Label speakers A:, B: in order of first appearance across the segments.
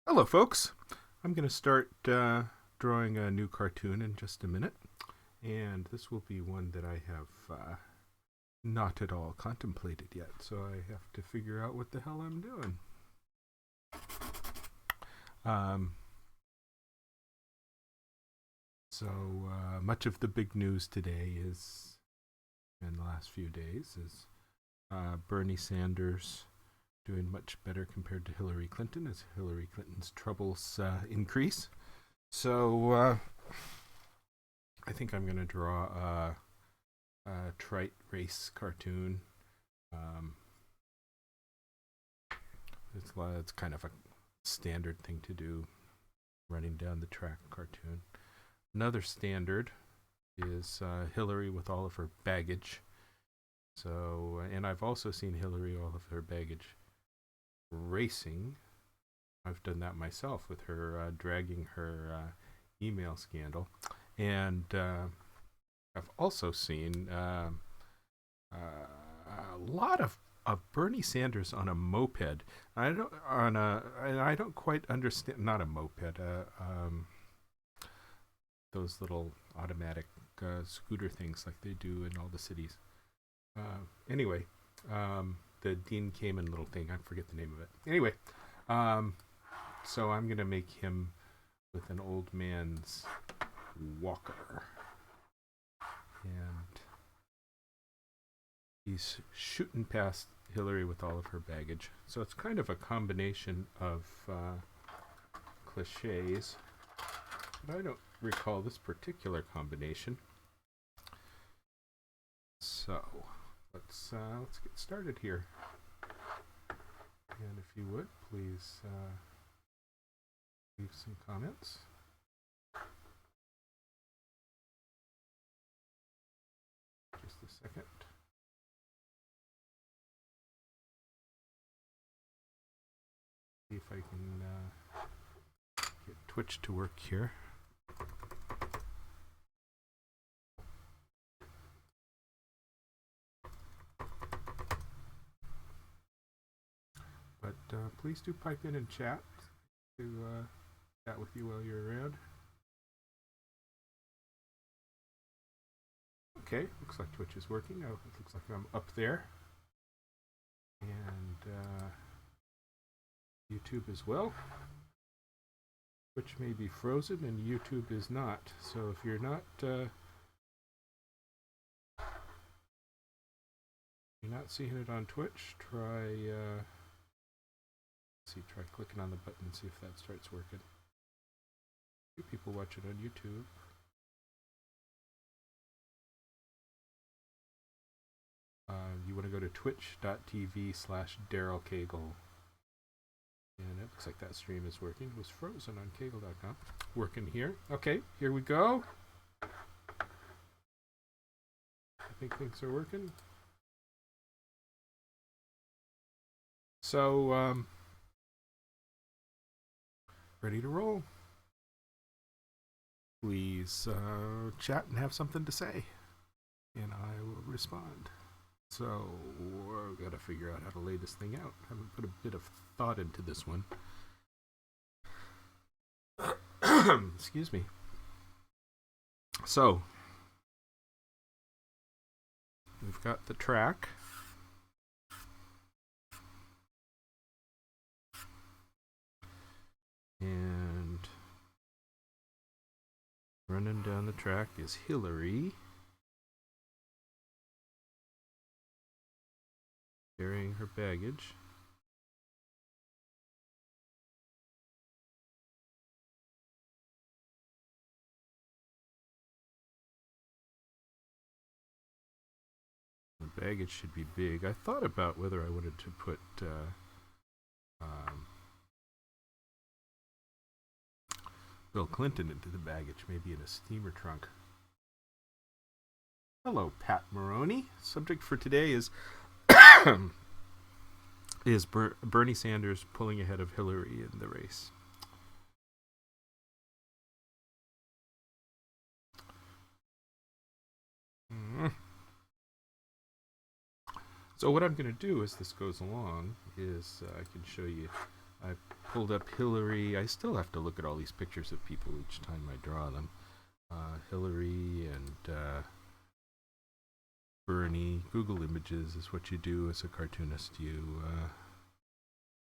A: Hello, folks. I'm going to start drawing a new cartoon in just a minute, and this will be one that I have not at all contemplated yet, so I have to figure out what the hell I'm doing. Um, Much of the big news today is, in the last few days, is Bernie Sanders doing much better compared to Hillary Clinton as Hillary Clinton's troubles increase. So I think I'm going to draw a trite race cartoon. It's kind of a standard thing to do, running down the track cartoon. Another standard is Hillary with all of her baggage. So, and I've also seen Hillary all of her baggage racing. I've done that myself with her dragging her email scandal, and I've also seen a lot of Bernie Sanders on a moped. I don't quite understand. Not a moped. Those little automatic scooter things like they do in all the cities. Anyway, the Dean Kamen little thing. I forget the name of it. Anyway, so I'm going to make him with an old man's walker. And he's shooting past Hillary with all of her baggage. So it's kind of a combination of cliches. But I don't recall this particular combination. So let's get started here. And if you would, please leave some comments. Just a second. See if I can get Twitch to work here. But please do pipe in and chat to chat with you while you're around. Okay, looks like Twitch is working. Oh, it looks like I'm up there. And YouTube as well. Twitch may be frozen and YouTube is not. So if you're not seeing it on Twitch, try clicking on the button and see if that starts working. You people watch it on YouTube. You want to go to twitch.tv/Daryl Cagle. And it looks like that stream is working. It was frozen on Cagle.com. Working here. Okay, here we go. I think things are working. So, ready to roll. Please chat and have something to say, and I will respond. So, we're going to figure out how to lay this thing out. I haven't put a bit of thought into this one. Excuse me. So, we've got the track. And running down the track is Hillary, carrying her baggage. The baggage should be big. I thought about whether I wanted to put Bill Clinton into the baggage, maybe in a steamer trunk. Hello, Pat Maroney. Subject for today is Bernie Sanders pulling ahead of Hillary in the race. So what I'm going to do as this goes along is I can show you, I pulled up Hillary. I still have to look at all these pictures of people each time I draw them. Hillary and Bernie. Google Images is what you do as a cartoonist.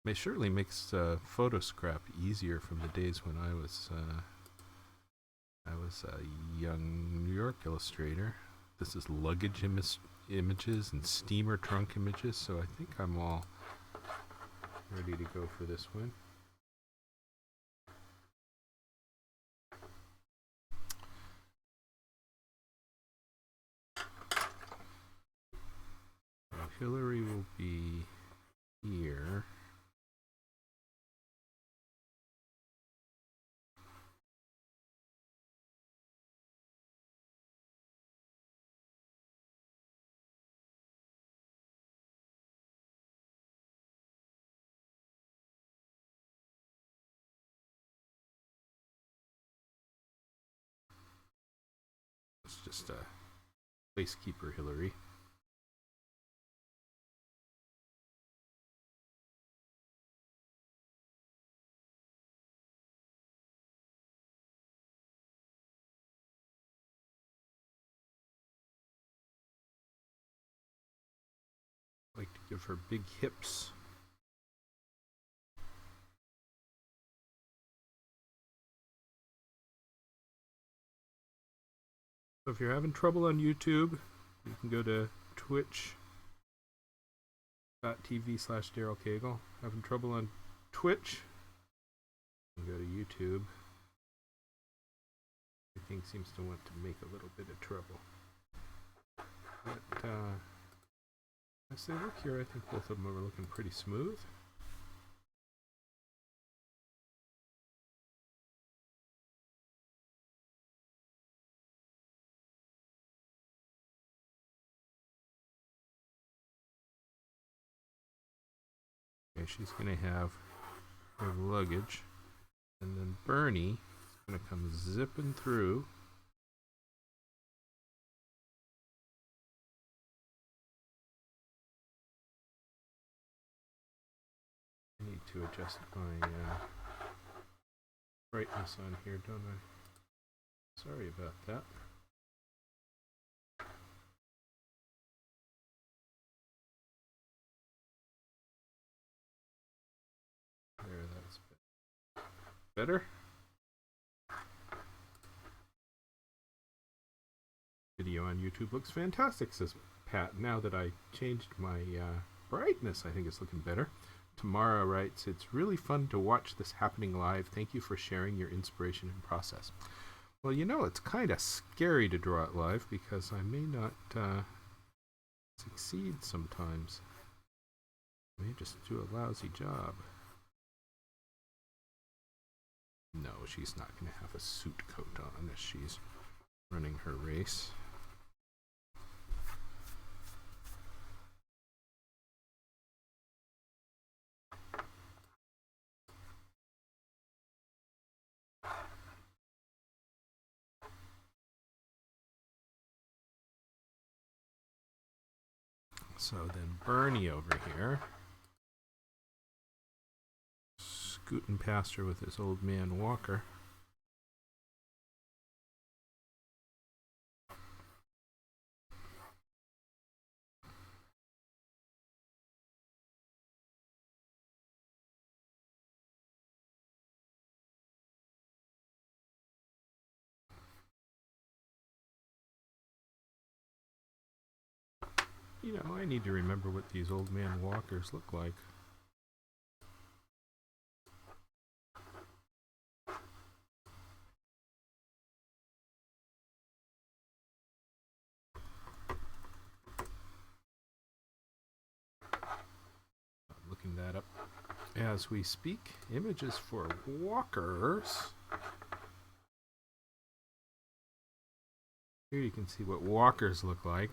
A: It certainly makes photo scrap easier from the days when I was a young New York illustrator. This is luggage images and steamer trunk images, so I think I'm all ready to go for this one. Hillary will be here. It's just a placekeeper Hillary. I like to give her big hips. So if you're having trouble on YouTube, you can go to twitch.tv/Daryl Cagle. Having trouble on Twitch, you can go to YouTube. Everything seems to want to make a little bit of trouble. But as they look here, I think both of them are looking pretty smooth. Okay, she's going to have her luggage, and then Bernie is going to come zipping through. I need to adjust my brightness on here, don't I? Sorry about that. There, that's better. Video on YouTube looks fantastic, says Pat. Now that I changed my brightness, I think it's looking better. Tamara writes, it's really fun to watch this happening live. Thank you for sharing your inspiration and process. Well, you know, it's kind of scary to draw it live because I may not succeed sometimes. I may just do a lousy job. No, she's not going to have a suit coat on as she's running her race. So then Bernie over here, scooting past her with his old man walker. You know, I need to remember what these old man walkers look like. I'm looking that up as we speak. Images for walkers. Here you can see what walkers look like.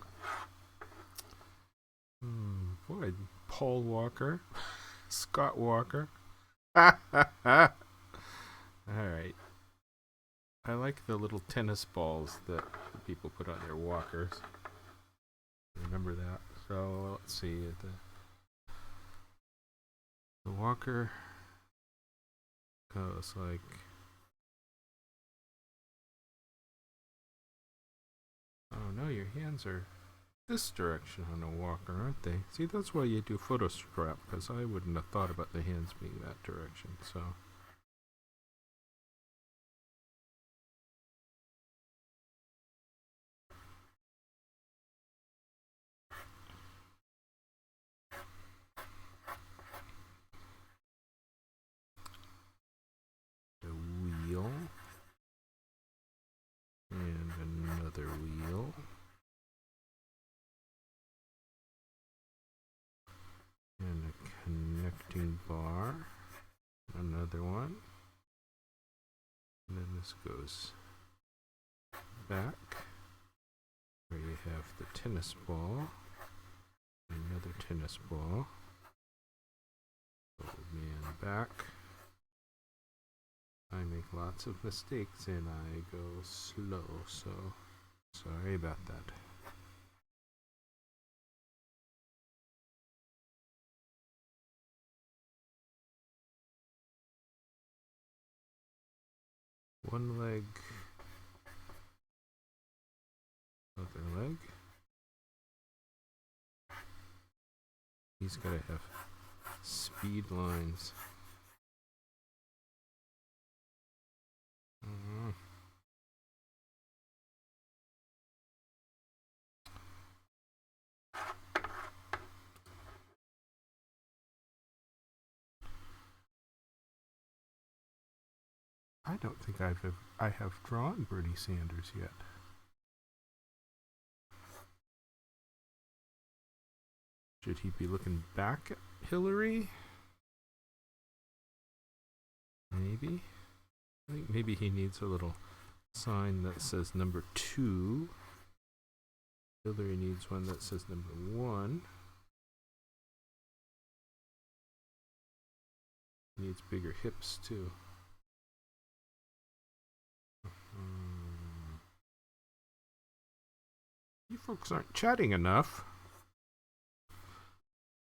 A: Boy, Paul Walker, Scott Walker. Alright. I like the little tennis balls that people put on their walkers. Remember that. So let's see. The walker goes like... Oh no, your hands are this direction on a walker, aren't they? See, that's why you do photo scrap, because I wouldn't have thought about the hands being that direction, so... The wheel. And another wheel. And a connecting bar. Another one. And then this goes back, where you have the tennis ball. Another tennis ball. Old man back. I make lots of mistakes and I go slow, so sorry about that. One leg, other leg. He's got to have speed lines. I don't think I have drawn Bernie Sanders yet. Should he be looking back at Hillary? Maybe. I think maybe he needs a little sign that says number 2. Hillary needs one that says number 1. Needs bigger hips too. You folks aren't chatting enough.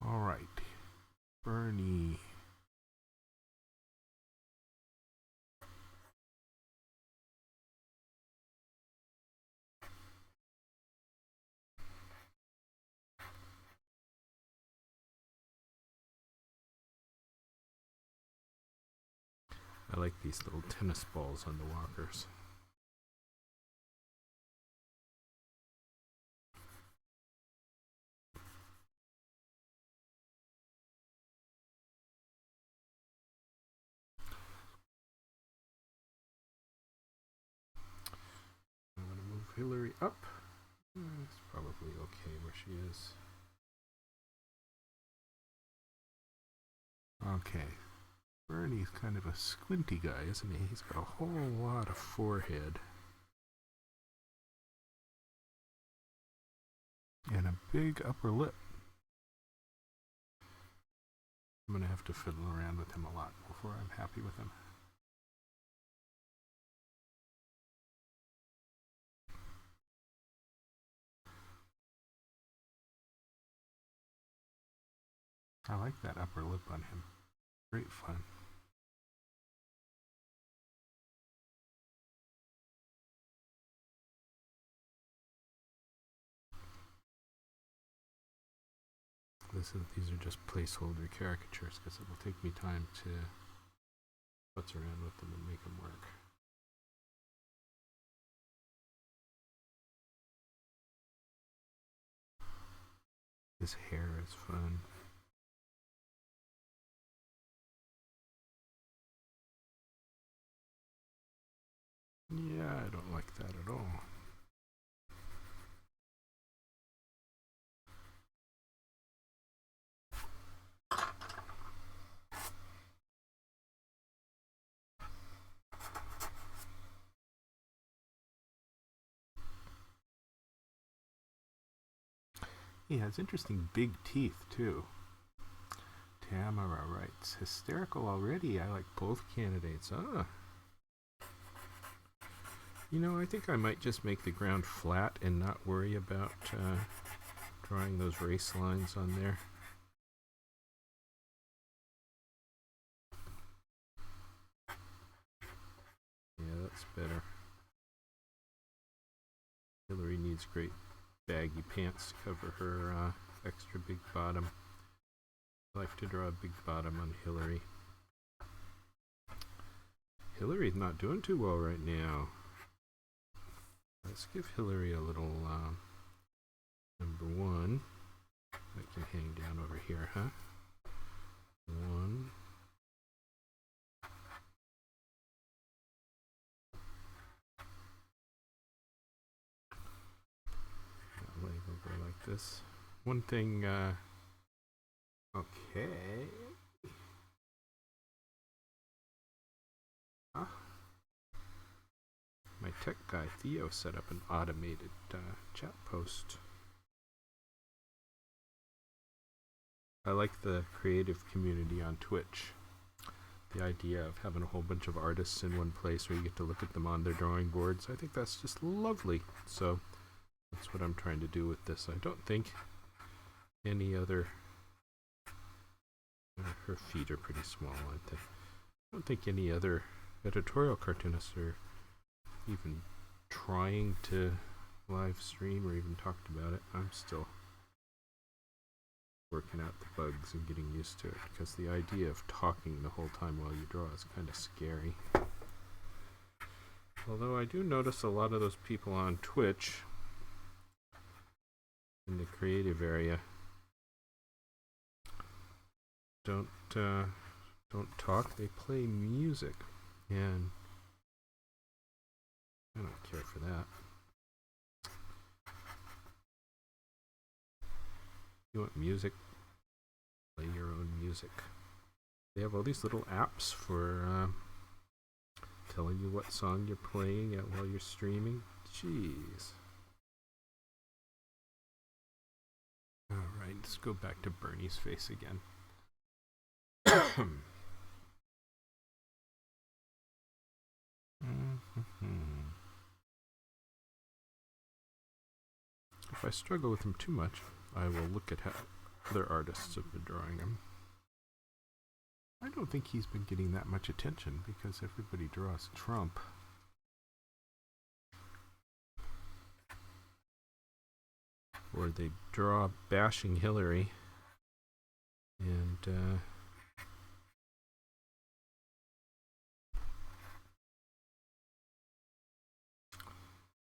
A: All right, Bernie. I like these little tennis balls on the walkers. I'm going to move Hillary up. It's probably okay where she is. Okay. Bernie's kind of a squinty guy, isn't he? He's got a whole lot of forehead. And a big upper lip. I'm going to have to fiddle around with him a lot before I'm happy with him. I like that upper lip on him. Great fun. These are just placeholder caricatures because it will take me time to putz around with them and make them work. His hair is fun. Yeah, I don't like that at all. He has interesting big teeth, too. Tamara writes, hysterical already. I like both candidates. You know, I think I might just make the ground flat and not worry about drawing those race lines on there. better. Hillary needs great baggy pants to cover her extra big bottom. I like to draw a big bottom on Hillary. Hillary's not doing too well right now. Let's give Hillary a little number 1. That can hang down over here, huh? 1. That leg will go like this. One thing, okay. My tech guy Theo set up an automated chat post. I like the creative community on Twitch. The idea of having a whole bunch of artists in one place where you get to look at them on their drawing boards, I think that's just lovely. So that's what I'm trying to do with this. I don't think any other... her feet are pretty small, aren't they? I don't think any other editorial cartoonists are even trying to live stream or even talked about it. I'm still working out the bugs and getting used to it, because the idea of talking the whole time while you draw is kind of scary. Although I do notice a lot of those people on Twitch in the creative area don't talk, they play music, and I don't care for that. You want music? Play your own music. They have all these little apps for telling you what song you're playing while you're streaming. Jeez. Alright, let's go back to Bernie's face again. If I struggle with him too much, I will look at how other artists have been drawing him. I don't think he's been getting that much attention because everybody draws Trump. Or they draw bashing Hillary.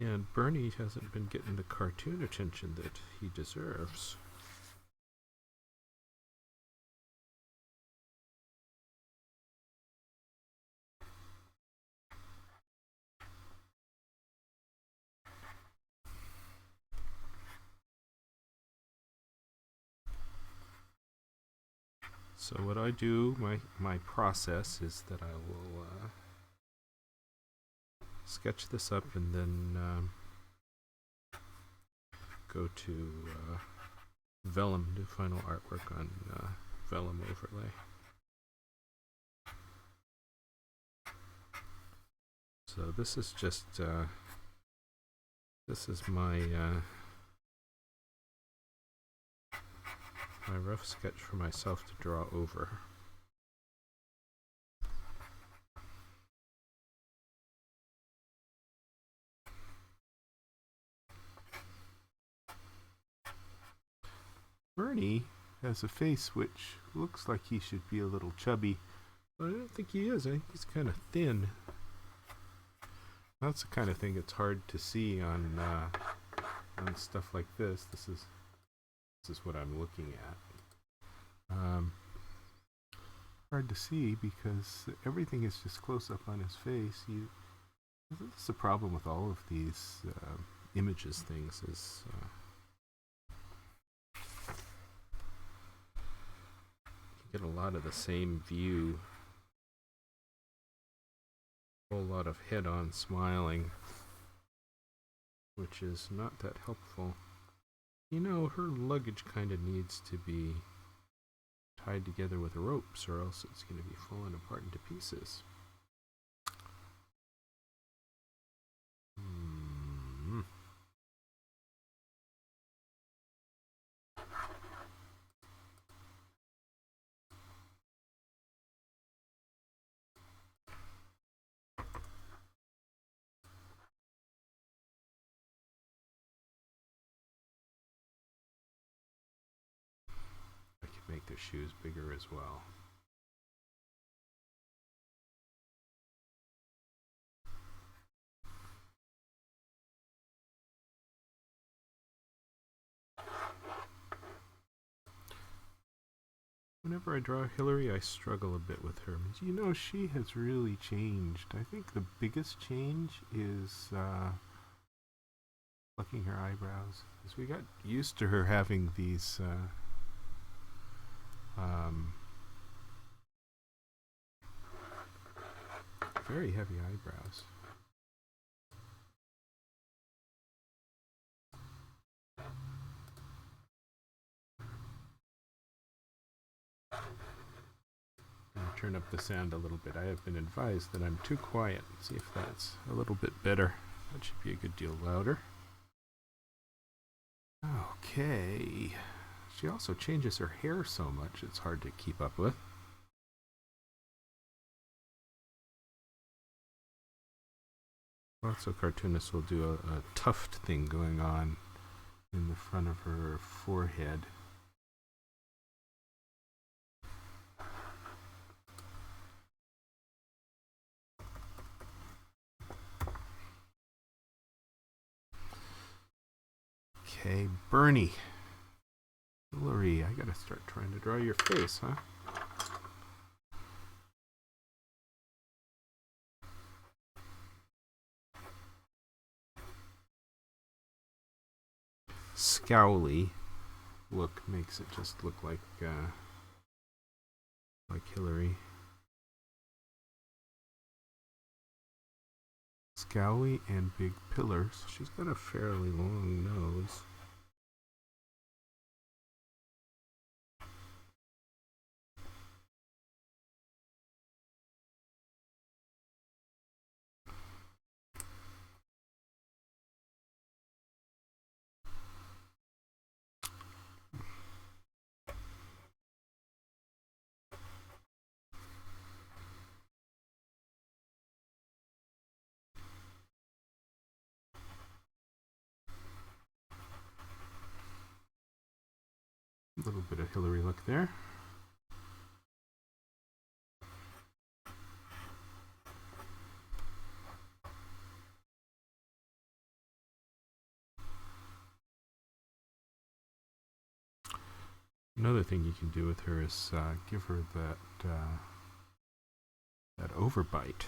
A: And Bernie hasn't been getting the cartoon attention that he deserves. So what I do, my process is that I will sketch this up and then go to vellum, do final artwork on vellum overlay. So this is just this is my my rough sketch for myself to draw over. Bernie has a face which looks like he should be a little chubby, but I don't think he is. I think he's kind of thin. That's the kind of thing that's hard to see on stuff like this. This is what I'm looking at. Hard to see because everything is just close up on his face. That's the problem with all of these images things is you get a lot of the same view. A whole lot of head-on smiling, which is not that helpful. You know, her luggage kind of needs to be tied together with ropes, or else it's going to be falling apart into pieces. make their shoes bigger as well. Whenever I draw Hillary, I struggle a bit with her. You know, she has really changed. I think the biggest change is plucking her eyebrows. Because we got used to her having these very heavy eyebrows. I'll turn up the sound a little bit. I have been advised that I'm too quiet. See if that's a little bit better. That should be a good deal louder. Okay. She also changes her hair so much it's hard to keep up with. Lots of cartoonists will do a tuft thing going on in the front of her forehead. Okay, Bernie. Hillary, I gotta start trying to draw your face, huh? Scowly look makes it just look like Hillary. Scowly and big pillars. She's got a fairly long nose. A little bit of Hillary look there. Another thing you can do with her is give her that overbite.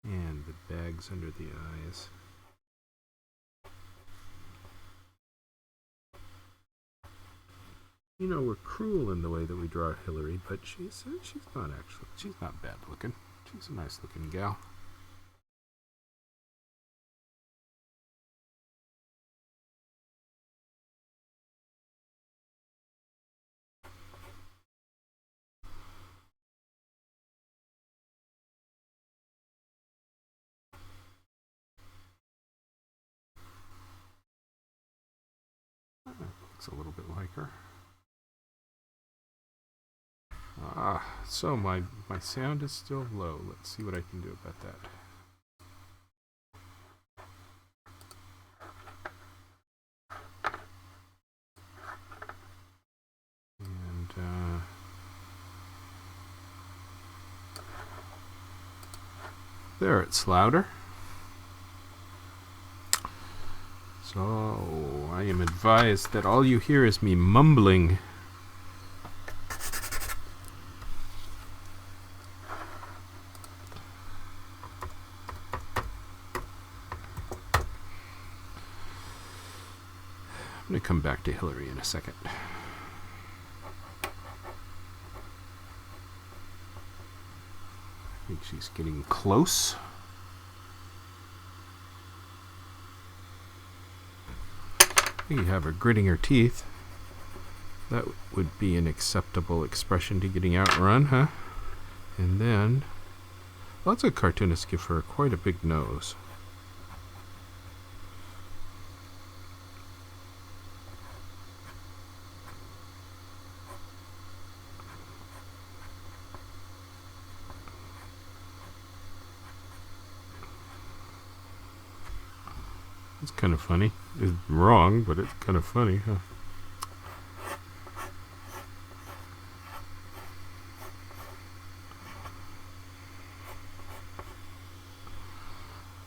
A: And the bags under the eyes. You know, we're cruel in the way that we draw Hillary, but she's not bad looking. She's a nice looking gal. Looks a little bit like her. So my sound is still low. Let's see what I can do about that. And there, it's louder. So I am advised that all you hear is me mumbling. I'm going to come back to Hillary in a second. I think she's getting close. You have her gritting her teeth. That would be an acceptable expression to getting outrun, huh? And then, lots of cartoonists give her quite a big nose. It's kind of funny. It's wrong, but it's kind of funny, huh?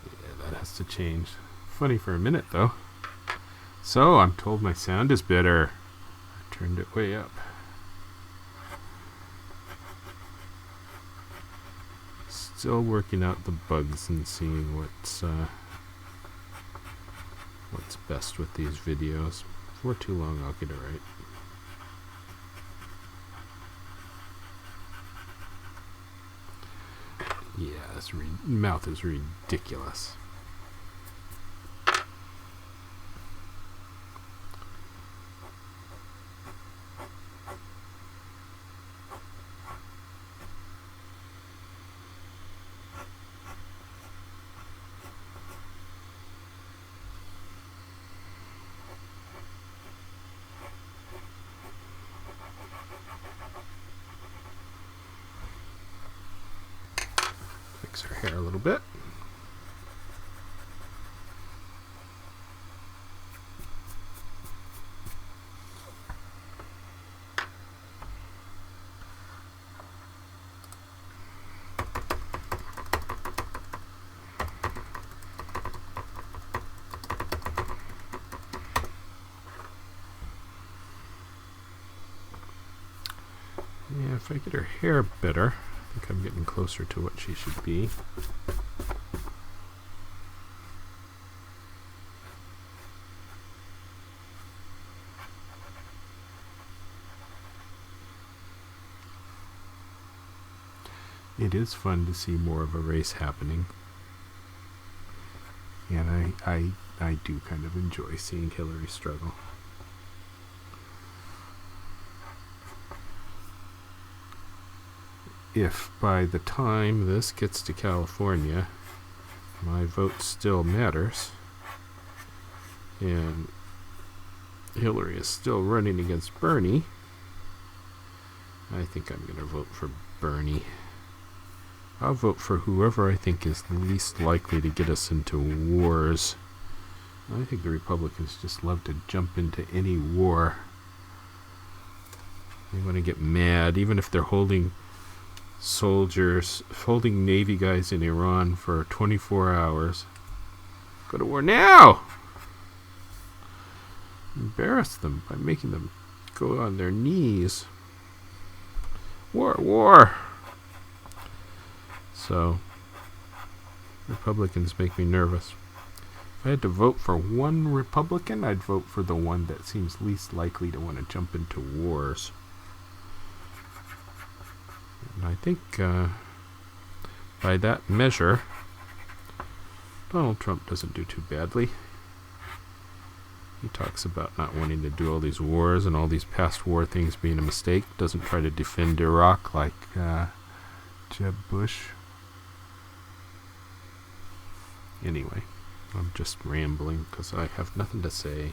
A: Yeah, that has to change. Funny for a minute, though. So, I'm told my sound is better. I turned it way up. Still working out the bugs and seeing what's best with these videos. Before too long, I'll get it right. Yeah, this mouth is ridiculous. Fix her hair a little bit. Yeah, if I get her hair better, I think I'm getting closer to what she should be. It is fun to see more of a race happening. And I do kind of enjoy seeing Hillary struggle. If by the time this gets to California, my vote still matters, and Hillary is still running against Bernie, I think I'm going to vote for Bernie. I'll vote for whoever I think is least likely to get us into wars. I think the Republicans just love to jump into any war. They want to get mad, even if they're holding soldiers, holding Navy guys in Iran for 24 hours. Go to war now! Embarrass them by making them go on their knees. War, war! So, Republicans make me nervous. If I had to vote for one Republican, I'd vote for the one that seems least likely to want to jump into wars. And I think by that measure, Donald Trump doesn't do too badly. He talks about not wanting to do all these wars and all these past war things being a mistake. Doesn't try to defend Iraq like Jeb Bush. Anyway, I'm just rambling because I have nothing to say.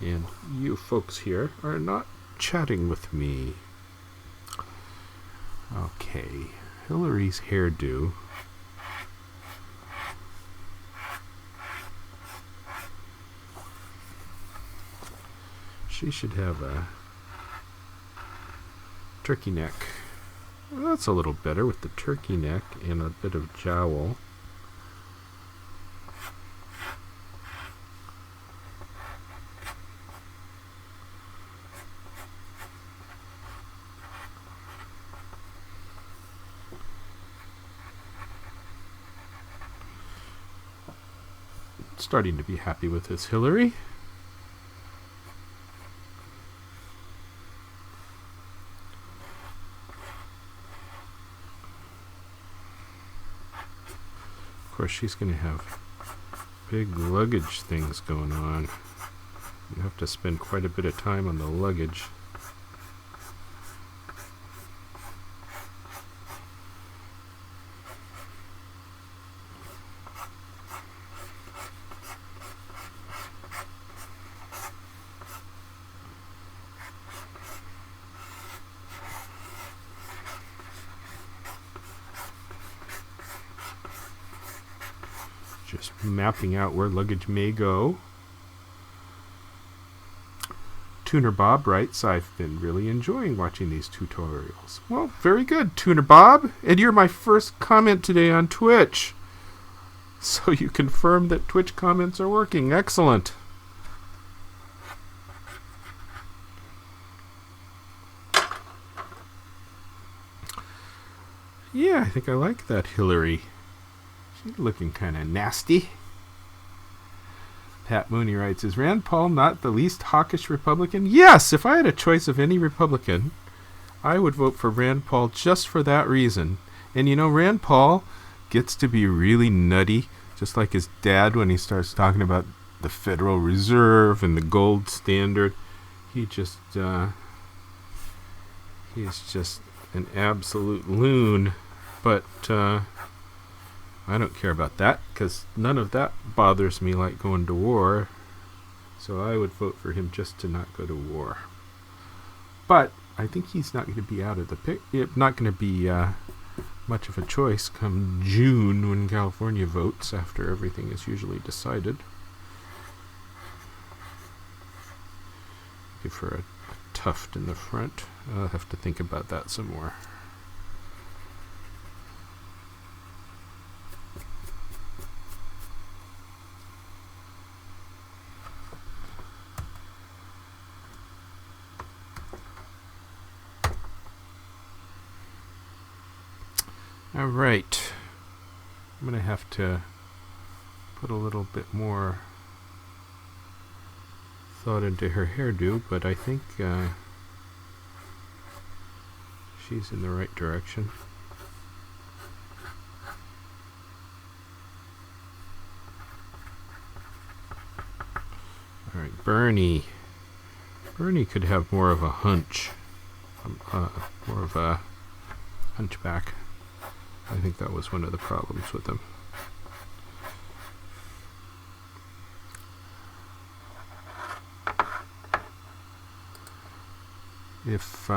A: And you folks here are not chatting with me. Okay, Hillary's hairdo. She should have a turkey neck. Well, that's a little better with the turkey neck and a bit of jowl. Starting to be happy with this Hillary. Of course, she's going to have big luggage things going on. You have to spend quite a bit of time on the luggage. just mapping out where luggage may go. Tuner Bob writes, I've been really enjoying watching these tutorials. Well, very good, Tuner Bob. And you're my first comment today on Twitch. So you confirm that Twitch comments are working. Excellent. Yeah, I think I like that Hillary. She's looking kind of nasty. Pat Mooney writes, is Rand Paul not the least hawkish Republican? Yes, if I had a choice of any Republican, I would vote for Rand Paul just for that reason. And you know, Rand Paul gets to be really nutty, just like his dad when he starts talking about the Federal Reserve and the gold standard. He's just an absolute loon. But I don't care about that, because none of that bothers me like going to war. So I would vote for him just to not go to war. But I think he's not going to be out of the pic. Not going to be much of a choice come June when California votes after everything is usually decided. Looking for a tuft in the front. I'll have to think about that some more. All right, I'm going to have to put a little bit more thought into her hairdo, but I think she's in the right direction. All right, Bernie. Bernie could have more of a hunch, more of a hunchback. I think that was one of the problems with him. If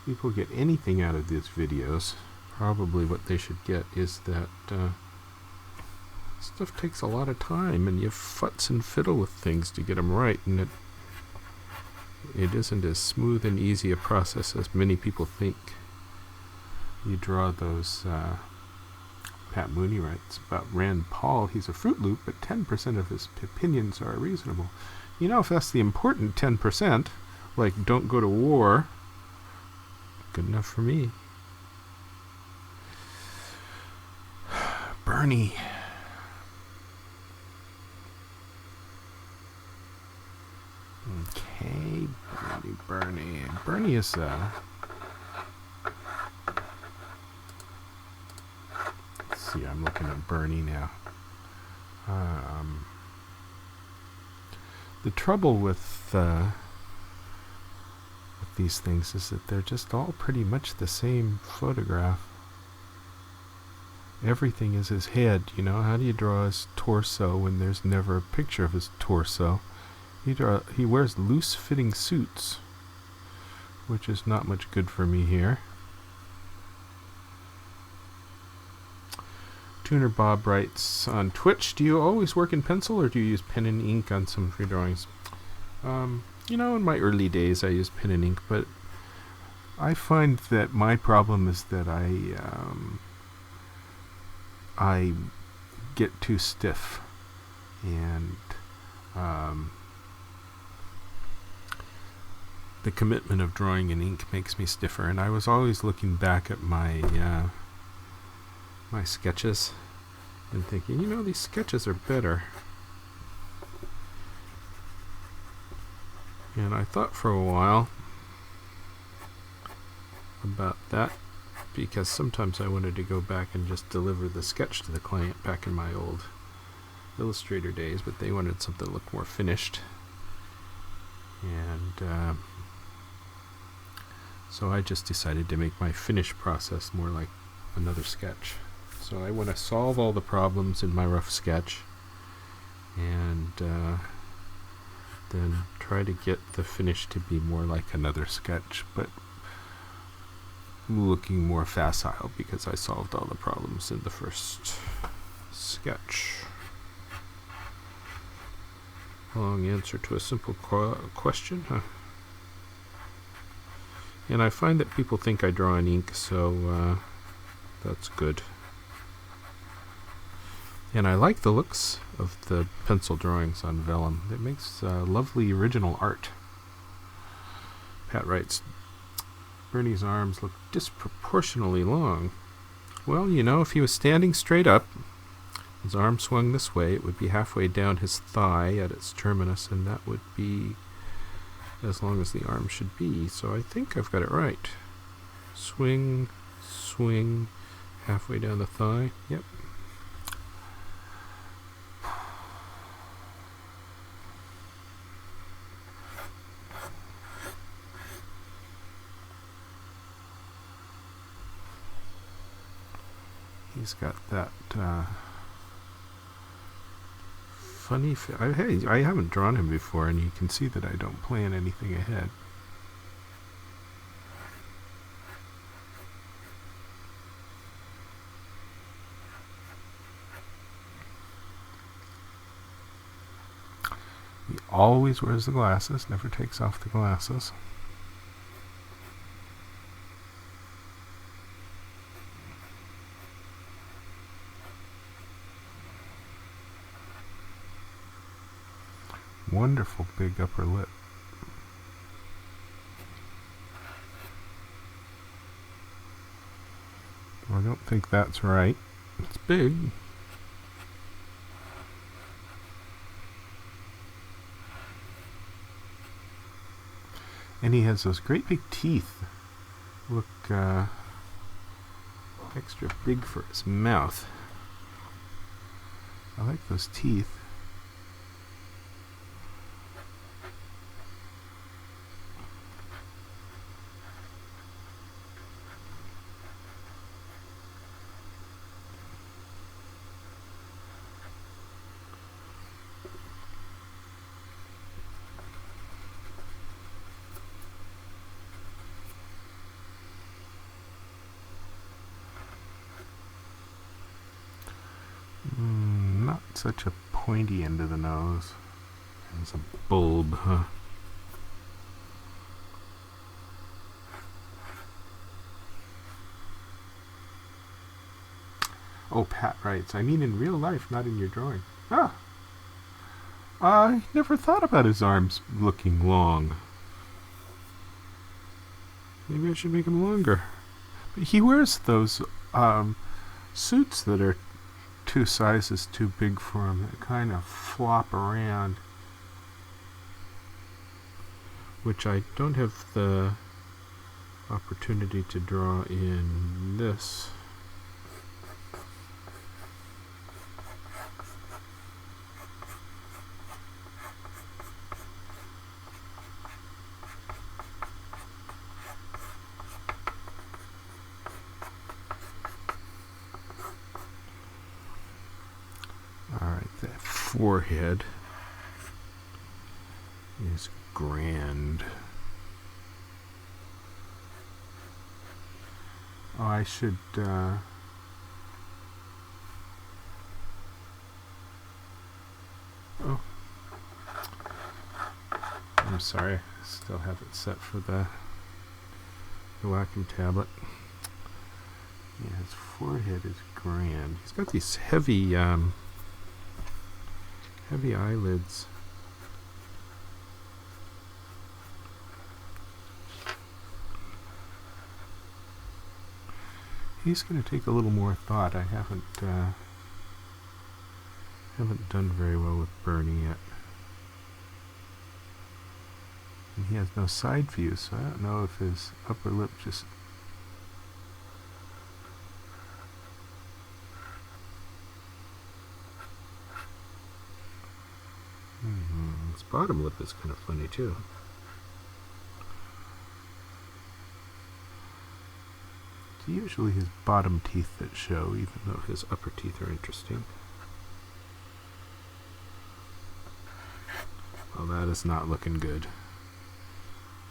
A: people get anything out of these videos, probably what they should get is that stuff takes a lot of time, and you futz and fiddle with things to get them right, and it isn't as smooth and easy a process as many people think. You draw those, Pat Mooney writes about Rand Paul, he's a Fruit Loop, but 10% of his opinions are reasonable. You know, if that's the important 10%, like don't go to war, good enough for me. Bernie. Okay, Bernie. Bernie is, see, I'm looking at Bernie now. The trouble with these things is that they're just all pretty much the same photograph. Everything is his head, you know. How do you draw his torso when there's never a picture of his torso? He wears loose-fitting suits, which is not much good for me here. Tuner Bob writes on Twitch, do you always work in pencil or do you use pen and ink on some of your drawings? You know, in my early days I used pen and ink, but I find that my problem is that I get too stiff, and the commitment of drawing in ink makes me stiffer, and I was always looking back at my my sketches and thinking, you know, these sketches are better. And I thought for a while about that, because sometimes I wanted to go back and just deliver the sketch to the client back in my old Illustrator days, but they wanted something that looked more finished. And so I just decided to make my finish process more like another sketch. So I want to solve all the problems in my rough sketch and then try to get the finish to be more like another sketch, but looking more facile because I solved all the problems in the first sketch. Long answer to a simple question, huh? And I find that people think I draw in ink, so that's good. And I like the looks of the pencil drawings on vellum. It makes lovely original art. Pat writes, Bernie's arms look disproportionately long. Well, you know, if he was standing straight up, his arm swung this way, it would be halfway down his thigh at its terminus, and that would be as long as the arm should be. So I think I've got it right. Swing, swing, halfway down the thigh. Yep. He's got that funny... hey, I haven't drawn him before, and you can see that I don't plan anything ahead. He always wears the glasses, never takes off the glasses. Wonderful big upper lip. I don't think that's right. It's big. And he has those great big teeth. Look extra big for his mouth. I like those teeth. Not such a pointy end of the nose. It's a bulb, huh? Oh, Pat writes, I mean in real life, not in your drawing. Ah! I never thought about his arms looking long. Maybe I should make them longer. But he wears those suits that are 2 sizes too big for him, that kind of flop around, which I don't have the opportunity to draw in this. Forehead is grand. Oh, I should oh, I'm sorry, I still have it set for the Wacom tablet. Yeah, his forehead is grand. He's got these heavy heavy eyelids. He's going to take a little more thought. I haven't done very well with Bernie yet. And he has no side views, so I don't know if his upper lip just... His bottom lip is kind of funny too. It's usually his bottom teeth that show, even though his upper teeth are interesting. Well, that is not looking good.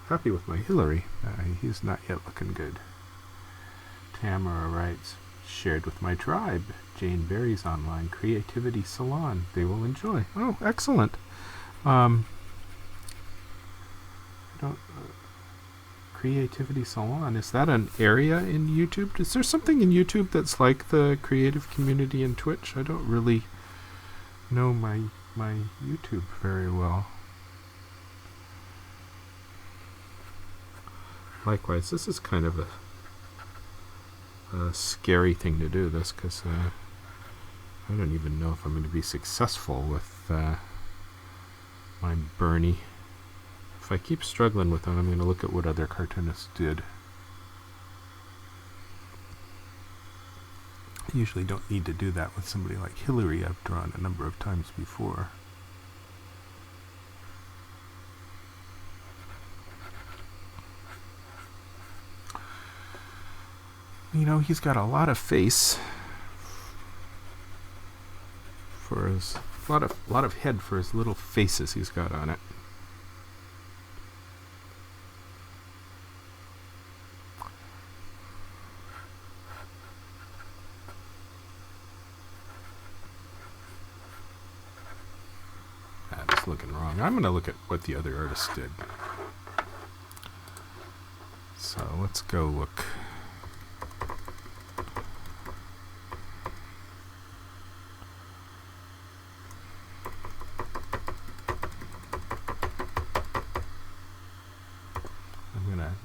A: Happy with my Hillary. He's not yet looking good. Tamara writes, shared with my tribe. Jane Berry's online creativity salon. They will enjoy. Oh, excellent. Creativity salon. Is that an area in YouTube? Is there something in YouTube that's like the creative community in Twitch? I don't really know my YouTube very well. Likewise, this is kind of a scary thing to do, this, because I don't even know if I'm going to be successful with my Bernie. If I keep struggling with them, I'm going to look at what other cartoonists did. I usually don't need to do that with somebody like Hillary I've drawn a number of times before. You know, he's got a lot of face for his lot of head for his little faces he's got on it. That's looking wrong. I'm going to look at what the other artists did. So let's go look.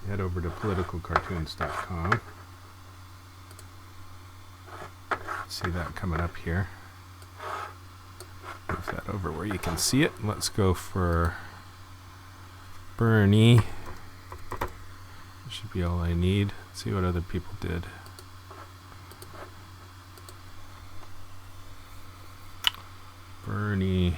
A: Head over to politicalcartoons.com. See that coming up here. Move that over where you can see it. Let's go for Bernie. That should be all I need. See what other people did. Bernie.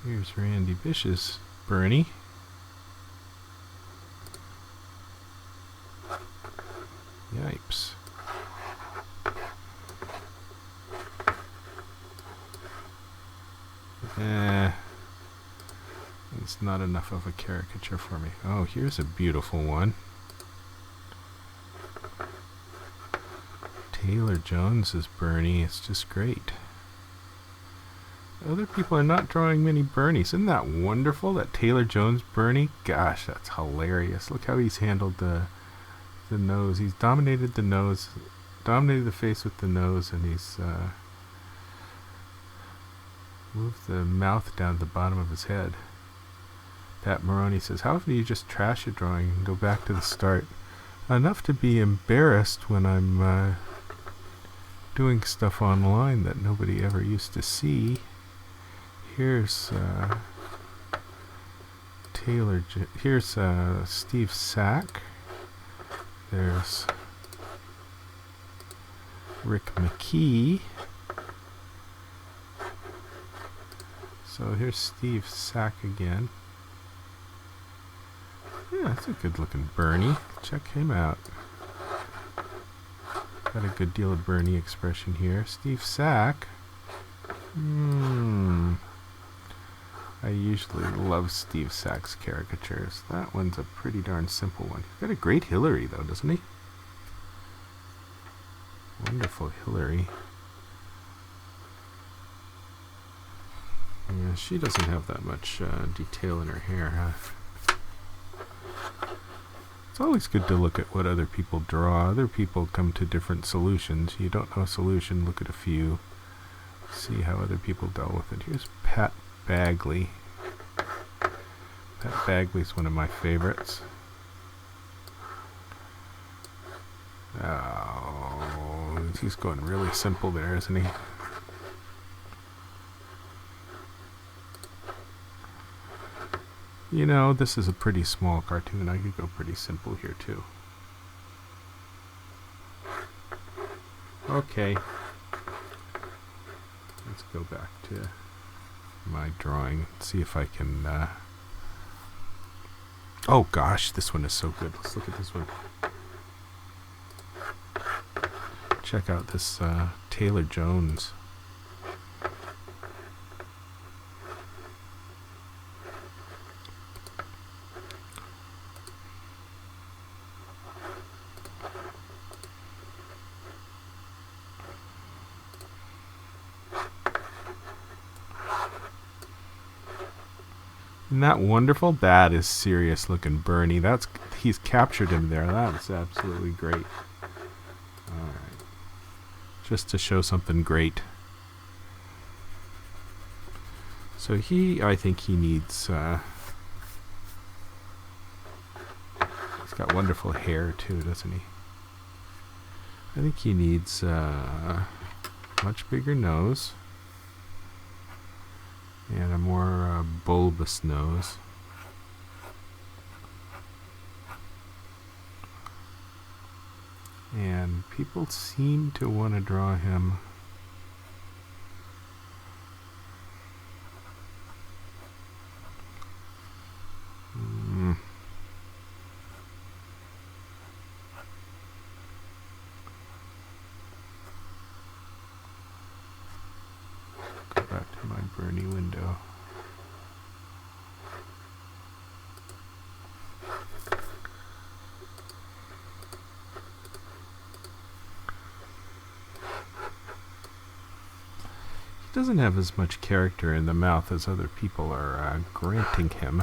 A: Here's Randy Bish's Bernie. Yipes. It's not enough of a caricature for me. Oh, here's a beautiful one. Taylor Jones's Bernie. It's just great. Other people are not drawing many Bernies. Isn't that wonderful? That Taylor Jones Bernie? Gosh, that's hilarious. Look how he's handled the nose. He's dominated the nose, dominated the face with the nose, and he's moved the mouth down to the bottom of his head. Pat Maroney says, how often do you just trash a drawing and go back to the start? Enough to be embarrassed when I'm doing stuff online that nobody ever used to see. Here's here's Steve Sack. There's Rick McKee. So here's Steve Sack again. Yeah, that's a good looking Bernie. Check him out. Got a good deal of Bernie expression here. Steve Sack. I usually love Steve Sack's caricatures. That one's a pretty darn simple one. He's got a great Hillary, though, doesn't he? Wonderful Hillary. Yeah, she doesn't have that much detail in her hair, huh? It's always good to look at what other people draw. Other people come to different solutions. You don't know a solution, look at a few. See how other people dealt with it. Here's Pat Bagley. Pat Bagley's one of my favorites. Oh, he's going really simple there, isn't he? You know, this is a pretty small cartoon. I could go pretty simple here, too. Okay. Let's go back to my drawing. See if I can... Oh, gosh, this one is so good. Let's look at this one. Check out this Taylor Jones. Isn't that wonderful? That is serious looking Bernie. He's captured him there. That's absolutely great. All right. Just to show something great. So I think he needs, he's got wonderful hair too, doesn't he? I think he needs a much bigger nose and a more bulbous nose. And people seem to want to draw him go back to my Bernie window. He doesn't have as much character in the mouth as other people are granting him.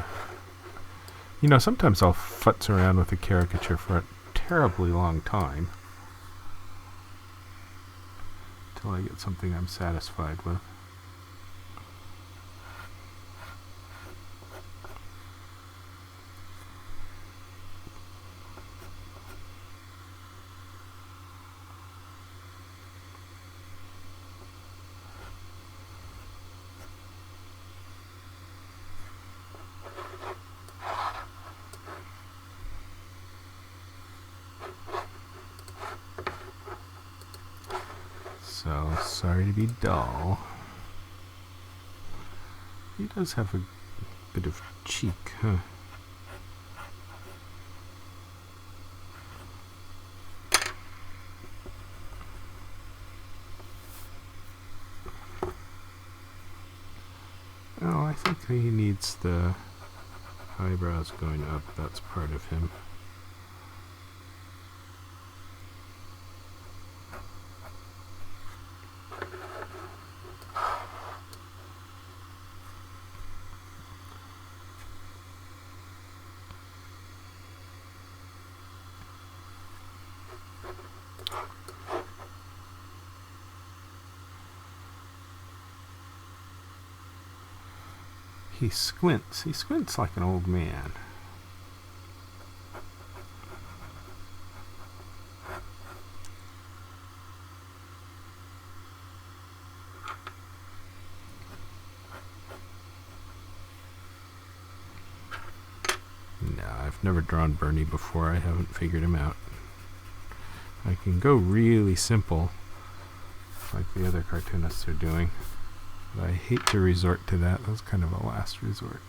A: You know, sometimes I'll futz around with a caricature for a terribly long time until I get something I'm satisfied with. So, sorry to be dull. He does have a bit of cheek, huh? Oh, I think he needs the eyebrows going up. That's part of him. He squints. He squints like an old man. No, I've never drawn Bernie before. I haven't figured him out. I can go really simple, like the other cartoonists are doing. But I hate to resort to that. That's kind of a last resort.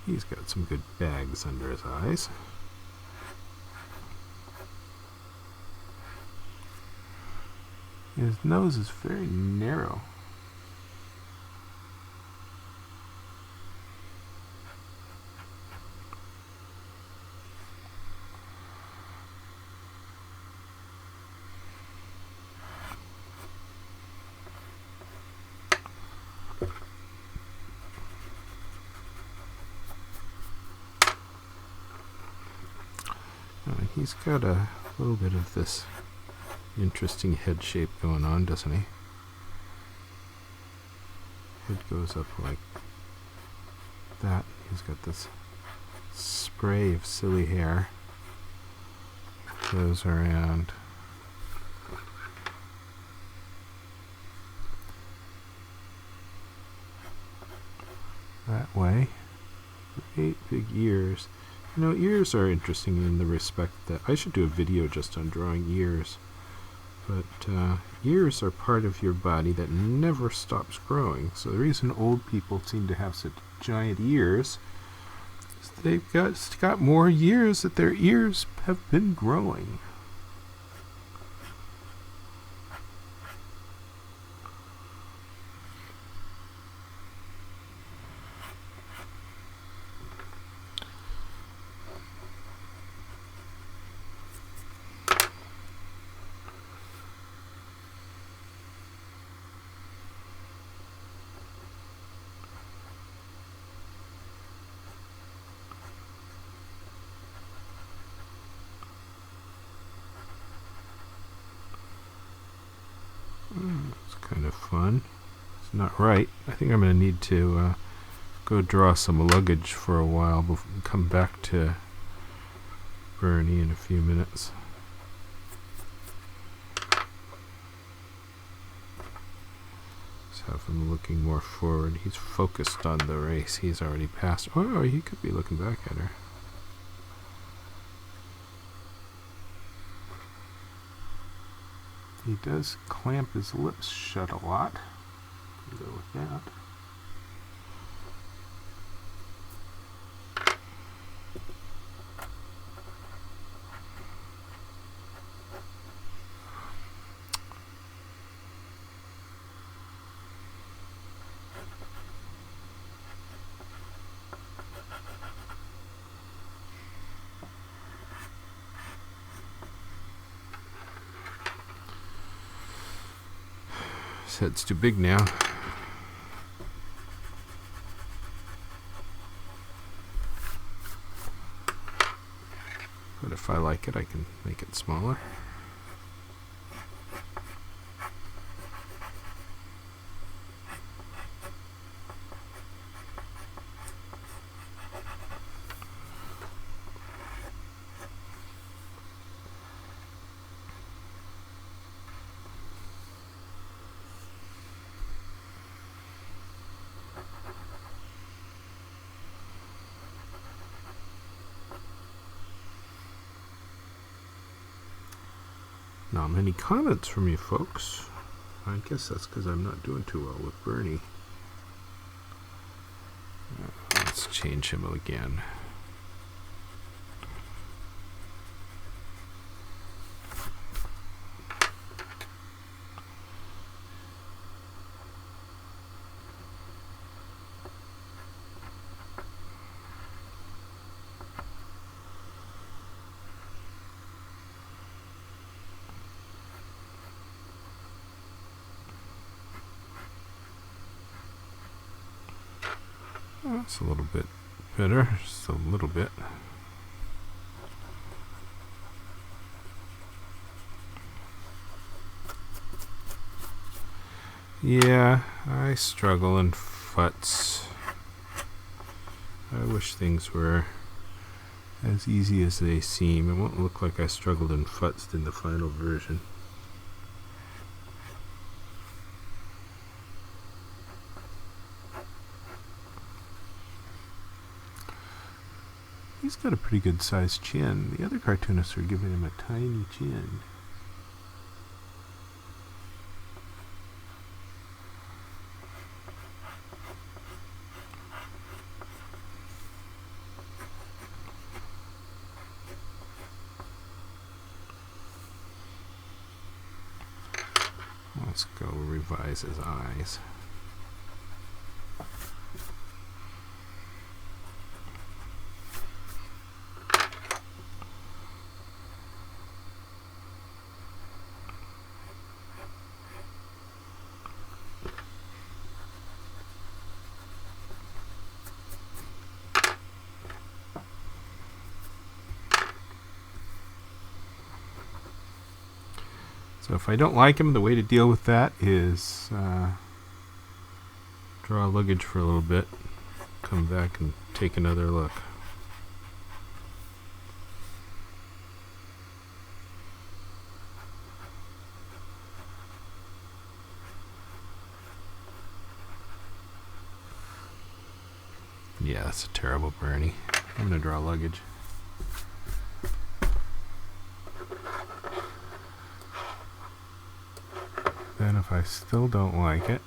A: He's got some good bags under his eyes. His nose is very narrow. He's got a little bit of this interesting head shape going on, doesn't he? Head goes up like that. He's got this spray of silly hair. Goes around. That way. 8 big ears. You know, ears are interesting in the respect that I should do a video just on drawing ears. But ears are part of your body that never stops growing. So the reason old people seem to have such giant ears They've got more years that their ears have been growing. It's kind of fun. It's not right. I think I'm going to need to go draw some luggage for a while before we come back to Bernie in a few minutes. Let's have him looking more forward. He's focused on the race. He's already passed. Oh, he could be looking back at her. He does clamp his lips shut a lot. Go with that. His head's too big now. But if I like it, I can make it smaller. Not many comments from you folks. I guess that's because I'm not doing too well with Bernie. Let's change him again. That's a little bit better, just a little bit. Yeah, I struggle in futs. I wish things were as easy as they seem. It won't look like I struggled in futs in the final version. He's got a pretty good sized chin. The other cartoonists are giving him a tiny chin. Let's go revise his eyes. So if I don't like him, the way to deal with that is draw luggage for a little bit, come back and take another look. Yeah, that's a terrible Bernie. I'm going to draw luggage. Then if I still don't like it,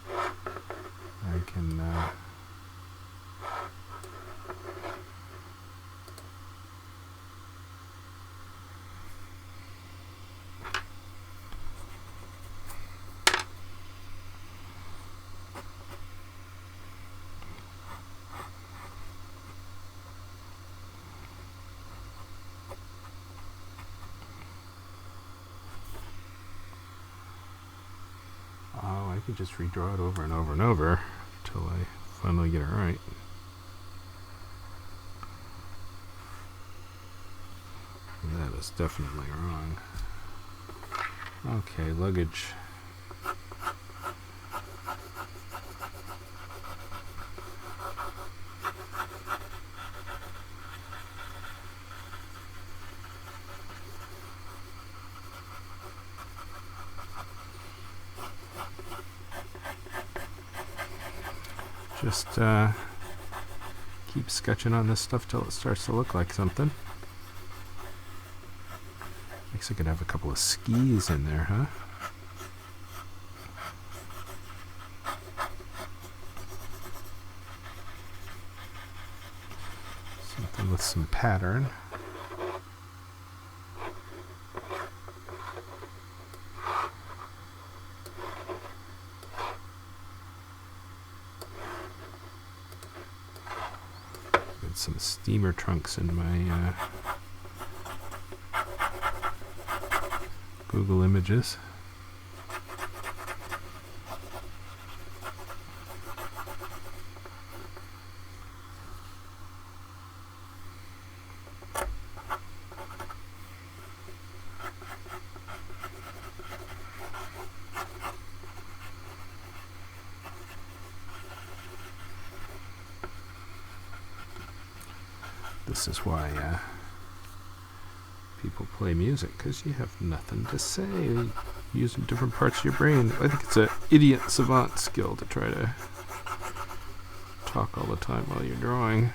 A: I can could just redraw it over and over and over till I finally get it right. That is definitely wrong. Okay, luggage. Just keep sketching on this stuff till it starts to look like something. I guess I could have a couple of skis in there, huh? Something with some pattern. Got some steamer trunks in my Google Images. This is why people play music, because you have nothing to say. Using different parts of your brain. I think it's an idiot savant skill to try to talk all the time while you're drawing.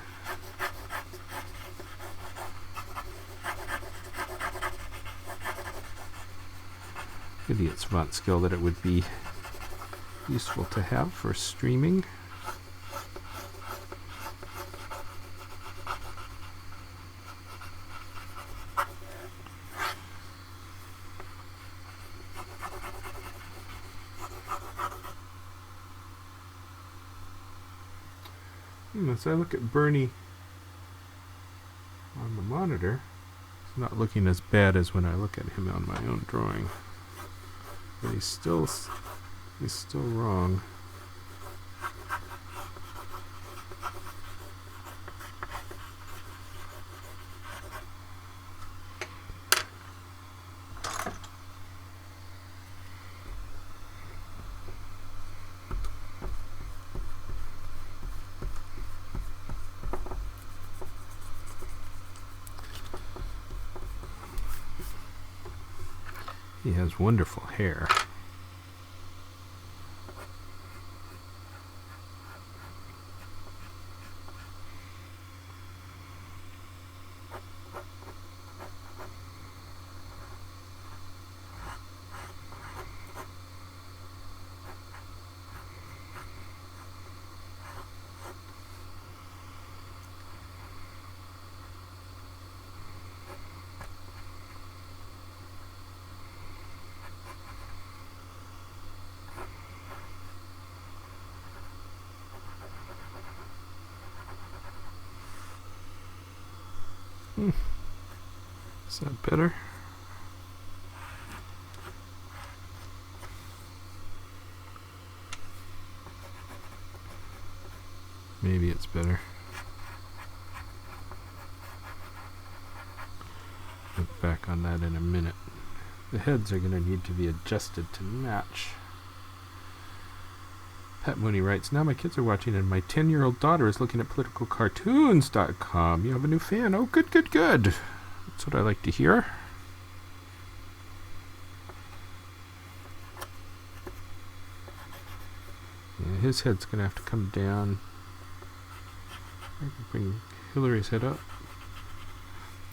A: Idiot savant skill that it would be useful to have for streaming. As I look at Bernie on the monitor, it's not looking as bad as when I look at him on my own drawing. But he's still wrong. He has wonderful hair. Is that better? Maybe it's better. Look back on that in a minute. The heads are going to need to be adjusted to match. Pat Mooney writes, now my kids are watching and my 10-year-old daughter is looking at politicalcartoons.com. You have a new fan. Oh, good, good, good. That's what I like to hear. Yeah, his head's going to have to come down. I can bring Hillary's head up.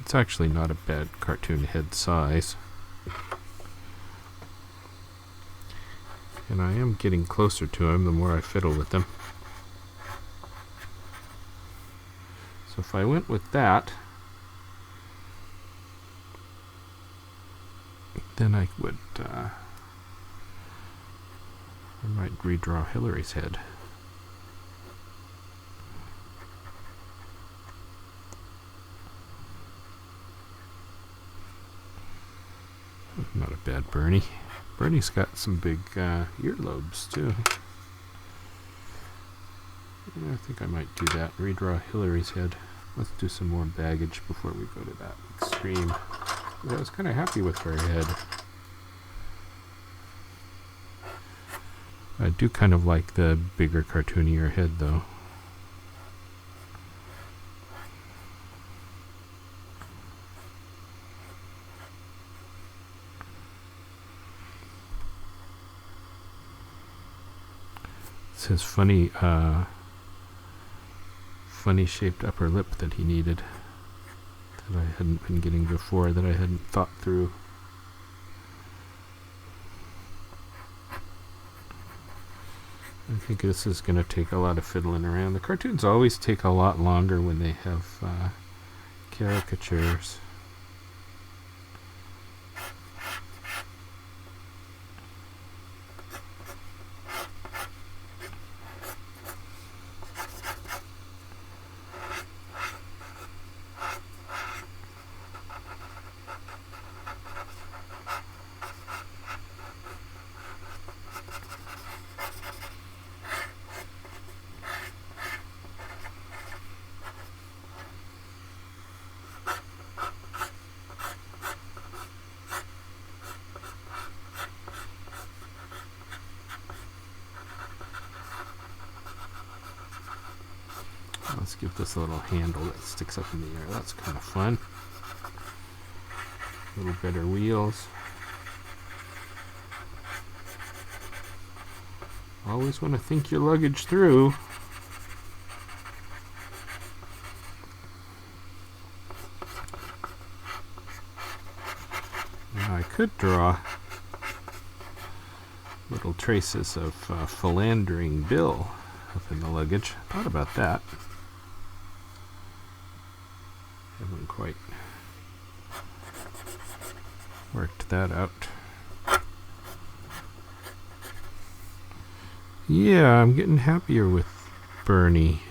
A: It's actually not a bad cartoon head size. And I am getting closer to him the more I fiddle with them. So if I went with that, then I would, I might redraw Hillary's head. Not a bad Bernie. Bernie's got some big earlobes too. Yeah, I think I might do that. Redraw Hillary's head. Let's do some more baggage before we go to that extreme. I was kind of happy with her head. I do kind of like the bigger, cartoonier head though. It's his funny shaped upper lip that he needed, that I hadn't been getting before, that I hadn't thought through. I think this is going to take a lot of fiddling around. The cartoons always take a lot longer when they have caricatures. Let's give this a little handle that sticks up in the air. That's kind of fun. A little better wheels. Always want to think your luggage through. Now I could draw little traces of philandering Bill up in the luggage. Thought about that. Haven't quite worked that out. Yeah, I'm getting happier with Bernie.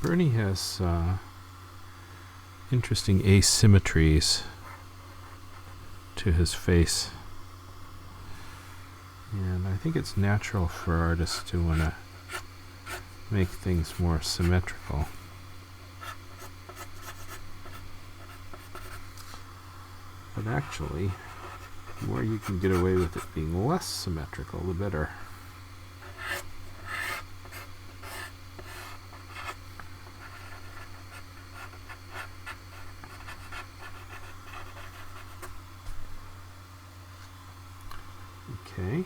A: Bernie has interesting asymmetries to his face. And I think it's natural for artists to want to make things more symmetrical. But actually, the more you can get away with it being less symmetrical, the better. Okay.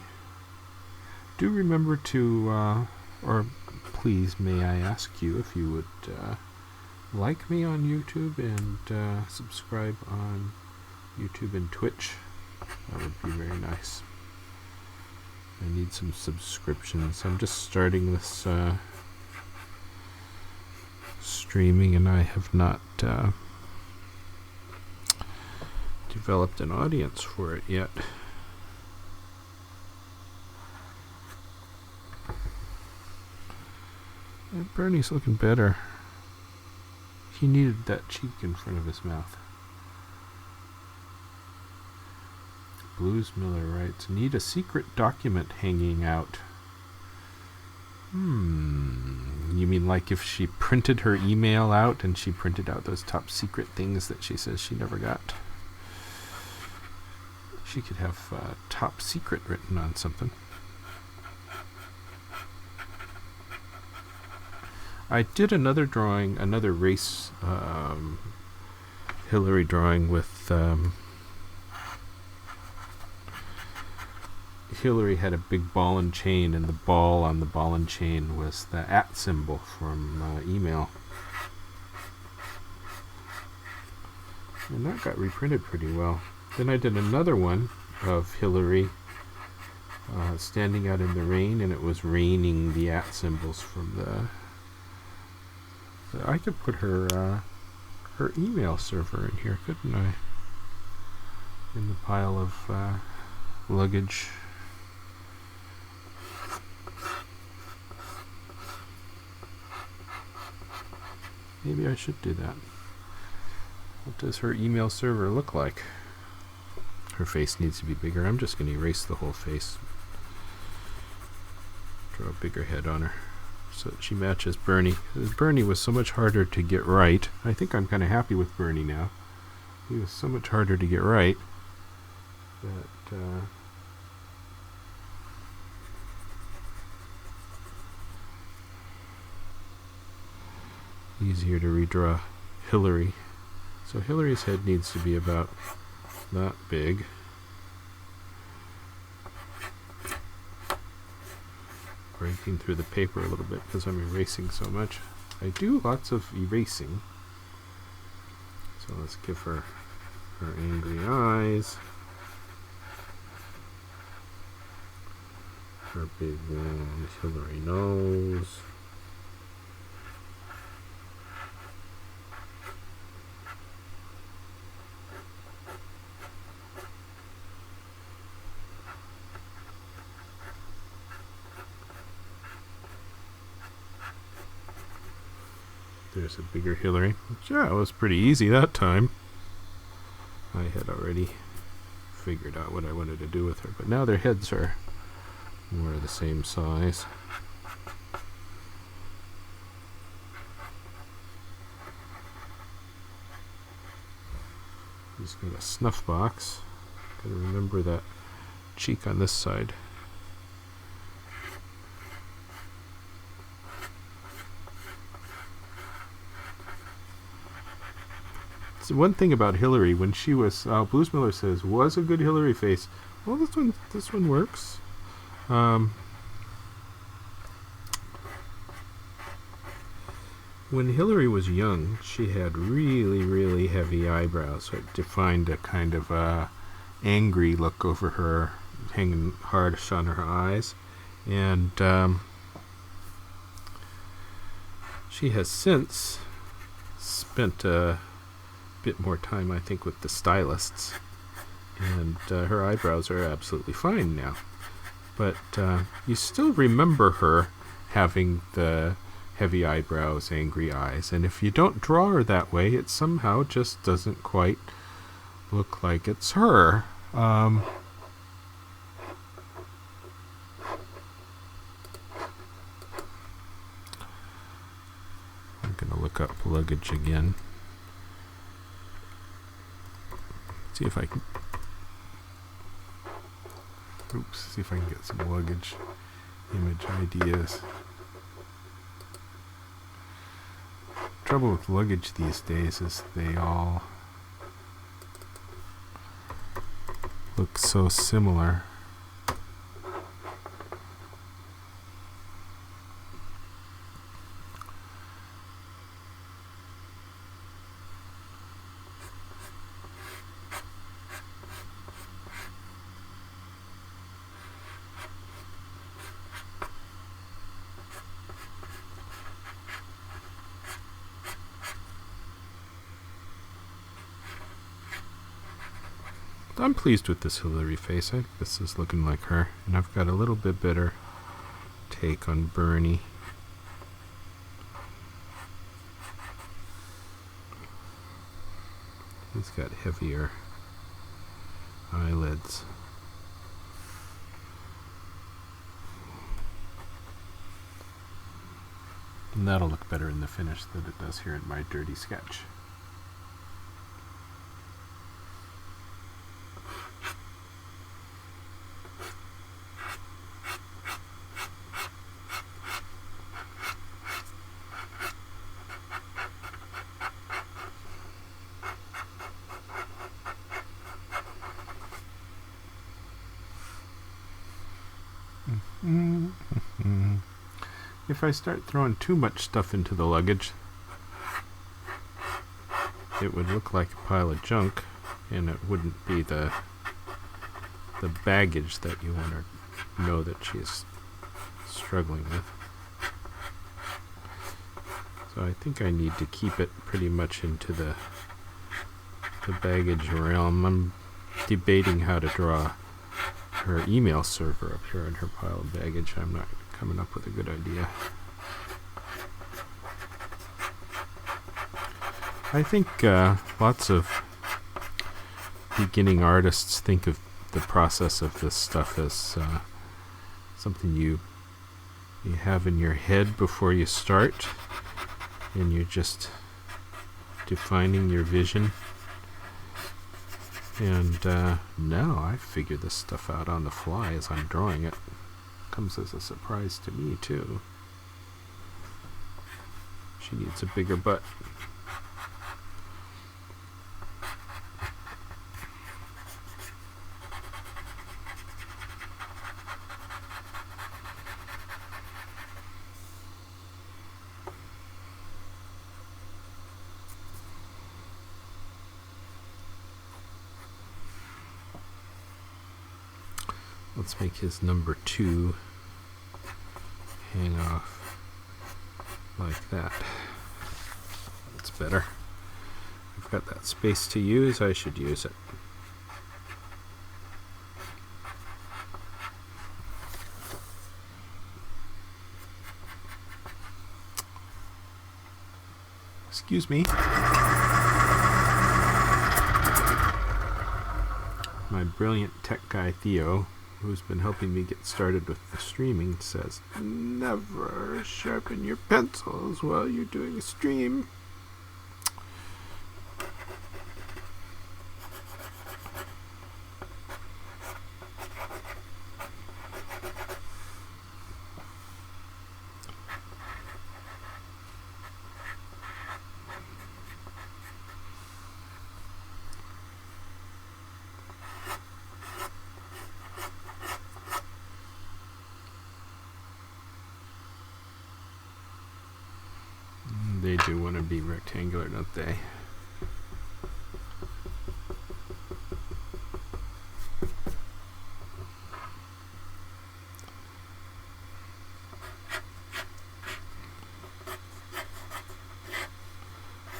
A: Do remember to, or please may I ask you if you would like me on YouTube and subscribe on YouTube and Twitch. That would be very nice. I need some subscriptions. I'm just starting this streaming and I have not developed an audience for it yet. And Bernie's looking better. He needed that cheek in front of his mouth. Blues Miller writes, need a secret document hanging out. You mean like if she printed her email out and she printed out those top secret things that she says she never got? She could have top secret written on something. I did another drawing, another race Hillary drawing with Hillary had a big ball and chain, and the ball on the ball and chain was the @ symbol from email. And that got reprinted pretty well. Then I did another one of Hillary standing out in the rain, and it was raining the @ symbols from the... I could put her her email server in here, couldn't I? In the pile of luggage. Maybe I should do that. What does her email server look like? Her face needs to be bigger. I'm just going to erase the whole face. Draw a bigger head on her so that she matches Bernie. Bernie was so much harder to get right. I think I'm kind of happy with Bernie now. He was so much harder to get right that easier to redraw Hillary. So Hillary's head needs to be about that big. Breaking through the paper a little bit because I'm erasing so much. I do lots of erasing. So let's give her her angry eyes. Her big long Hillary nose. There's a bigger Hillary. Yeah, it was pretty easy that time. I had already figured out what I wanted to do with her, but now their heads are more the same size. He's got a snuff box. Gotta remember that cheek on this side. So one thing about Hillary, when she was, Blues Miller says, was a good Hillary face. Well, this one works. When Hillary was young, she had really, really heavy eyebrows. So it defined a kind of angry look over her, hanging harsh on her eyes. And she has since spent a bit more time, I think, with the stylists, and her eyebrows are absolutely fine now. But you still remember her having the heavy eyebrows, angry eyes, and if you don't draw her that way, it somehow just doesn't quite look like it's her. I'm gonna look up luggage again. See if I can. See if I can get some luggage image ideas. Trouble with luggage these days is they all look so similar. I'm pleased with this Hillary face. I think this is looking like her. And I've got a little bit better take on Bernie. He's got heavier eyelids. And that'll look better in the finish than it does here in my dirty sketch. If I start throwing too much stuff into the luggage, it would look like a pile of junk, and it wouldn't be the baggage that you want to know that she's struggling with. So I think I need to keep it pretty much into the baggage realm. I'm debating how to draw her email server up here in her pile of baggage. I'm not coming up with a good idea. I think lots of beginning artists think of the process of this stuff as something you have in your head before you start, and you're just defining your vision. And no, I figure this stuff out on the fly as I'm drawing it. Comes as a surprise to me too. She needs a bigger butt. Let's make his number 2 hang off like that. That's better. I've got that space to use, I should use it. Excuse me. My brilliant tech guy Theo, who's been helping me get started with the streaming, says, never sharpen your pencils while you're doing a stream. They do want to be rectangular, don't they?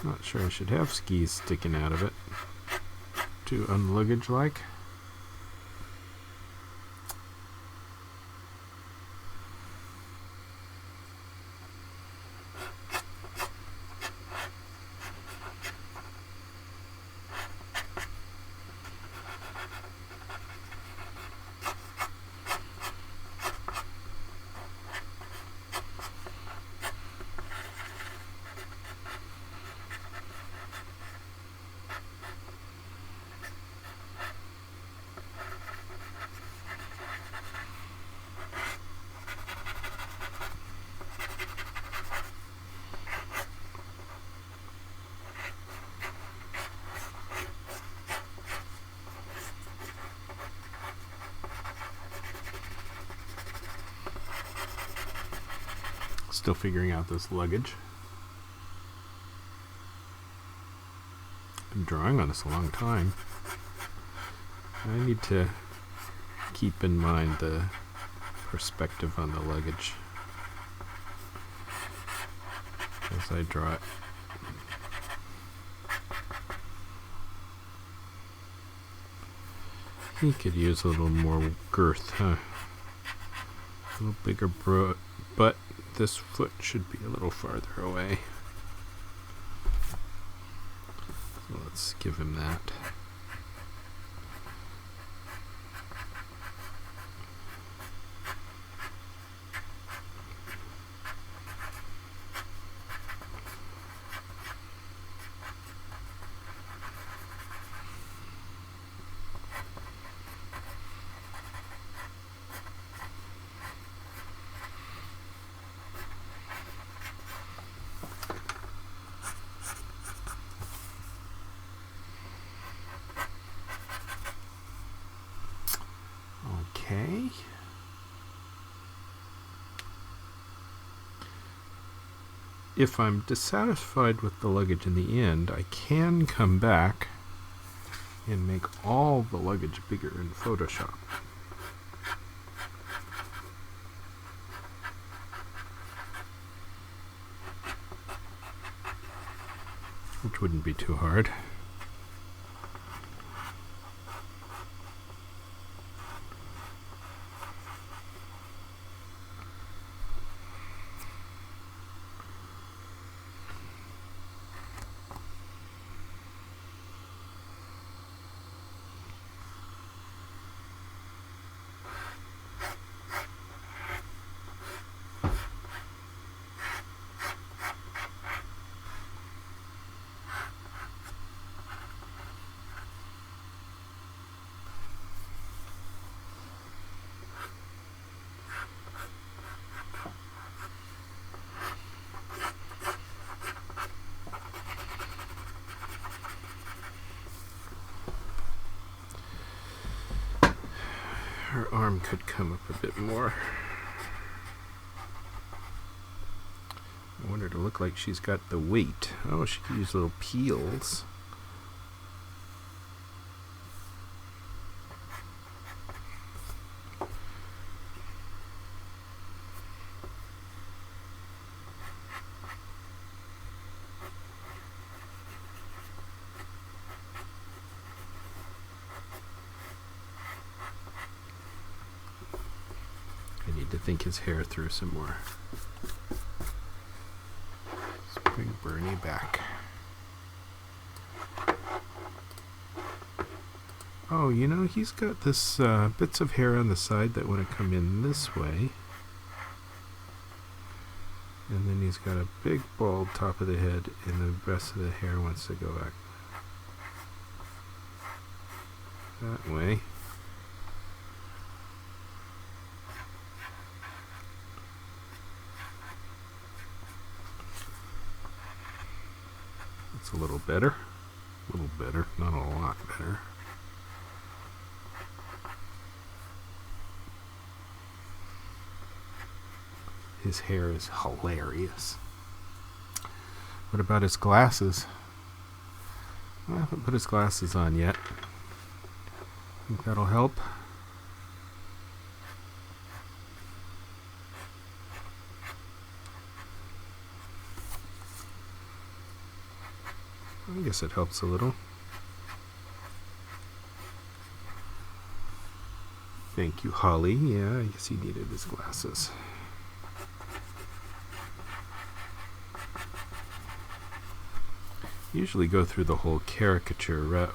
A: Not sure I should have skis sticking out of it. Too unluggage like. Still figuring out this luggage. Been drawing on this a long time. I need to keep in mind the perspective on the luggage as I draw it. He could use a little more girth, huh? A little bigger butt. This foot should be a little farther away. So let's give him that. Okay. If I'm dissatisfied with the luggage in the end, I can come back and make all the luggage bigger in Photoshop. Which wouldn't be too hard. Her arm could come up a bit more. I want her to look like she's got the weight. Oh, she could use little peels. I need to think his hair through some more. Let's bring Bernie back. Oh, you know, he's got this bits of hair on the side that want to come in this way. And then he's got a big bald top of the head, and the rest of the hair wants to go back that way. That's a little better. A little better, not a lot better. His hair is hilarious. What about his glasses? I haven't put his glasses on yet. Think that'll help? I guess it helps a little. Thank you, Holly. Yeah, I guess he needed his glasses. Usually go through the whole caricature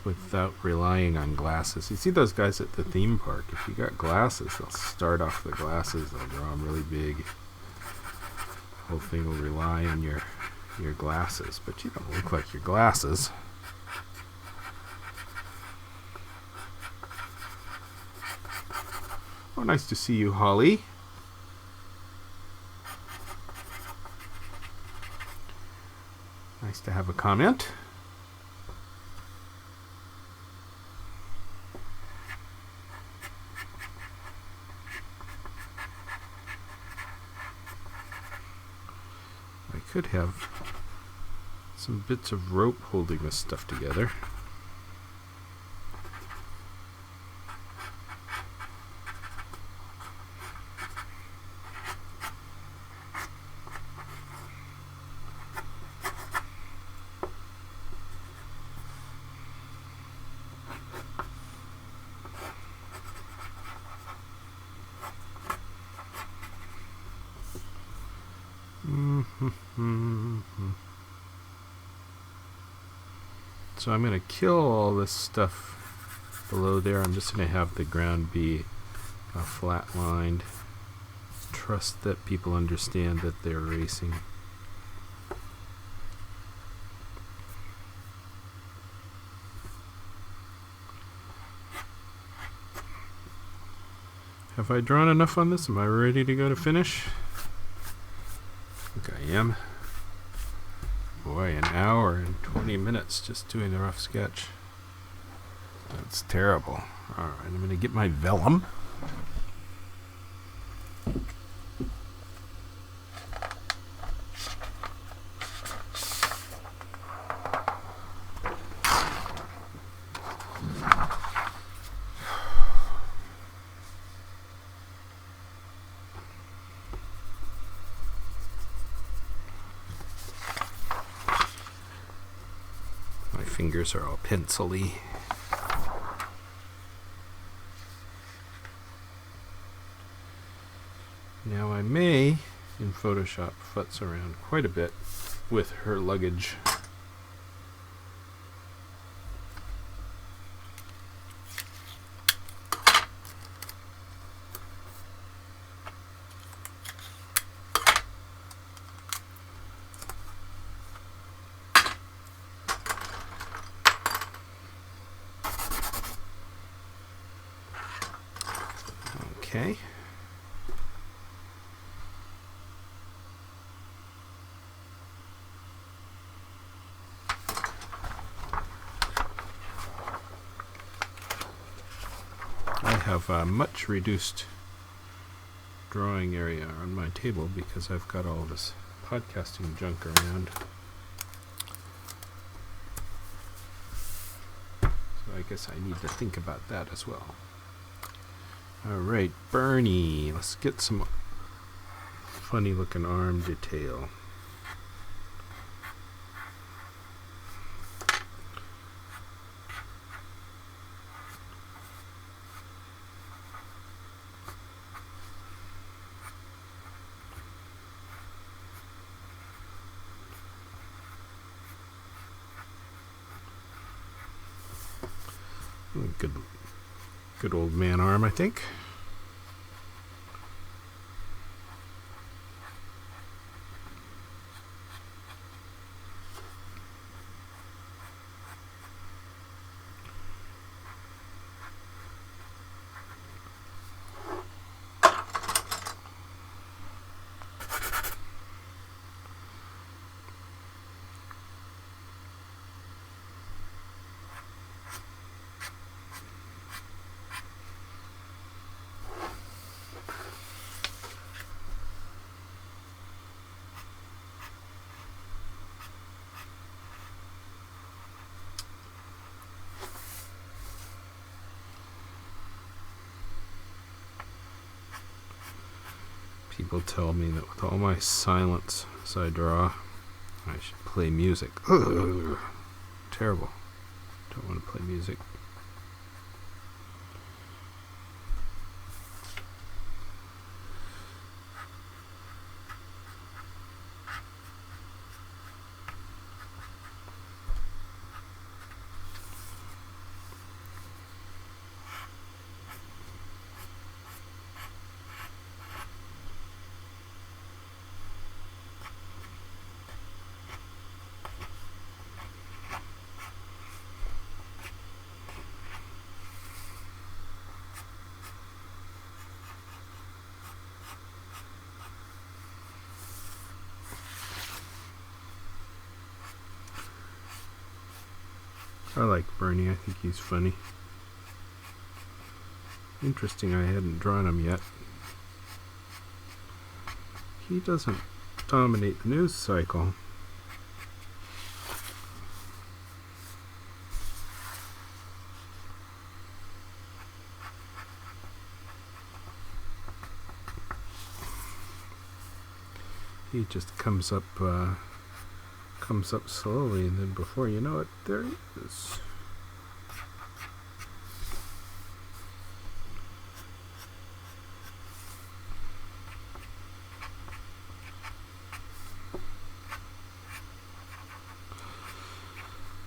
A: without relying on glasses. You see those guys at the theme park, if you got glasses, they'll start off the glasses, they'll draw them really big. The whole thing will rely on your glasses, but you don't look like your glasses. Oh, nice to see you, Holly. Nice to have a comment. I could have some bits of rope holding this stuff together. So I'm going to kill all this stuff below there. I'm just going to have the ground be flat lined. Trust that people understand that they're racing. Have I drawn enough on this? Am I ready to go to finish? I think I am. Boy, an hour and 20 minutes just doing the rough sketch. That's terrible. Alright, I'm going to get my vellum. Fingers are all pencil-y. Now I may, in Photoshop, futz around quite a bit with her luggage. Okay. I have a much reduced drawing area on my table because I've got all this podcasting junk around. So I guess I need to think about that as well. Alright, Bernie. Let's get some funny looking arm detail. Good old man arm, I think. People tell me that with all my silence as I draw, I should play music. Ugh, terrible. Don't want to play music. I like Bernie. I think he's funny. Interesting, I hadn't drawn him yet. He doesn't dominate the news cycle. He just comes up slowly, and then before you know it, there he is.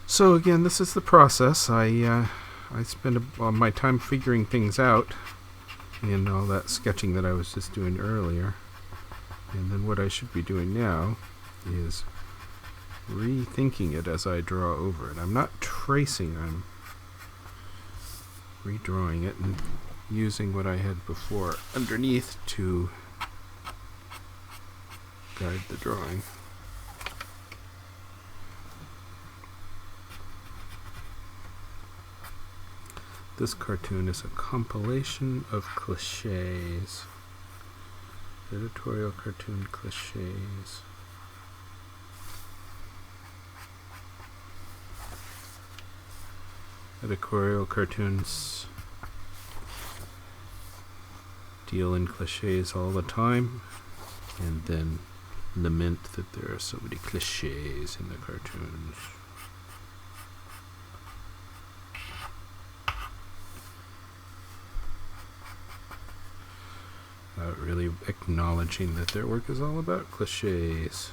A: So again, this is the process. I spend my time figuring things out and all that sketching that I was just doing earlier. And then what I should be doing now is rethinking it as I draw over it. I'm not tracing, I'm redrawing it and using what I had before underneath to guide the drawing. This cartoon is a compilation of cliches. Editorial cartoon cliches. Editorial cartoons deal in cliches all the time and then lament that there are so many cliches in the cartoons. Really acknowledging that their work is all about cliches.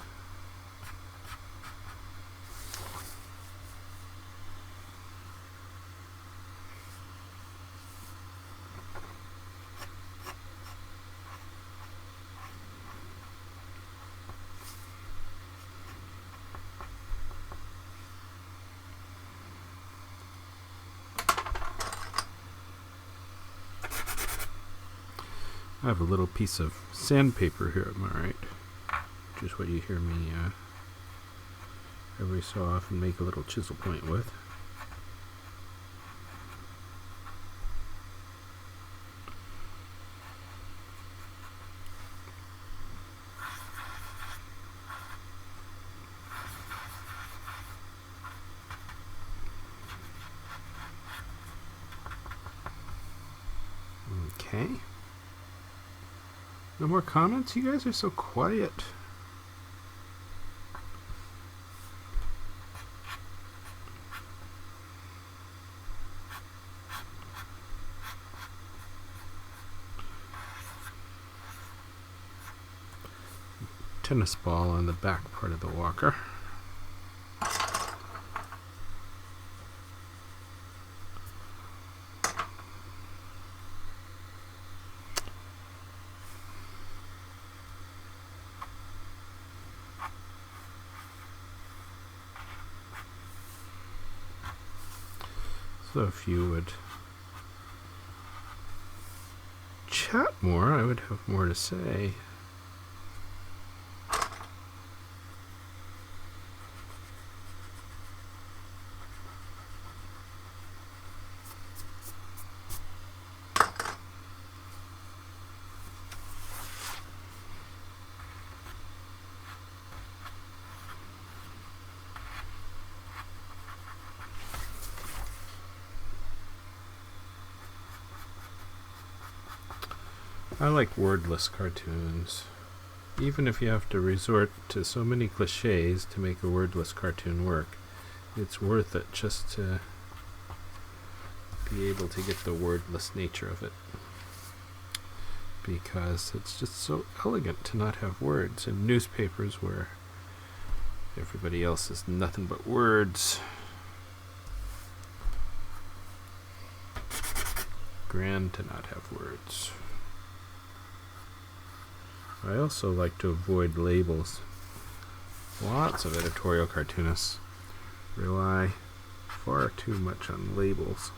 A: I have a little piece of sandpaper here, am I right? Just what you hear me every so often make a little chisel point with. Okay. No more comments? You guys are so quiet. Tennis ball on the back part of the walker. So if you would chat more, I would have more to say. I like wordless cartoons. Even if you have to resort to so many cliches to make a wordless cartoon work, it's worth it just to be able to get the wordless nature of it. Because it's just so elegant to not have words in newspapers where everybody else is nothing but words. Grand to not have words. I also like to avoid labels. Lots of editorial cartoonists rely far too much on labels.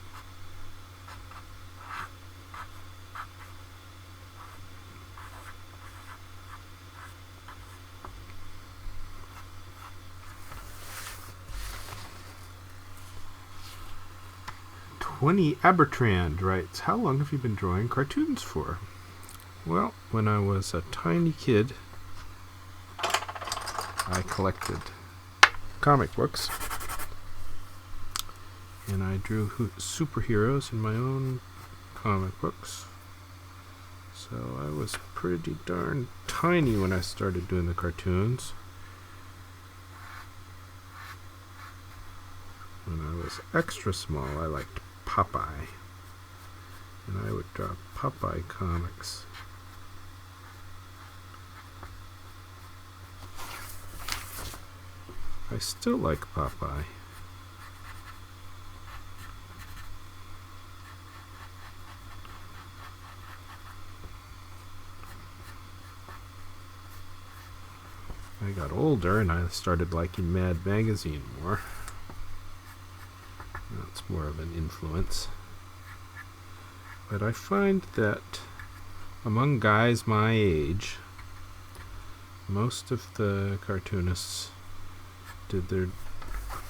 A: Abertrand writes, how long have you been drawing cartoons for? Well, when I was a tiny kid, I collected comic books, and I drew superheroes in my own comic books. So I was pretty darn tiny when I started doing the cartoons. When I was extra small, I liked Popeye, and I would draw Popeye comics. I still like Popeye. I got older and I started liking Mad Magazine more. That's more of an influence. But I find that among guys my age, most of the cartoonists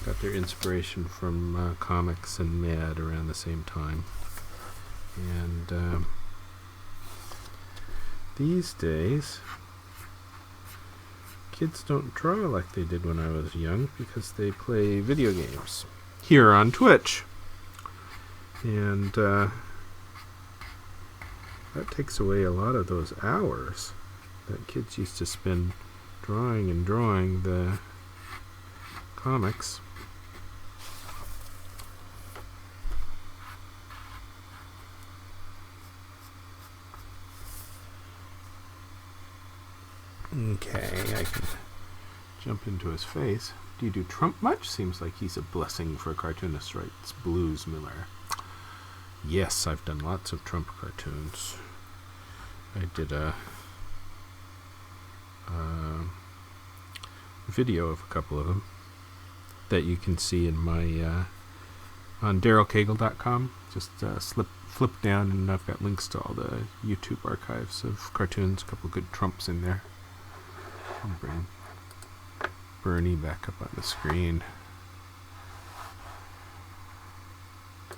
A: got their inspiration from comics and Mad around the same time. And these days, kids don't draw like they did when I was young because they play video games here on Twitch. And that takes away a lot of those hours that kids used to spend drawing the comics. Okay, I can jump into his face. Do you do Trump much? Seems like he's a blessing for a cartoonist, writes Blues Miller. Yes, I've done lots of Trump cartoons. I did a video of a couple of them that you can see in my on DarylCagle.com. Just flip down and I've got links to all the YouTube archives of cartoons. A couple good Trumps in there. I'll bring Bernie back up on the screen.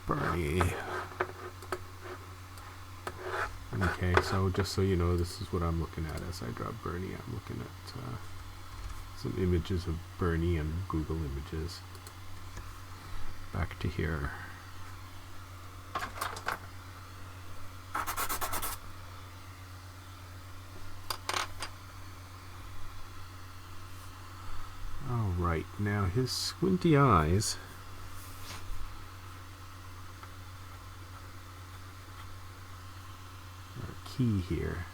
A: Bernie. Okay, so just so you know, this is what I'm looking at as I draw Bernie. I'm looking at some images of Bernie and Google Images. Back to here. Now his squinty eyes are key here.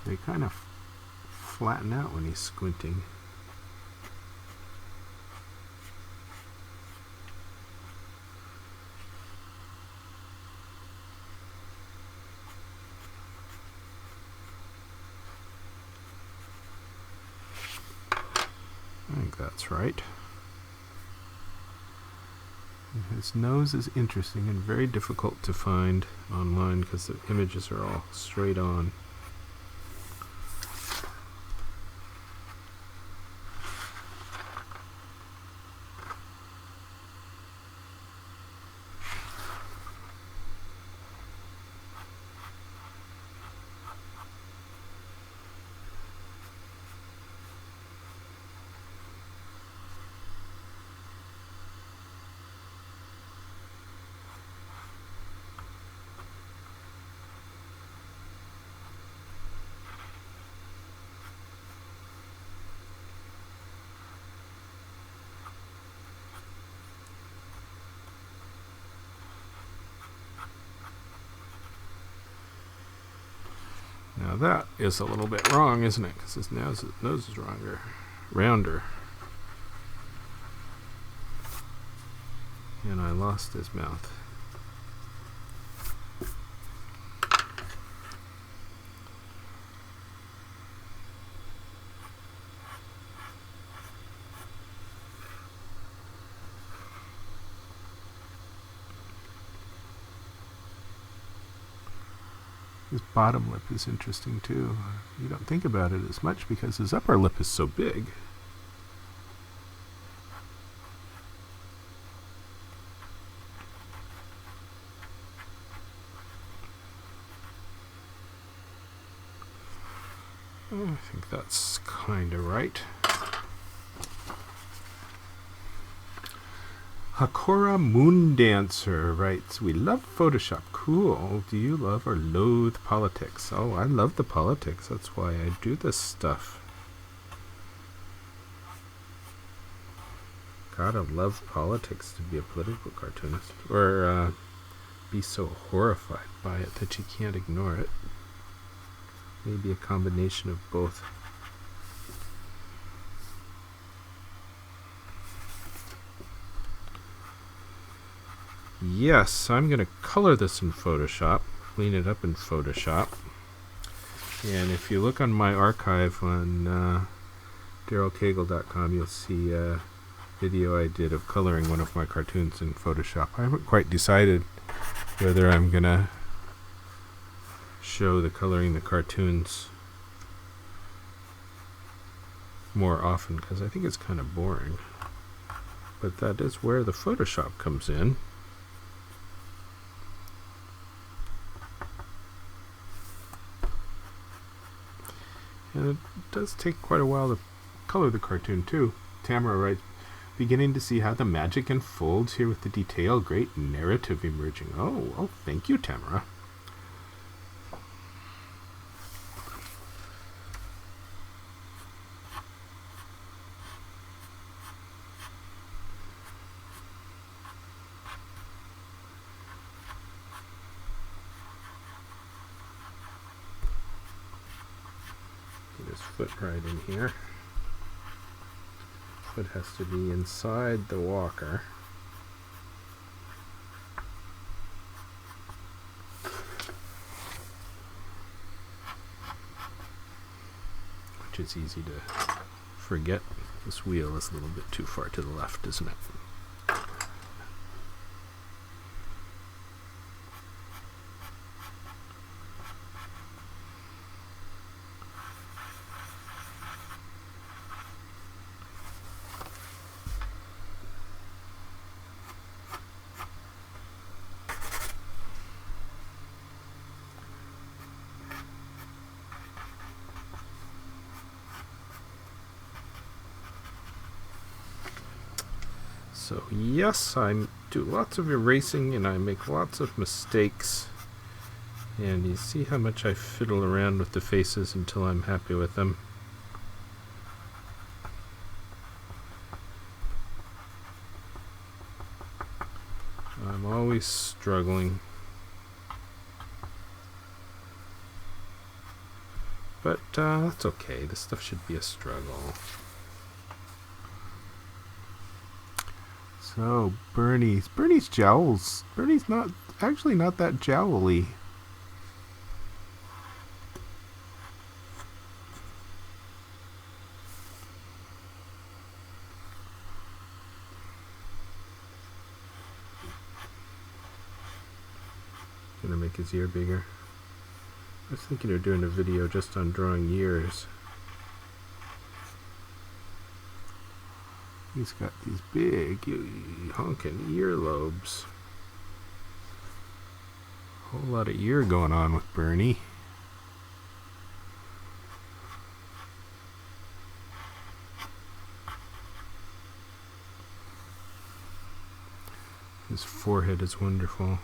A: They kind of flatten out when he's squinting. I think that's right. His nose is interesting and very difficult to find online because the images are all straight on. Now that is a little bit wrong, isn't it? Because his nose is rounder. And I lost his mouth. His bottom lip is interesting too. You don't think about it as much because his upper lip is so big. I think that's kind of right. Hakora Moon Dancer writes, "We love Photoshop. Cool. Do you love or loathe politics?" Oh, I love the politics. That's why I do this stuff. Gotta love politics to be a political cartoonist. Or be so horrified by it that you can't ignore it. Maybe a combination of both. Yes, I'm going to color this in Photoshop, clean it up in Photoshop. And if you look on my archive on DarylCagle.com, you'll see a video I did of coloring one of my cartoons in Photoshop. I haven't quite decided whether I'm going to show the coloring the cartoons more often, because I think it's kind of boring. But that is where the Photoshop comes in. And it does take quite a while to color the cartoon too. Tamara writes, "Beginning to see how the magic unfolds here with the detail. Great narrative emerging." Oh, thank you, Tamara. Foot right in here. Foot has to be inside the walker. Which is easy to forget. This wheel is a little bit too far to the left, isn't it? So yes, I'm do lots of erasing and I make lots of mistakes. And you see how much I fiddle around with the faces until I'm happy with them. I'm always struggling. But that's okay. This stuff should be a struggle. So, Bernie's jowls. Bernie's not actually not that jowly. Gonna make his ear bigger. I was thinking of doing a video just on drawing ears. He's got these big honking earlobes. Whole lot of ear going on with Bernie. His forehead is wonderful.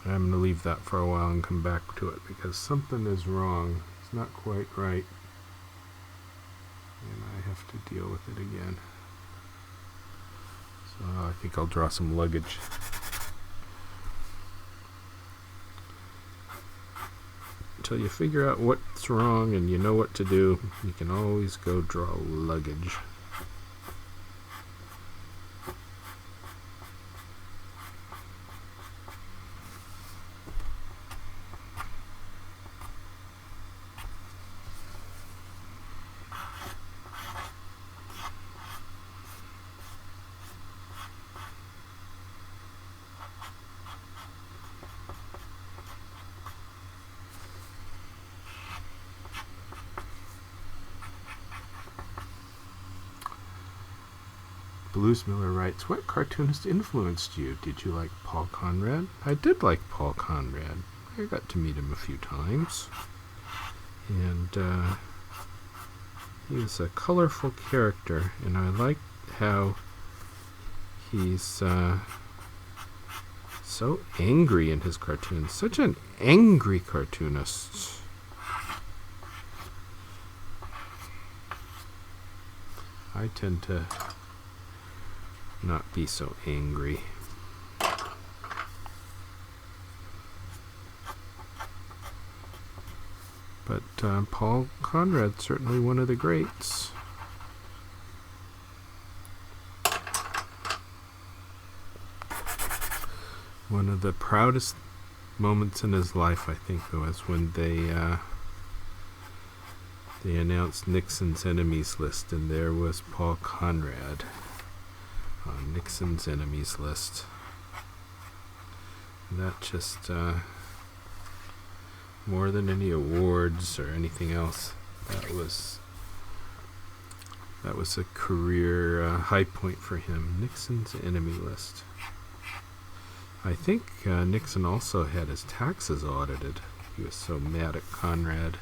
A: I'm going to leave that for a while and come back to it because something is wrong. It's not quite right. And I have to deal with it again. So I think I'll draw some luggage. Until you figure out what's wrong and you know what to do, you can always go draw luggage. Blues Miller writes, what cartoonist influenced you? Did you like Paul Conrad? I did like Paul Conrad. I got to meet him a few times. And he was a colorful character, and I liked how he's so angry in his cartoons. Such an angry cartoonist. I tend to not be so angry. But Paul Conrad's certainly one of the greats. One of the proudest moments in his life, I think, was when they announced Nixon's enemies list, and there was Paul Conrad on Nixon's enemies list. That just more than any awards or anything else, that was a career high point for him. Nixon's enemy list. I think Nixon also had his taxes audited. He was so mad at Conrad.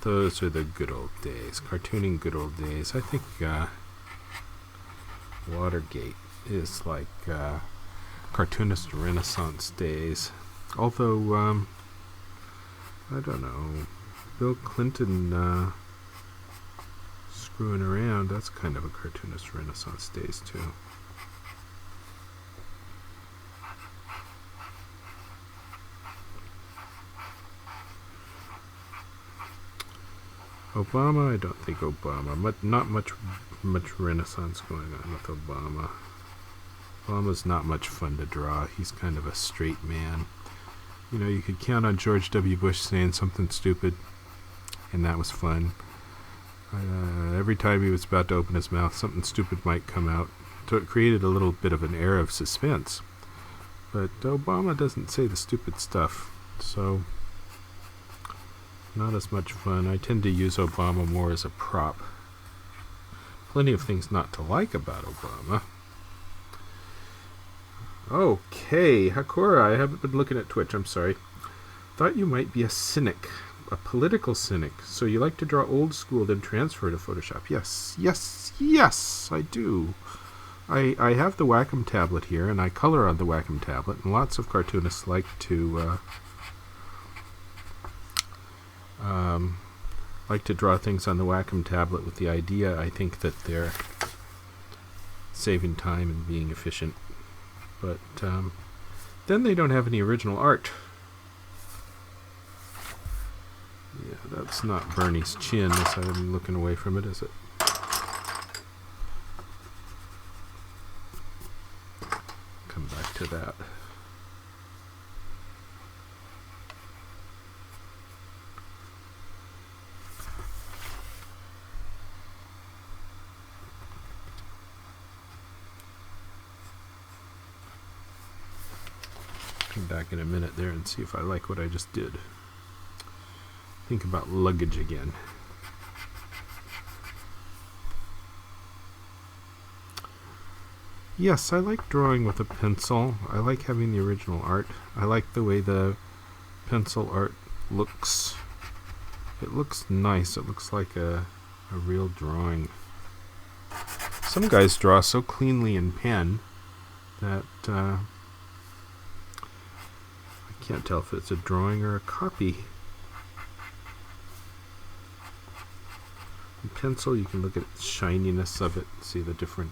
A: Those are the good old days, cartooning good old days. I think Watergate is like cartoonist Renaissance days. Although, I don't know, Bill Clinton screwing around, that's kind of a cartoonist Renaissance days too. Obama, I don't think Obama, not much Renaissance going on with Obama. Obama's not much fun to draw. He's kind of a straight man. You know, you could count on George W. Bush saying something stupid, and that was fun. Every time he was about to open his mouth, something stupid might come out. So it created a little bit of an air of suspense. But Obama doesn't say the stupid stuff, so not as much fun. I tend to use Obama more as a prop. Plenty of things not to like about Obama. Okay, Hakura, I haven't been looking at Twitch, I'm sorry. Thought you might be a cynic, a political cynic. So you like to draw old school, then transfer to Photoshop. Yes, yes, yes, I do. I have the Wacom tablet here, and I color on the Wacom tablet, and lots of cartoonists like to draw things on the Wacom tablet with the idea, I think, that they're saving time and being efficient. But then they don't have any original art. Yeah, that's not Bernie's chin, as I'm looking away from it, is it? Come back to that. Come back in a minute there and see if I like what I just did. Think about luggage again. Yes, I like drawing with a pencil. I like having the original art. I like the way the pencil art looks. It looks nice. It looks like a real drawing. Some guys draw so cleanly in pen that I can't tell if it's a drawing or a copy. In pencil, you can look at the shininess of it, see the different.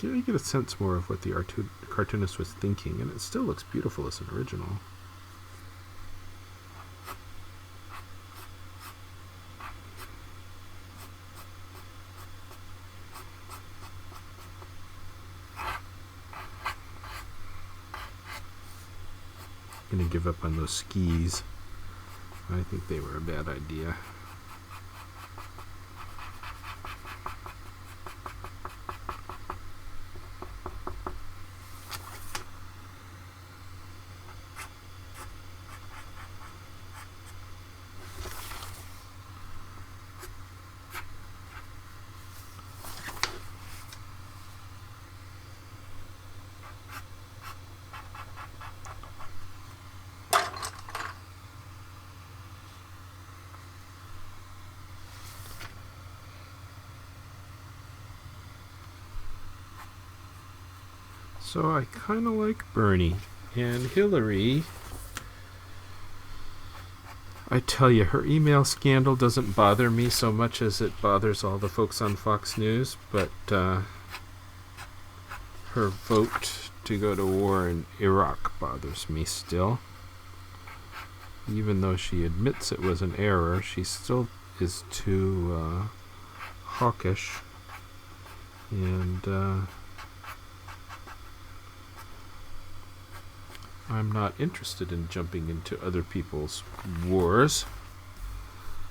A: You get a sense more of what the cartoonist was thinking, and it still looks beautiful as an original. I'm gonna give up on those skis. I think they were a bad idea. So I kind of like Bernie. And Hillary, I tell you, her email scandal doesn't bother me so much as it bothers all the folks on Fox News, but her vote to go to war in Iraq bothers me still. Even though she admits it was an error, she still is too hawkish. And I'm not interested in jumping into other people's wars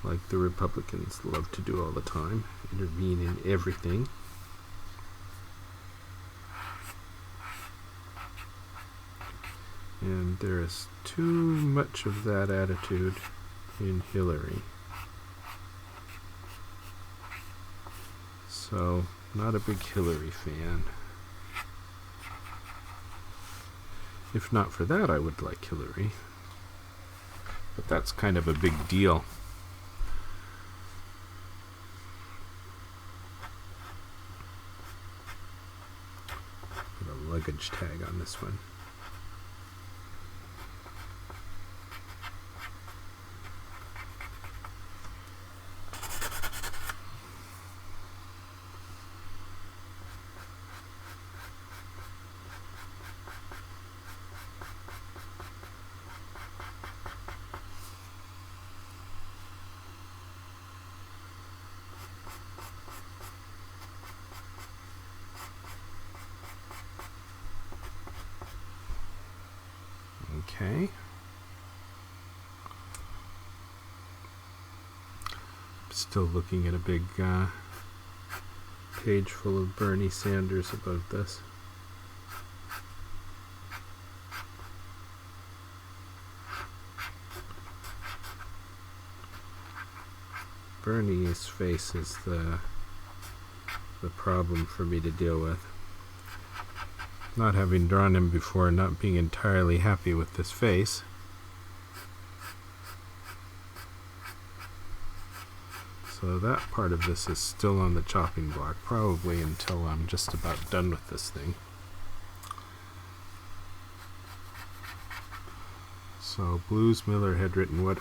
A: like the Republicans love to do all the time, intervene in everything. And there is too much of that attitude in Hillary. So, not a big Hillary fan. If not for that, I would like Hillary. But that's kind of a big deal. Put a luggage tag on this one. Okay. Still looking at a big page full of Bernie Sanders about this. Bernie's face is the problem for me to deal with. Not having drawn him before, not being entirely happy with this face. So that part of this is still on the chopping block, probably until I'm just about done with this thing. So Blues Miller had written, what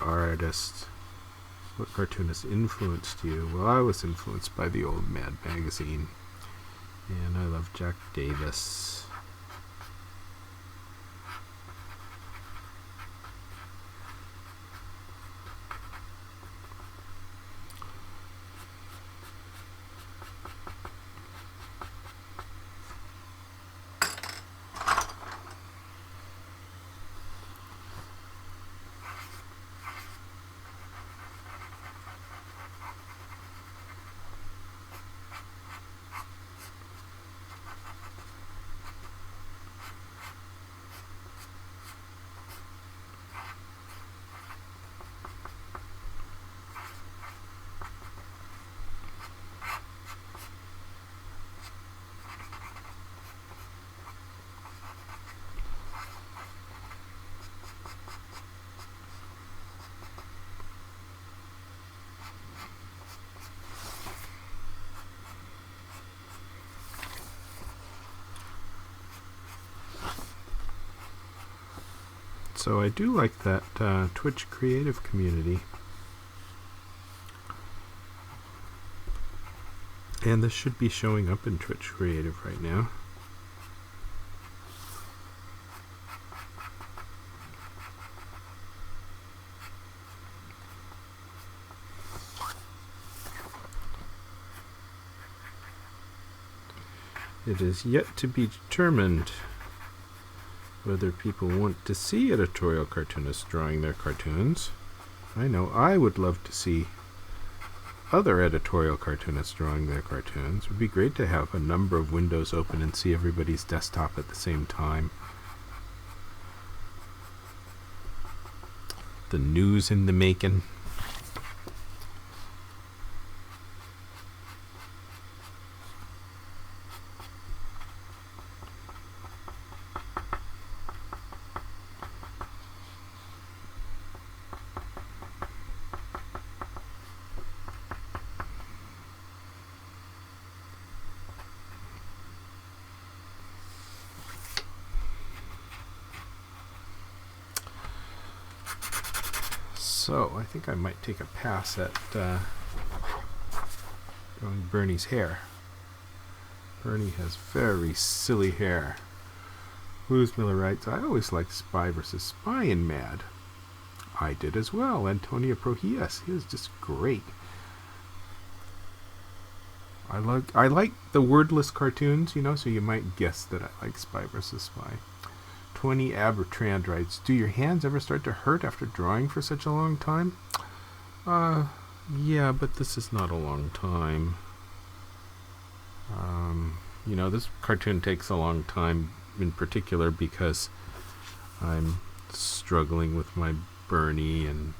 A: cartoonist influenced you? Well, I was influenced by the old Mad magazine, and I love Jack Davis. So I do like that Twitch creative community. And this should be showing up in Twitch Creative right now. It is yet to be determined whether people want to see editorial cartoonists drawing their cartoons. I know I would love to see other editorial cartoonists drawing their cartoons. It would be great to have a number of windows open and see everybody's desktop at the same time. The news in the making. So I think I might take a pass at drawing Bernie's hair. Bernie has very silly hair. Blues Miller writes, I always liked Spy vs. Spy in Mad. I did as well. Antonio Prohias, he was just great. I like the wordless cartoons, you know, so you might guess that I like Spy vs. Spy. 20 Abertrand writes, do your hands ever start to hurt after drawing for such a long time? Yeah, but this is not a long time. You know, this cartoon takes a long time in particular because I'm struggling with my Bernie and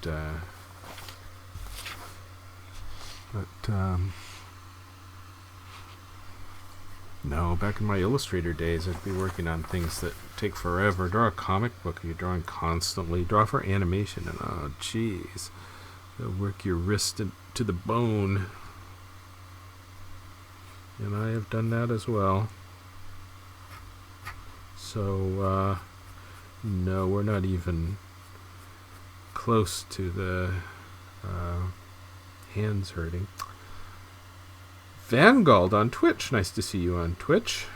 A: no, back in my Illustrator days, I'd be working on things that take forever. Draw a comic book, you're drawing constantly. Draw for animation, and oh, jeez, you'll work your wrist to the bone. And I have done that as well. So, no, we're not even close to the hands hurting. Vangold on Twitch. Nice to see you on Twitch.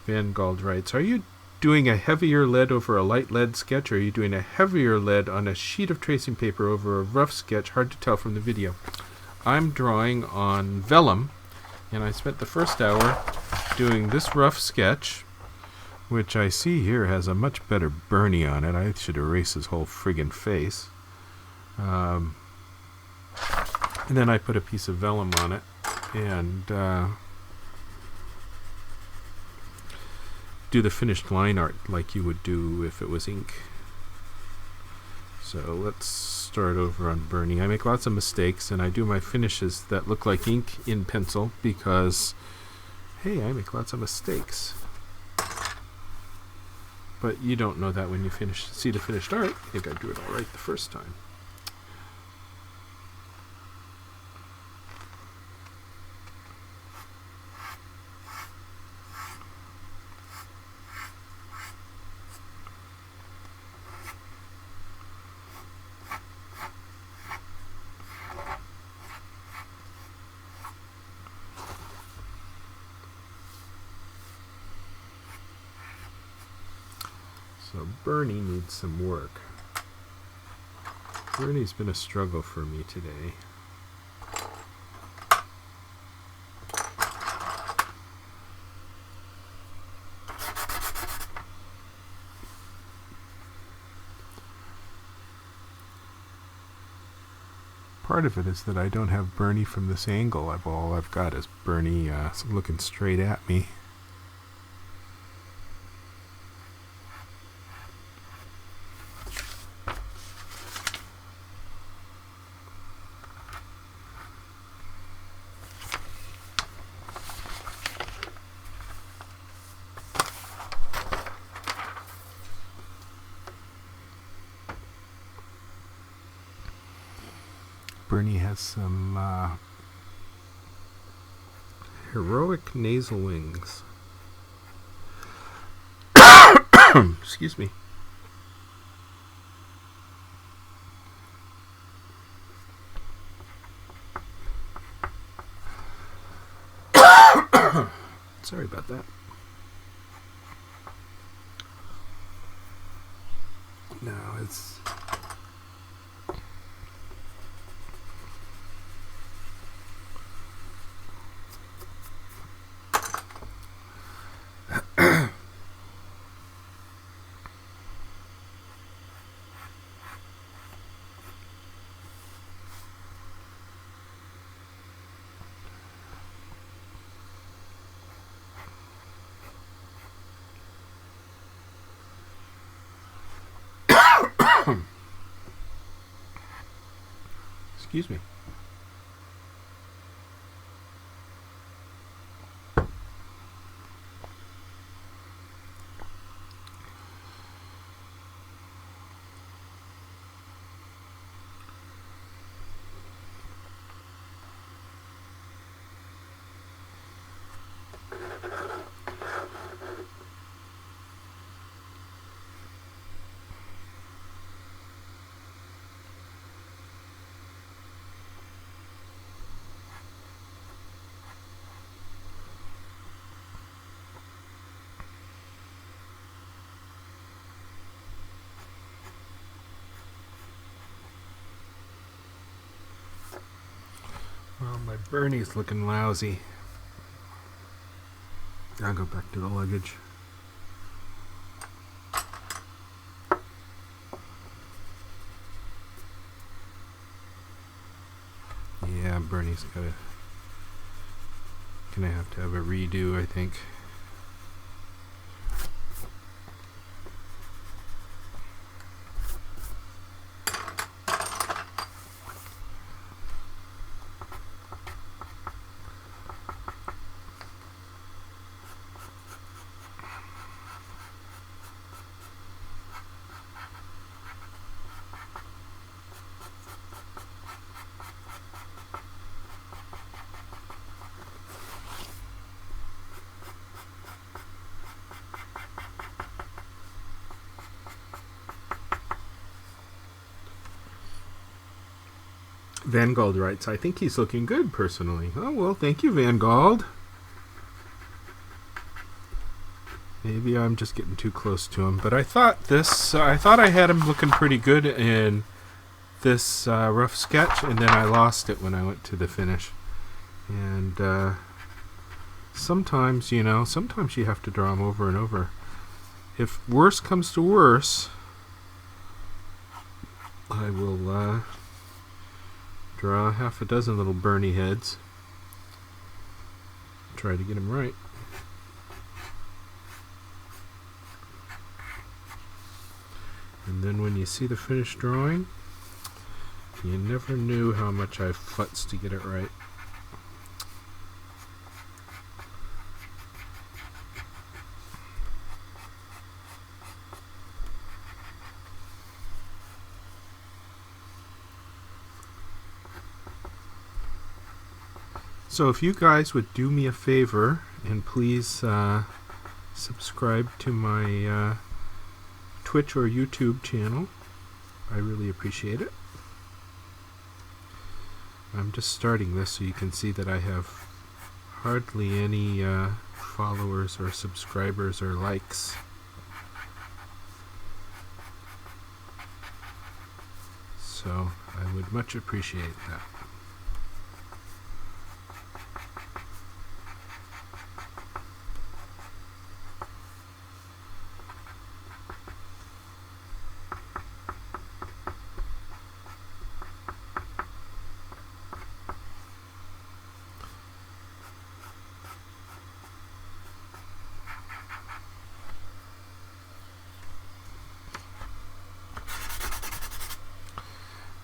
A: Vangold writes, are you doing a heavier lead over a light lead sketch, or are you doing a heavier lead on a sheet of tracing paper over a rough sketch? Hard to tell from the video. I'm drawing on vellum, and I spent the first hour doing this rough sketch, which I see here has a much better Bernie on it. I should erase his whole friggin' face. And then I put a piece of vellum on it, and do the finished line art like you would do if it was ink. So let's start over on Bernie. I make lots of mistakes, and I do my finishes that look like ink in pencil because, hey, I make lots of mistakes. But you don't know that when you see the finished art. You think I do it all right the first time. So Bernie needs some work. Bernie's been a struggle for me today. Part of it is that I don't have Bernie from this angle. All I've got is Bernie looking straight at me. Bernie has some heroic nasal wings. Excuse me. Sorry about that. No, it's... Excuse me. Well, my Bernie's looking lousy. I'll go back to the luggage. Yeah, Bernie's gonna have to have a redo, I think. Van Gold writes, I think he's looking good, personally. Oh, well, thank you, Van Gold. Maybe I'm just getting too close to him. But I thought I had him looking pretty good in this rough sketch, and then I lost it when I went to the finish. And sometimes you have to draw them over and over. If worse comes to worse, I will draw half a dozen little Bernie heads. Try to get him right. And then when you see the finished drawing, you never knew how much I futzed to get it right. So if you guys would do me a favor and please subscribe to my Twitch or YouTube channel, I really appreciate it. I'm just starting this so you can see that I have hardly any followers or subscribers or likes. so I would much appreciate that.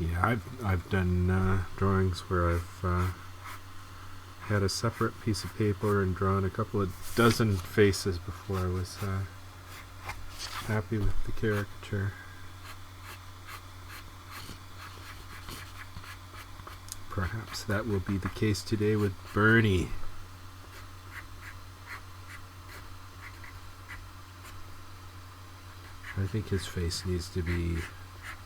A: Yeah, I've done drawings where I've had a separate piece of paper and drawn a couple of dozen faces before I was happy with the caricature. Perhaps that will be the case today with Bernie. I think his face needs to be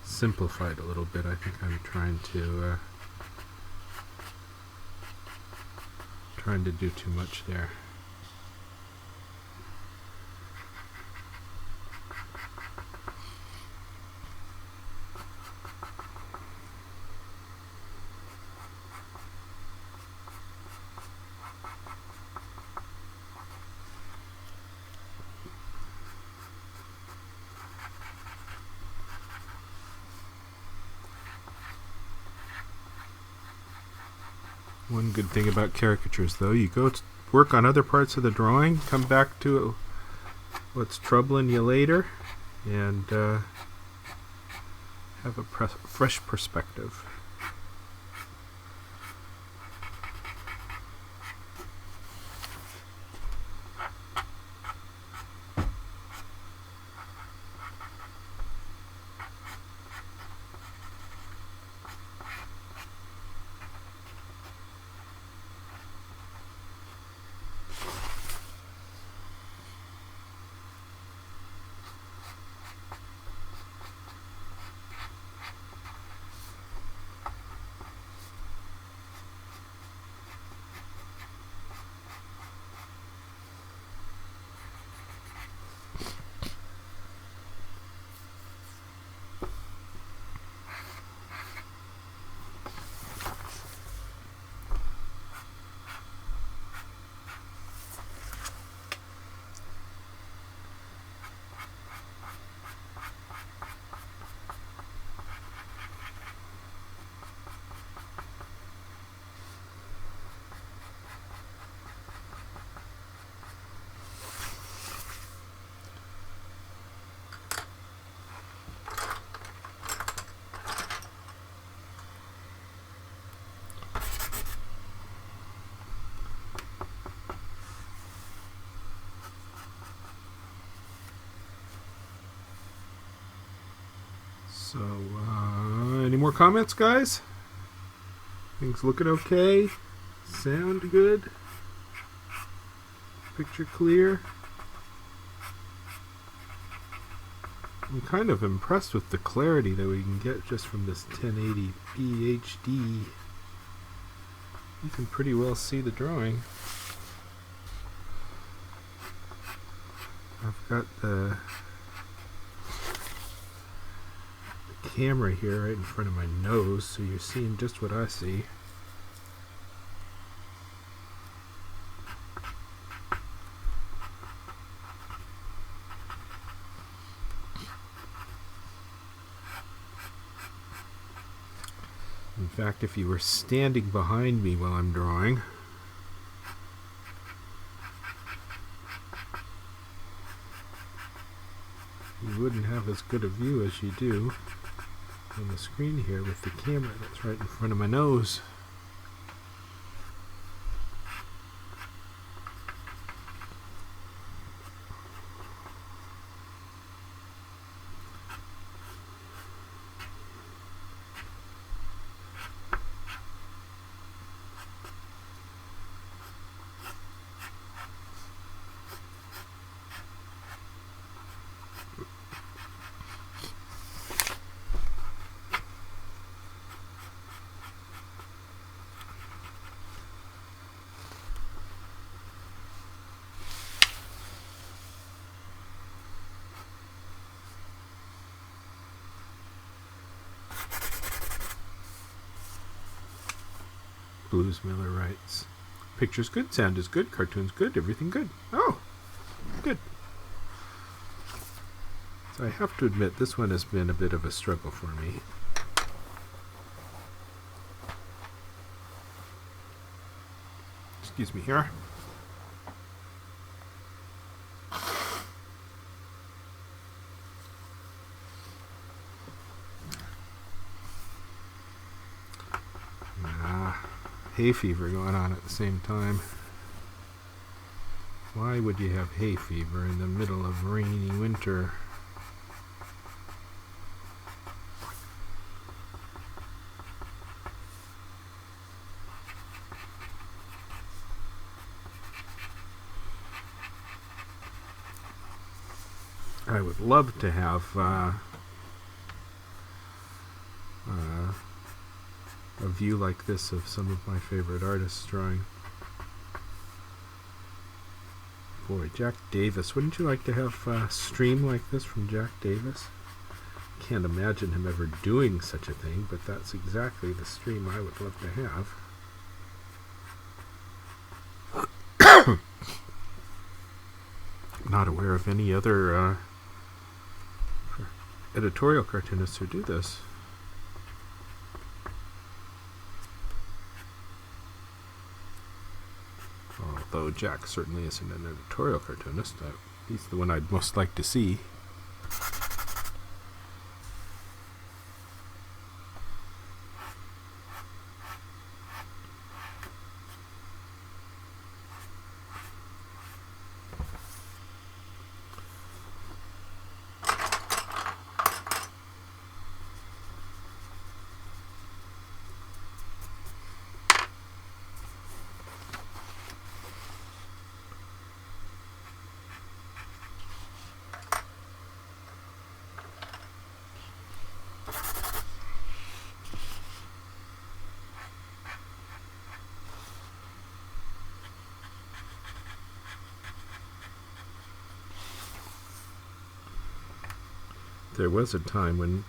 A: simplified a little bit. I think I'm trying to do too much there. One good thing about caricatures, though, you go work on other parts of the drawing, come back to what's troubling you later, and have a fresh perspective. So, any more comments, guys? Things looking okay? Sound good? Picture clear? I'm kind of impressed with the clarity that we can get just from this 1080p HD. You can pretty well see the drawing. I've got the camera here right in front of my nose, so you're seeing just what I see. In fact, if you were standing behind me while I'm drawing, you wouldn't have as good a view as you do on the screen here with the camera that's right in front of my nose. Blues Miller writes, picture's good, sound is good, cartoon's good, everything good. Oh, good. So I have to admit, this one has been a bit of a struggle for me. Excuse me here. Hay fever going on at the same time. Why would you have hay fever in the middle of rainy winter? I would love to have a view like this of some of my favorite artists drawing. Boy, Jack Davis. Wouldn't you like to have a stream like this from Jack Davis? Can't imagine him ever doing such a thing, but that's exactly the stream I would love to have. Not aware of any other editorial cartoonists who do this. Although Jack certainly isn't an editorial cartoonist, he's the one I'd most like to see. There was a time when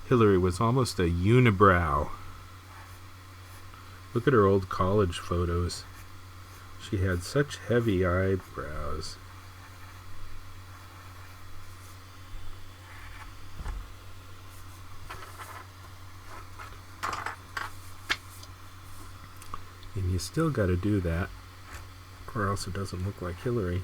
A: Hillary was almost a unibrow. Look at her old college photos. She had such heavy eyebrows. And you still got to do that, or else it doesn't look like Hillary.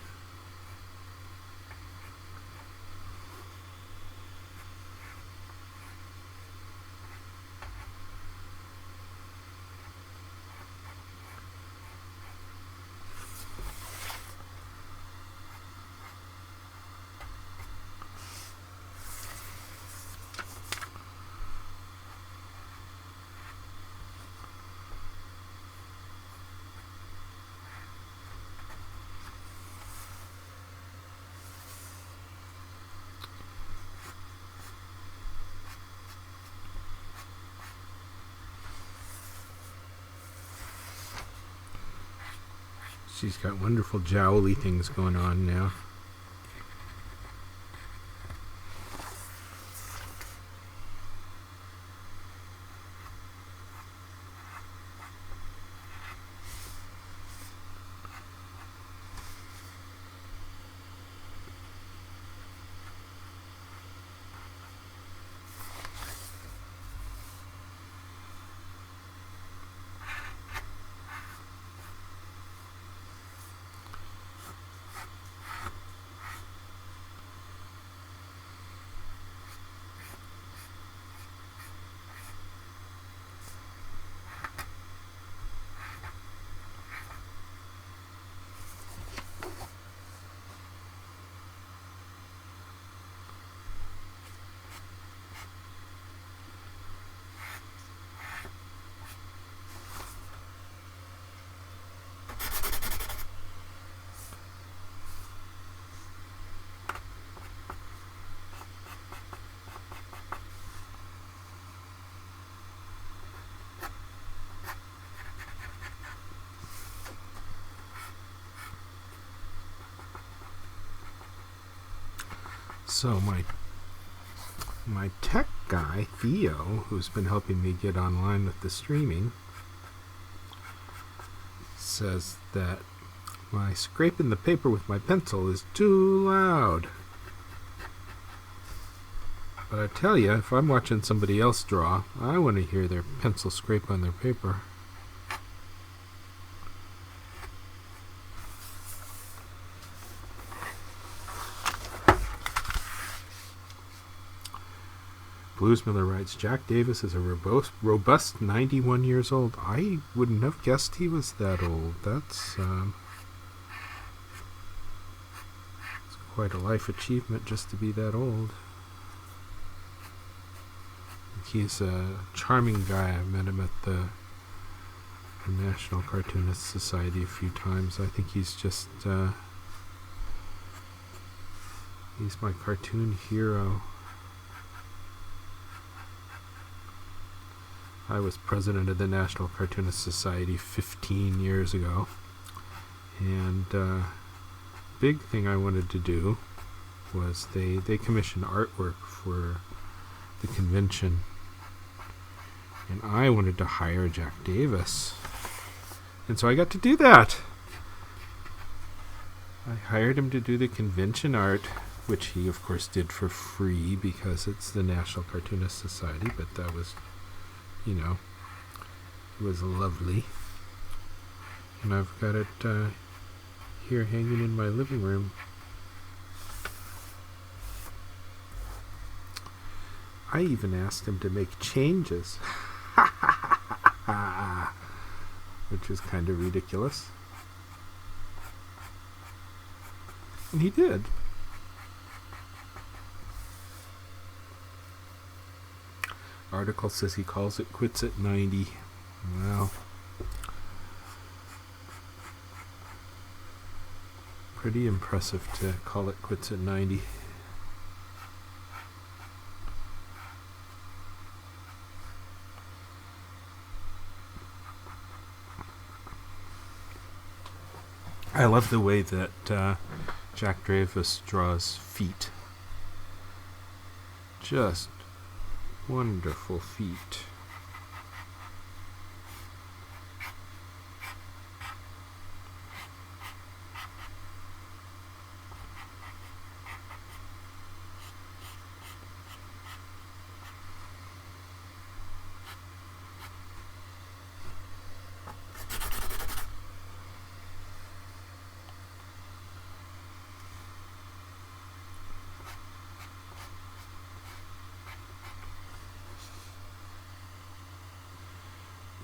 A: She's got wonderful jowly things going on now. So my tech guy, Theo, who's been helping me get online with the streaming, says that my scraping the paper with my pencil is too loud. But I tell you, if I'm watching somebody else draw, I want to hear their pencil scrape on their paper. Bluesmiller writes, Jack Davis is a robust 91 years old. I wouldn't have guessed he was that old. That's it's quite a life achievement just to be that old. He's a charming guy. I met him at the National Cartoonist Society a few times. I think he's just he's my cartoon hero. I was president of the National Cartoonist Society 15 years ago, and big thing I wanted to do was they commissioned artwork for the convention, and I wanted to hire Jack Davis, and so I got to do that. I hired him to do the convention art, which he of course did for free because it's the National Cartoonist Society, but that was, you know, it was lovely. And I've got it here hanging in my living room. I even asked him to make changes, which was kind of ridiculous. And he did. Article says he calls it quits at 90. Well, pretty impressive to call it quits at 90. I love the way that Jack Davis draws feet. Just wonderful feet.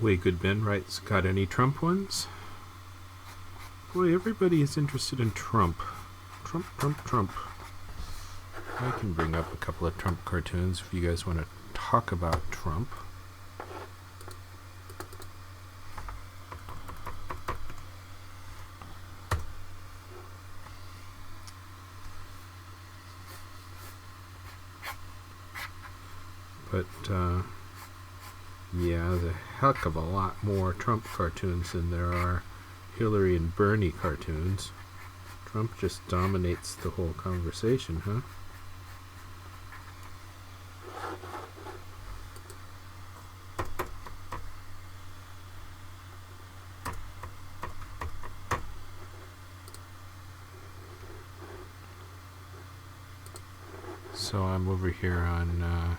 A: Way Good Ben writes, got any Trump ones? Boy, everybody is interested in Trump. Trump, Trump, Trump. I can bring up a couple of Trump cartoons if you guys want to talk about Trump. But, yeah, there's a heck of a lot more Trump cartoons than there are Hillary and Bernie cartoons. Trump just dominates the whole conversation, huh? So I'm over here on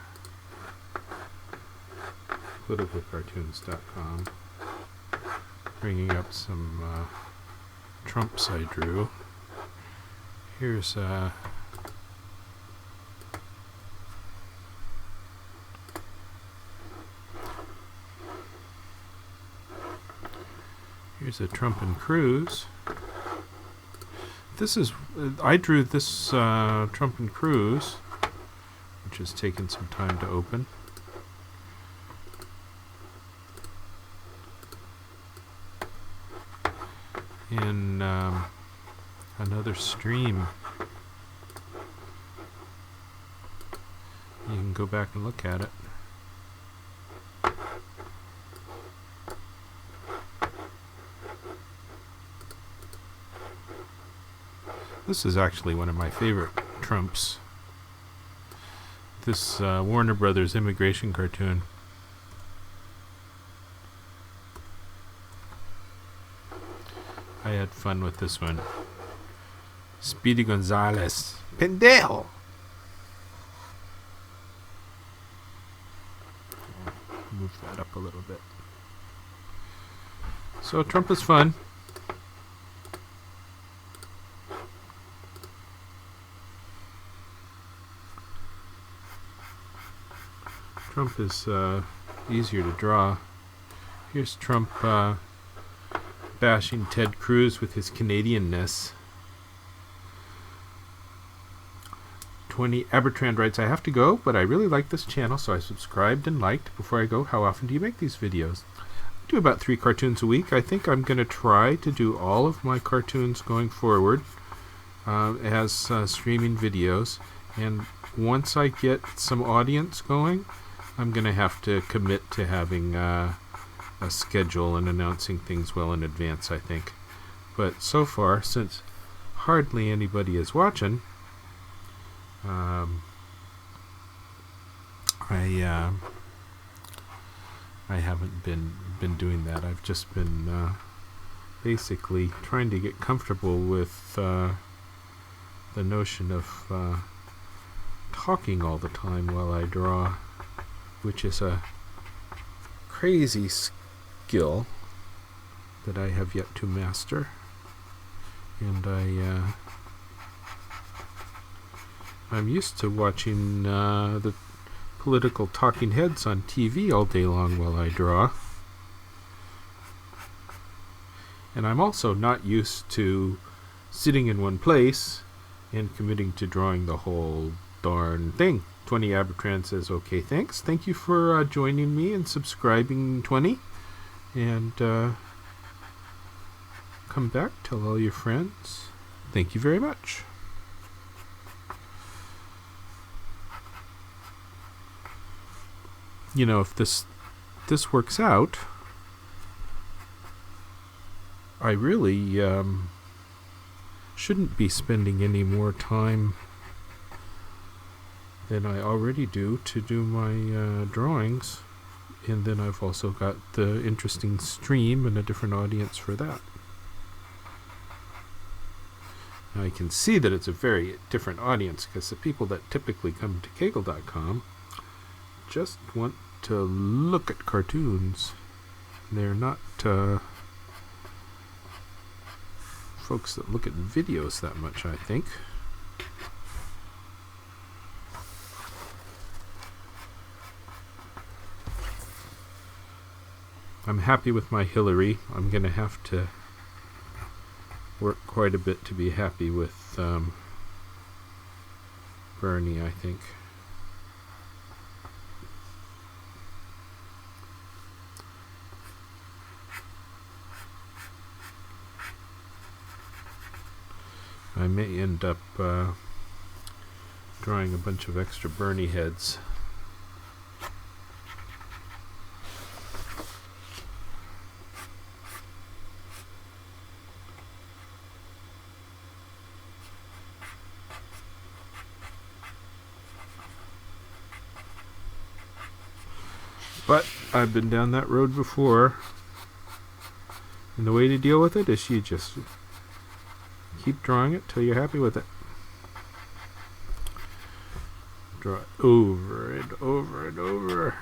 A: politicalcartoons.com, bringing up some Trumps I drew. Here's a Trump and Cruz. This is I drew this Trump and Cruz, which has taken some time to open. In another stream. You can go back and look at it. This is actually one of my favorite Trumps. This Warner Brothers immigration cartoon. I had fun with this one. Speedy Gonzales. Pendejo! Move that up a little bit. So Trump is fun. Trump is easier to draw. Here's Trump bashing Ted Cruz with his Canadianness. 20 Abertrand writes, I have to go, but I really like this channel, so I subscribed and liked. Before I go, how often do you make these videos? I do about 3 cartoons a week. I think I'm going to try to do all of my cartoons going forward as streaming videos. And once I get some audience going, I'm going to have to commit to having a schedule and announcing things well in advance, I think. But so far, since hardly anybody is watching, I haven't been doing that. I've just been basically trying to get comfortable with the notion of talking all the time while I draw, which is a crazy skill that I have yet to master. And I'm used to watching the political talking heads on TV all day long while I draw. And I'm also not used to sitting in one place and committing to drawing the whole darn thing. 20 Abertrand says, okay, thanks. Thank you for joining me and subscribing, 20. And come back, tell all your friends. Thank you very much. You know, if this works out, I really shouldn't be spending any more time than I already do to do my drawings, and then I've also got the interesting stream and a different audience for that. Now I can see that it's a very different audience, because the people that typically come to Cagle.com just want to look at cartoons. They're not folks that look at videos that much, I think. I'm happy with my Hillary. I'm going to have to work quite a bit to be happy with Bernie, I think. I may end up drawing a bunch of extra Bernie heads. But I've been down that road before, and the way to deal with it is you just keep drawing it till you're happy with it. Draw it over and over and over.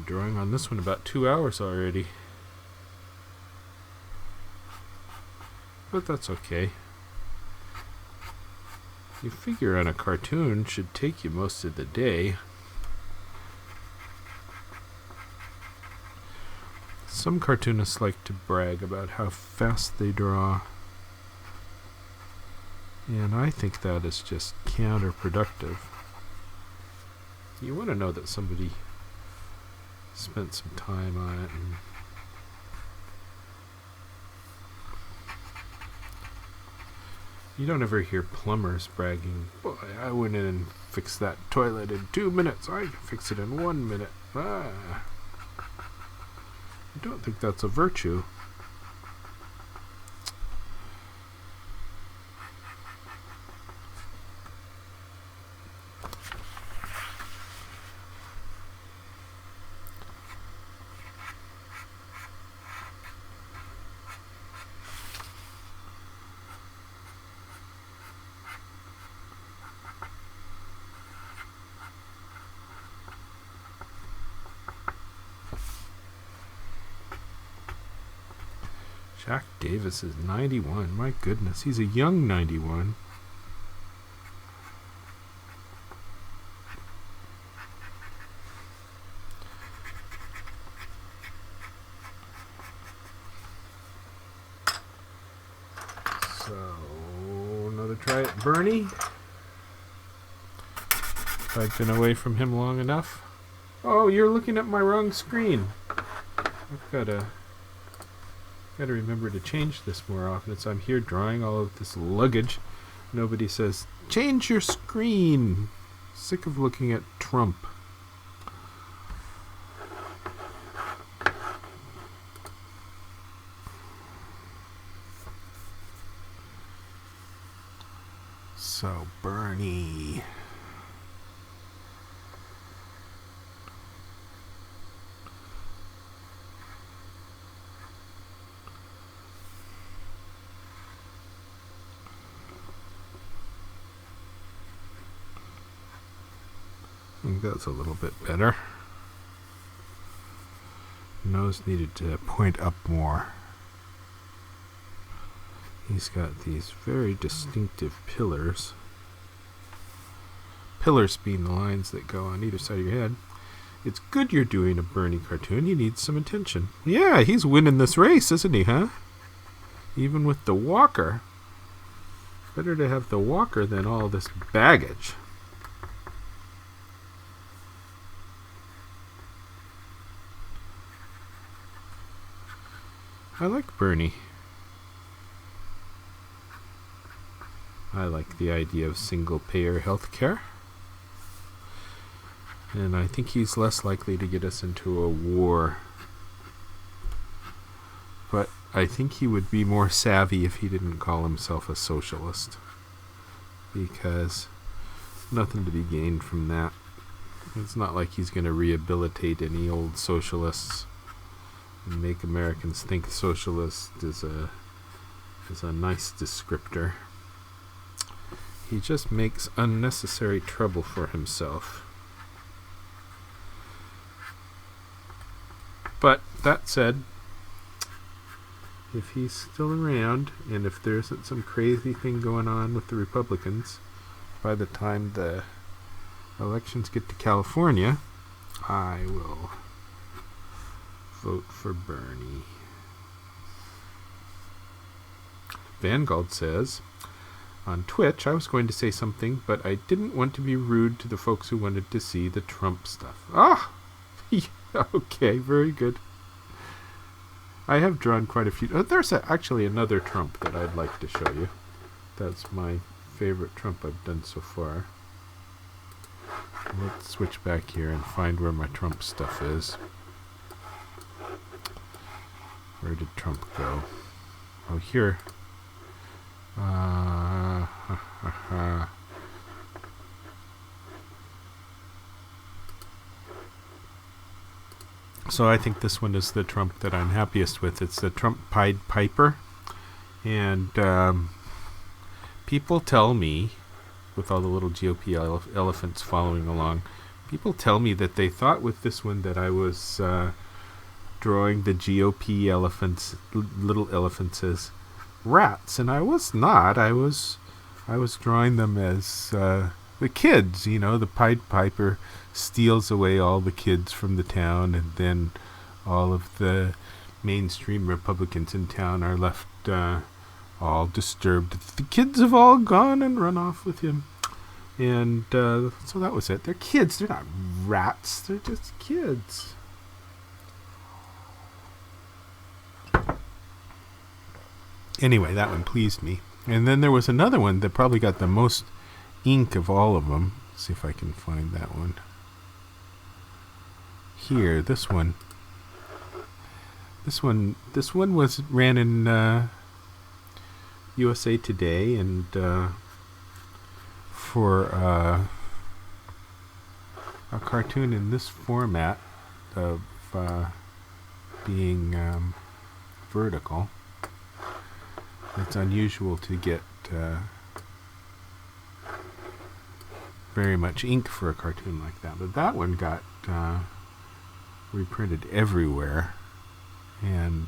A: Drawing on this one about 2 hours already. But that's okay. You figure on a cartoon should take you most of the day. Some cartoonists like to brag about how fast they draw. And I think that is just counterproductive. You want to know that somebody spent some time on it. You don't ever hear plumbers bragging, boy, I went in and fixed that toilet in 2 minutes. I can fix it in 1 minute. I don't think that's a virtue. Jack Davis is 91. My goodness, he's a young 91. So, another try at Bernie. I've been away from him long enough. Oh, you're looking at my wrong screen. I've got to remember to change this more often. It's I'm here drawing all of this luggage. Nobody says, change your screen. Sick of looking at Trump. So, Bernie. I think that's a little bit better. Nose needed to point up more. He's got these very distinctive pillars. Pillars being the lines that go on either side of your head. It's good you're doing a Bernie cartoon. He needs some attention. Yeah, he's winning this race, isn't he, huh? Even with the walker. Better to have the walker than all this baggage. I like Bernie. I like the idea of single-payer health care. And I think he's less likely to get us into a war. But I think he would be more savvy if he didn't call himself a socialist. Because nothing to be gained from that. It's not like he's going to rehabilitate any old socialists and make Americans think socialist is a nice descriptor. He just makes unnecessary trouble for himself. But that said, if he's still around, and if there isn't some crazy thing going on with the Republicans, by the time the elections get to California, I will vote for Bernie. Vanguard says, on Twitch, I was going to say something, but I didn't want to be rude to the folks who wanted to see the Trump stuff. Ah! Okay, very good. I have drawn quite a few. There's actually another Trump that I'd like to show you. That's my favorite Trump I've done so far. Let's switch back here and find where my Trump stuff is. Where did Trump go? Oh, here. So I think this one is the Trump that I'm happiest with. It's the Trump Pied Piper. And people tell me, with all the little GOP elephants following along, people tell me that they thought with this one that I was drawing the GOP elephants, little elephants, as rats, and I was not. I was drawing them as the kids. You know, the Pied Piper steals away all the kids from the town, and then all of the mainstream Republicans in town are left all disturbed. The kids have all gone and run off with him. And so that was it. They're kids. They're not rats. They're just kids. Anyway, that one pleased me. And then there was another one that probably got the most ink of all of them. Let's see if I can find that one. Here, this one. This one ran in USA Today, and for a cartoon in this format of being vertical, it's unusual to get very much ink for a cartoon like that. But that one got reprinted everywhere, and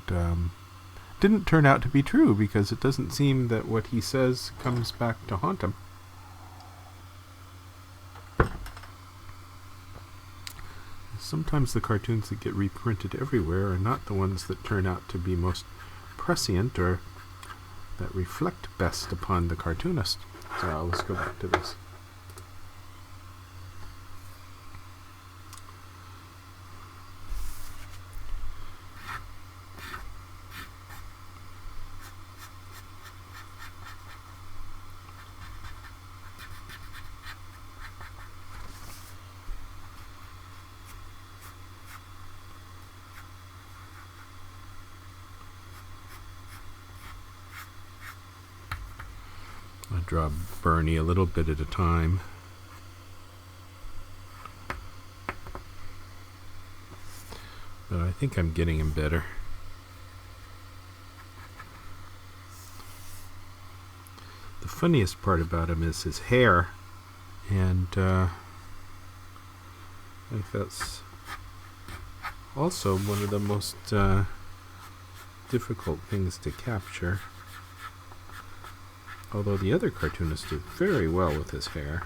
A: didn't turn out to be true, because it doesn't seem that what he says comes back to haunt him. Sometimes the cartoons that get reprinted everywhere are not the ones that turn out to be most prescient or that reflect best upon the cartoonist. So let's go back to this. I draw Bernie a little bit at a time. But I think I'm getting him better. The funniest part about him is his hair, and I think that's also one of the most difficult things to capture. Although the other cartoonist did very well with his hair.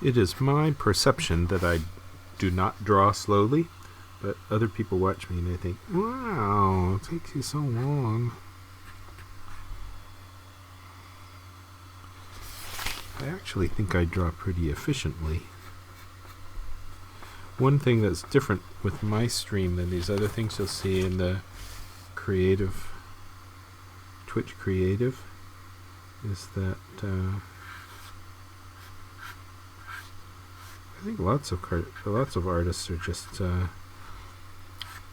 A: It is my perception that I do not draw slowly, but other people watch me and they think, wow, it takes you so long. I actually think I draw pretty efficiently. One thing that's different with my stream than these other things you'll see in the creative, Twitch creative, is that I think lots of artists are just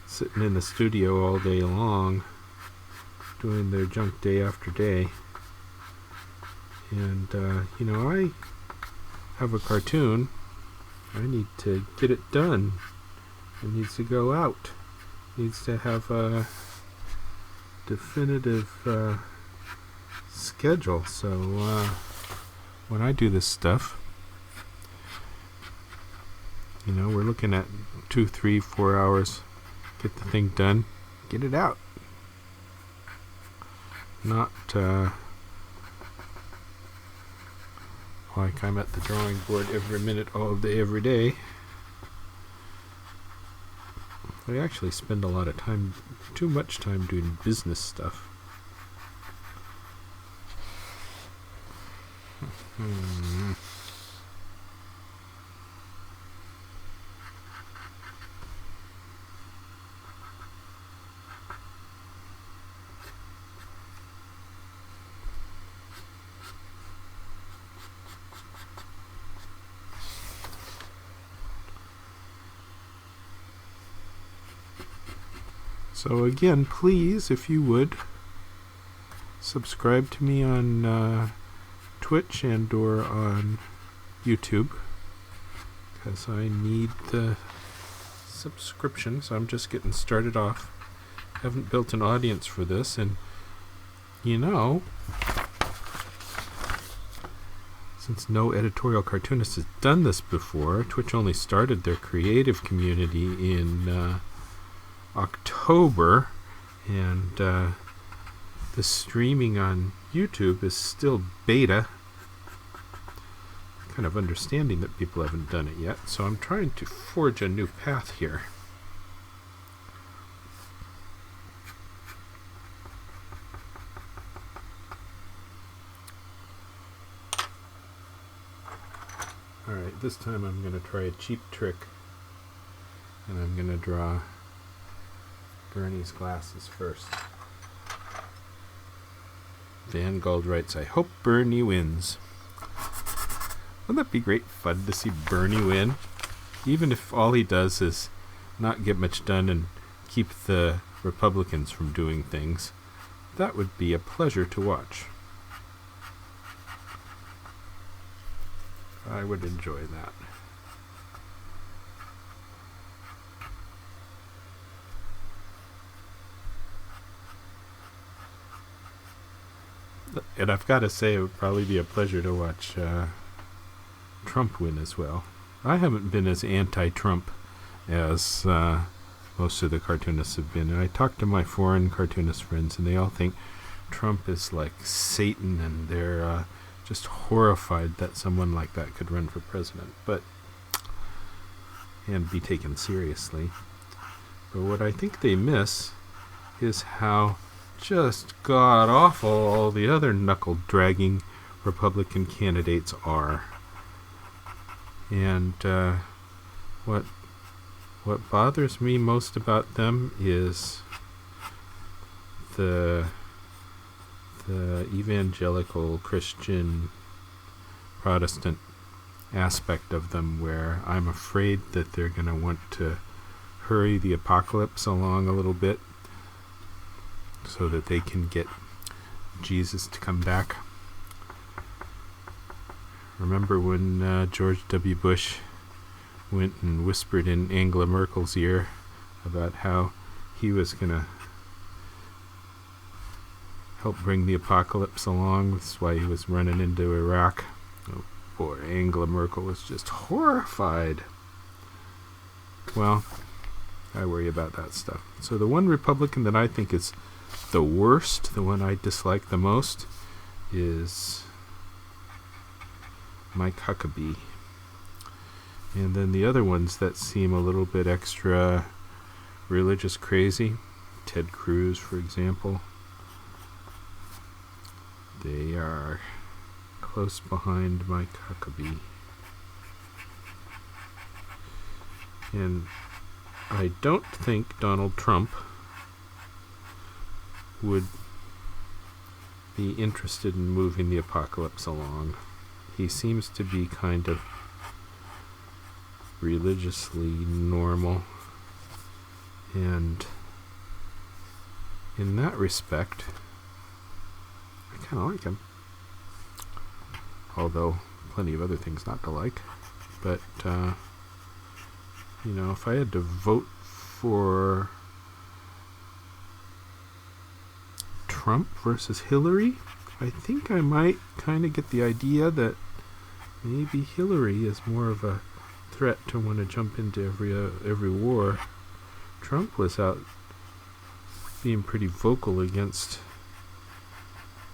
A: sitting in the studio all day long, doing their junk day after day. And you know, I have a cartoon. I need to get it done. It needs to go out. It needs to have a definitive schedule. So when I do this stuff, you know, we're looking at 2, 3, 4 hours. Get the thing done. Get it out. Not like I'm at the drawing board every minute, all day, every day. I actually spend a lot of time, too much time, doing business stuff. So again, please, if you would, subscribe to me on Twitch and or on YouTube, because I need the subscriptions. I'm just getting started off. Haven't built an audience for this, and you know, since no editorial cartoonist has done this before, Twitch only started their creative community in October, and the streaming on YouTube is still beta. Kind of understanding that people haven't done it yet, so I'm trying to forge a new path here. Alright, this time I'm going to try a cheap trick, and I'm going to draw Bernie's glasses first. Van Gold writes, I hope Bernie wins. Wouldn't that be great fun to see Bernie win? Even if all he does is not get much done and keep the Republicans from doing things. That would be a pleasure to watch. I would enjoy that. And I've got to say, it would probably be a pleasure to watch Trump win as well. I haven't been as anti-Trump as most of the cartoonists have been. And I talked to my foreign cartoonist friends, and they all think Trump is like Satan, and they're just horrified that someone like that could run for president, and be taken seriously. But what I think they miss is how just god-awful all the other knuckle-dragging Republican candidates are. And what bothers me most about them is the evangelical Christian Protestant aspect of them, where I'm afraid that they're going to want to hurry the apocalypse along a little bit so that they can get Jesus to come back. Remember when George W. Bush went and whispered in Angela Merkel's ear about how he was going to help bring the apocalypse along? That's why he was running into Iraq. Oh boy, Angela Merkel was just horrified. Well, I worry about that stuff. So the one Republican that I think is the worst, the one I dislike the most, is Mike Huckabee. And then the other ones that seem a little bit extra religious crazy, Ted Cruz, for example. They are close behind Mike Huckabee. And I don't think Donald Trump would be interested in moving the apocalypse along. He seems to be kind of religiously normal, and in that respect, I kind of like him. Although, plenty of other things not to like. But, if I had to vote for Trump versus Hillary, I think I might kind of get the idea that maybe Hillary is more of a threat to want to jump into every war. Trump was out being pretty vocal against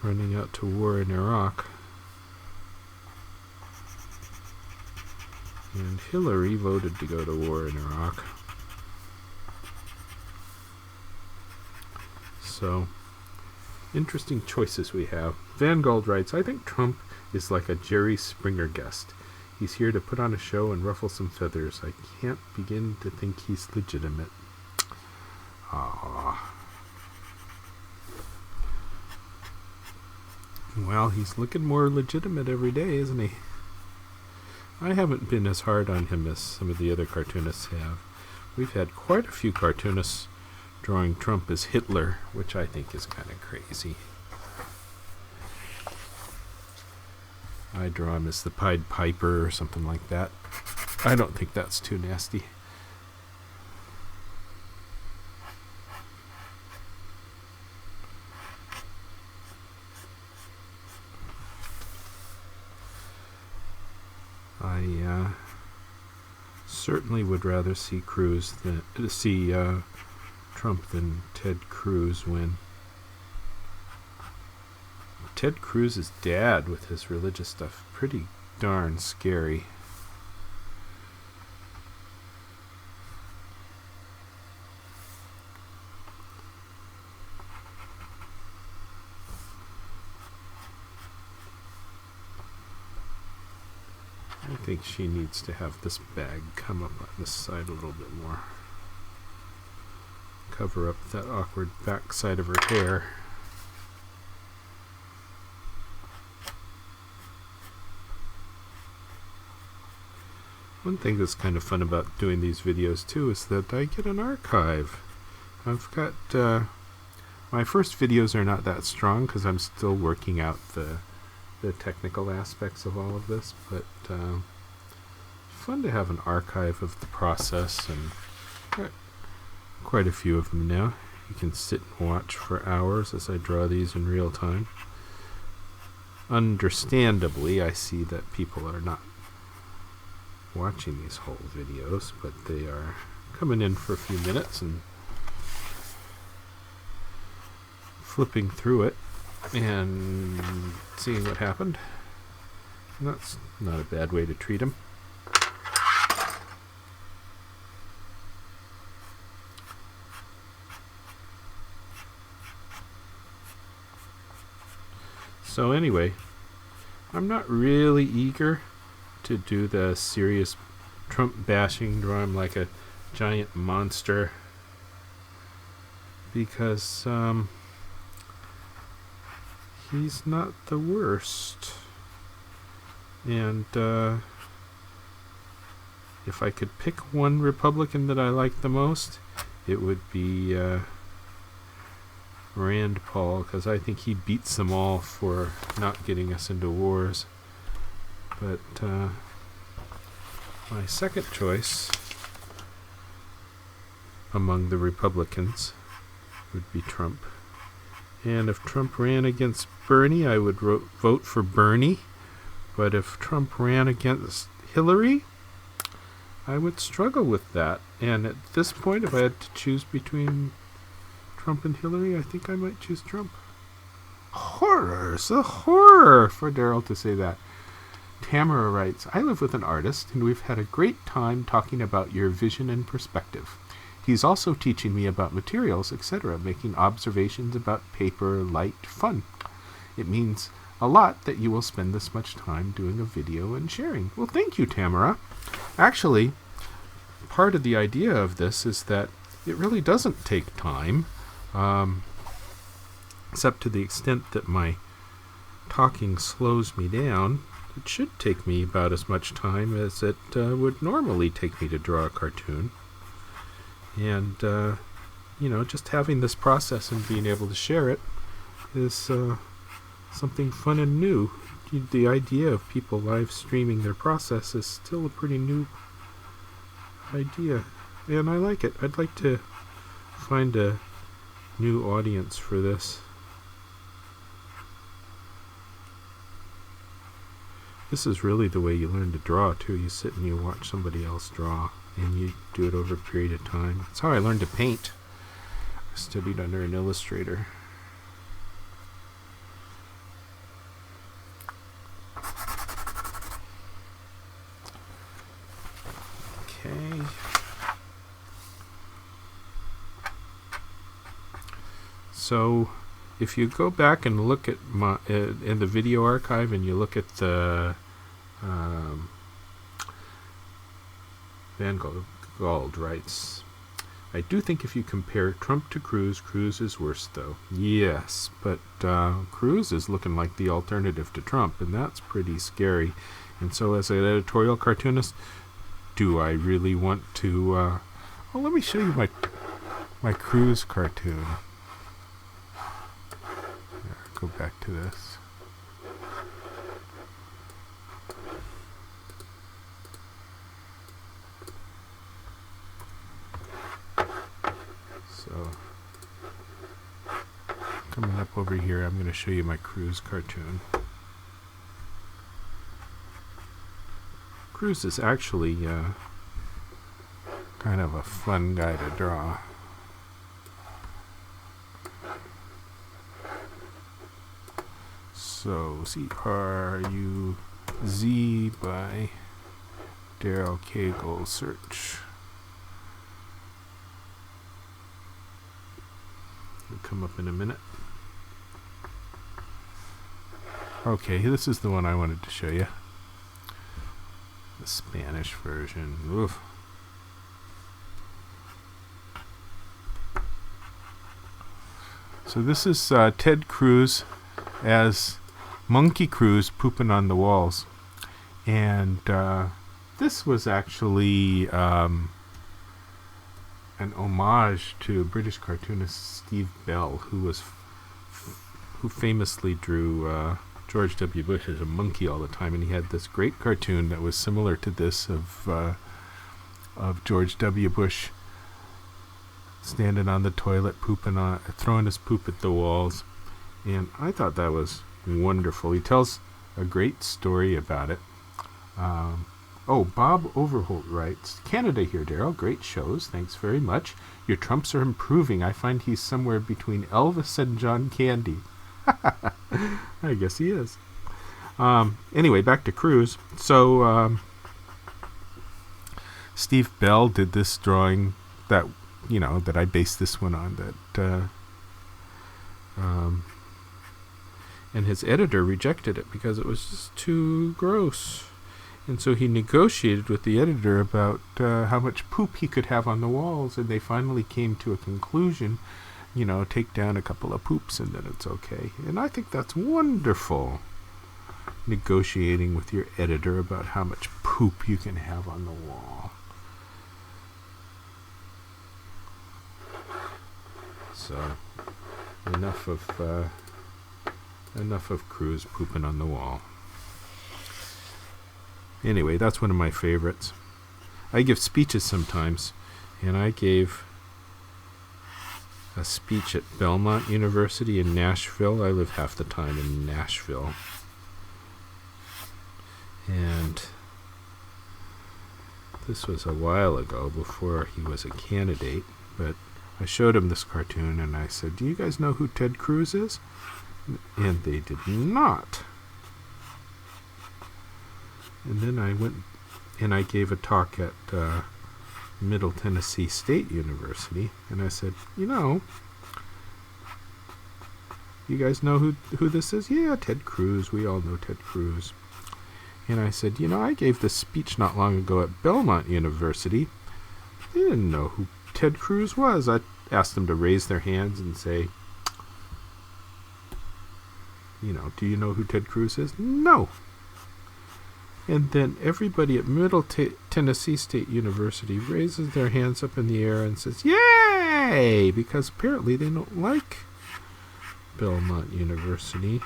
A: running out to war in Iraq. And Hillary voted to go to war in Iraq. So, interesting choices we have. Van Gold writes, I think Trump is like a Jerry Springer guest. He's here to put on a show and ruffle some feathers. I can't begin to think he's legitimate. Ah. Well, he's looking more legitimate every day, isn't he? I haven't been as hard on him as some of the other cartoonists have. We've had quite a few cartoonists drawing Trump as Hitler, which I think is kind of crazy. I draw him as the Pied Piper or something like that. I don't think that's too nasty. I certainly would rather see Trump than Ted Cruz win. Ted Cruz's dad with his religious stuff, pretty darn scary. I think she needs to have this bag come up on this side a little bit more. Cover up that awkward back side of her hair. One thing that's kind of fun about doing these videos too is that I get an archive. I've got my first videos are not that strong because I'm still working out the technical aspects of all of this, but fun to have an archive of the process, and quite a few of them now. You can sit and watch for hours as I draw these in real time. Understandably, I see that people are not watching these whole videos, but they are coming in for a few minutes and flipping through it and seeing what happened. And that's not a bad way to treat them. So anyway, I'm not really eager to do the serious Trump bashing, draw him like a giant monster, because he's not the worst. And if I could pick one Republican that I like the most, it would be Rand Paul, because I think he beats them all for not getting us into wars. But my second choice among the Republicans would be Trump. And if Trump ran against Bernie, I would vote for Bernie. But if Trump ran against Hillary, I would struggle with that. And at this point, if I had to choose between Trump and Hillary, I think I might choose Trump. Horrors! A horror for Daryl to say that. Tamara writes, I live with an artist, and we've had a great time talking about your vision and perspective. He's also teaching me about materials, etc., making observations about paper, light, fun. It means a lot that you will spend this much time doing a video and sharing. Well, thank you, Tamara. Actually, part of the idea of this is that it really doesn't take time, except to the extent that my talking slows me down. It should take me about as much time as it would normally take me to draw a cartoon. And, just having this process and being able to share it is something fun and new. The idea of people live streaming their process is still a pretty new idea, and I like it. I'd like to find a new audience for this. This is really the way you learn to draw, too. You sit and you watch somebody else draw, and you do it over a period of time. That's how I learned to paint. I studied under an illustrator. Okay. So, if you go back and look at my in the video archive, and you look at the Van Gauld writes, I do think if you compare Trump to Cruz, Cruz is worse, though. Yes, but Cruz is looking like the alternative to Trump, and that's pretty scary. And so as an editorial cartoonist, do I really want to... well, let me show you my Cruz cartoon. Go back to this. So, coming up over here, I'm going to show you my Cruz cartoon. Cruz is actually kind of a fun guy to draw. So, C-R-U-Z by Daryl Cagle, search. It'll come up in a minute. Okay, this is the one I wanted to show you. The Spanish version. Oof. So this is Ted Cruz as Monkey Cruz pooping on the walls. And this was actually an homage to British cartoonist Steve Bell, who famously drew George W. Bush as a monkey all the time, and he had this great cartoon that was similar to this of George W. Bush standing on the toilet, throwing his poop at the walls, and I thought that was wonderful. He tells a great story about it. Bob Overholt writes, Canada here, Daryl. Great shows. Thanks very much. Your Trumps are improving. I find he's somewhere between Elvis and John Candy. I guess he is. Anyway, back to Cruz. So, Steve Bell did this drawing that I based this one on, and his editor rejected it because it was just too gross. And so he negotiated with the editor about how much poop he could have on the walls, and they finally came to a conclusion, take down a couple of poops and then it's okay. And I think that's wonderful, negotiating with your editor about how much poop you can have on the wall. So, enough of Cruz pooping on the wall. Anyway, that's one of my favorites. I give speeches sometimes, and I gave a speech at Belmont University in Nashville. I live half the time in Nashville. And this was a while ago, before he was a candidate, but I showed him this cartoon and I said, do you guys know who Ted Cruz is? And they did not. And then I went and I gave a talk at Middle Tennessee State University, and I said, you guys know who this is? Yeah, Ted Cruz. We all know Ted Cruz. And I said, I gave this speech not long ago at Belmont University. They didn't know who Ted Cruz was. I asked them to raise their hands and say, do you know who Ted Cruz is? No. And then everybody at Middle Tennessee State University raises their hands up in the air and says, yay! Because apparently they don't like Belmont University,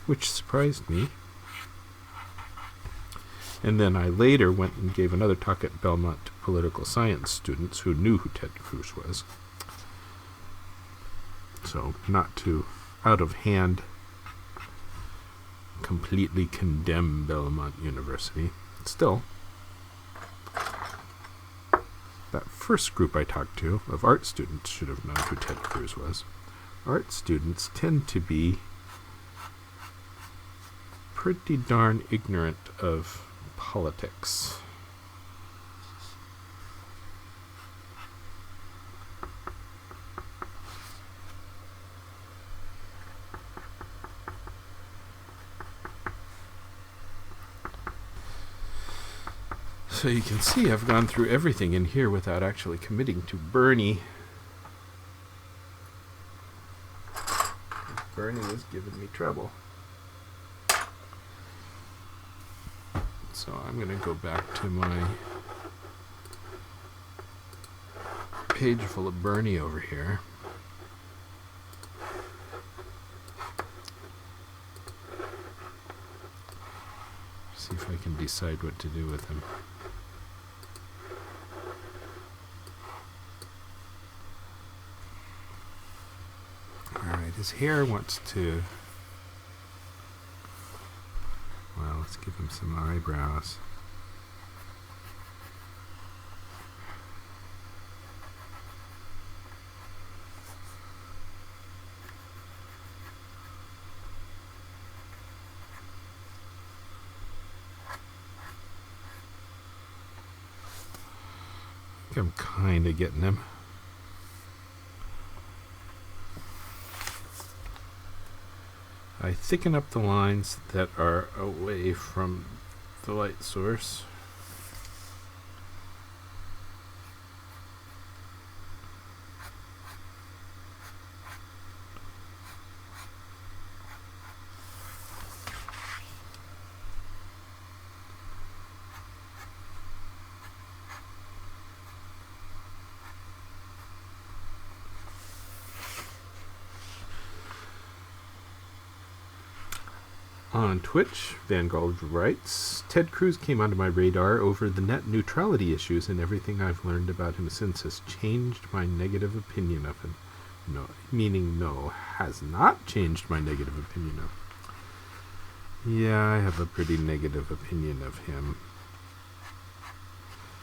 A: which surprised me. And then I later went and gave another talk at Belmont to political science students who knew who Ted Cruz was. So, not to, out of hand, completely condemn Belmont University. Still, that first group I talked to of art students should have known who Ted Cruz was. Art students tend to be pretty darn ignorant of politics. So you can see I've gone through everything in here without actually committing to Bernie. Bernie was giving me trouble. So I'm going to go back to my page full of Bernie over here. See if I can decide what to do with him. Alright, his hair wants to... Well, let's give him some eyebrows. I'm kind of getting him. I thicken up the lines that are away from the light source. On Twitch, Vanguard writes, Ted Cruz came onto my radar over the net neutrality issues, and everything I've learned about him since has changed my negative opinion of him. No, meaning no, has not changed my negative opinion of him. Yeah, I have a pretty negative opinion of him.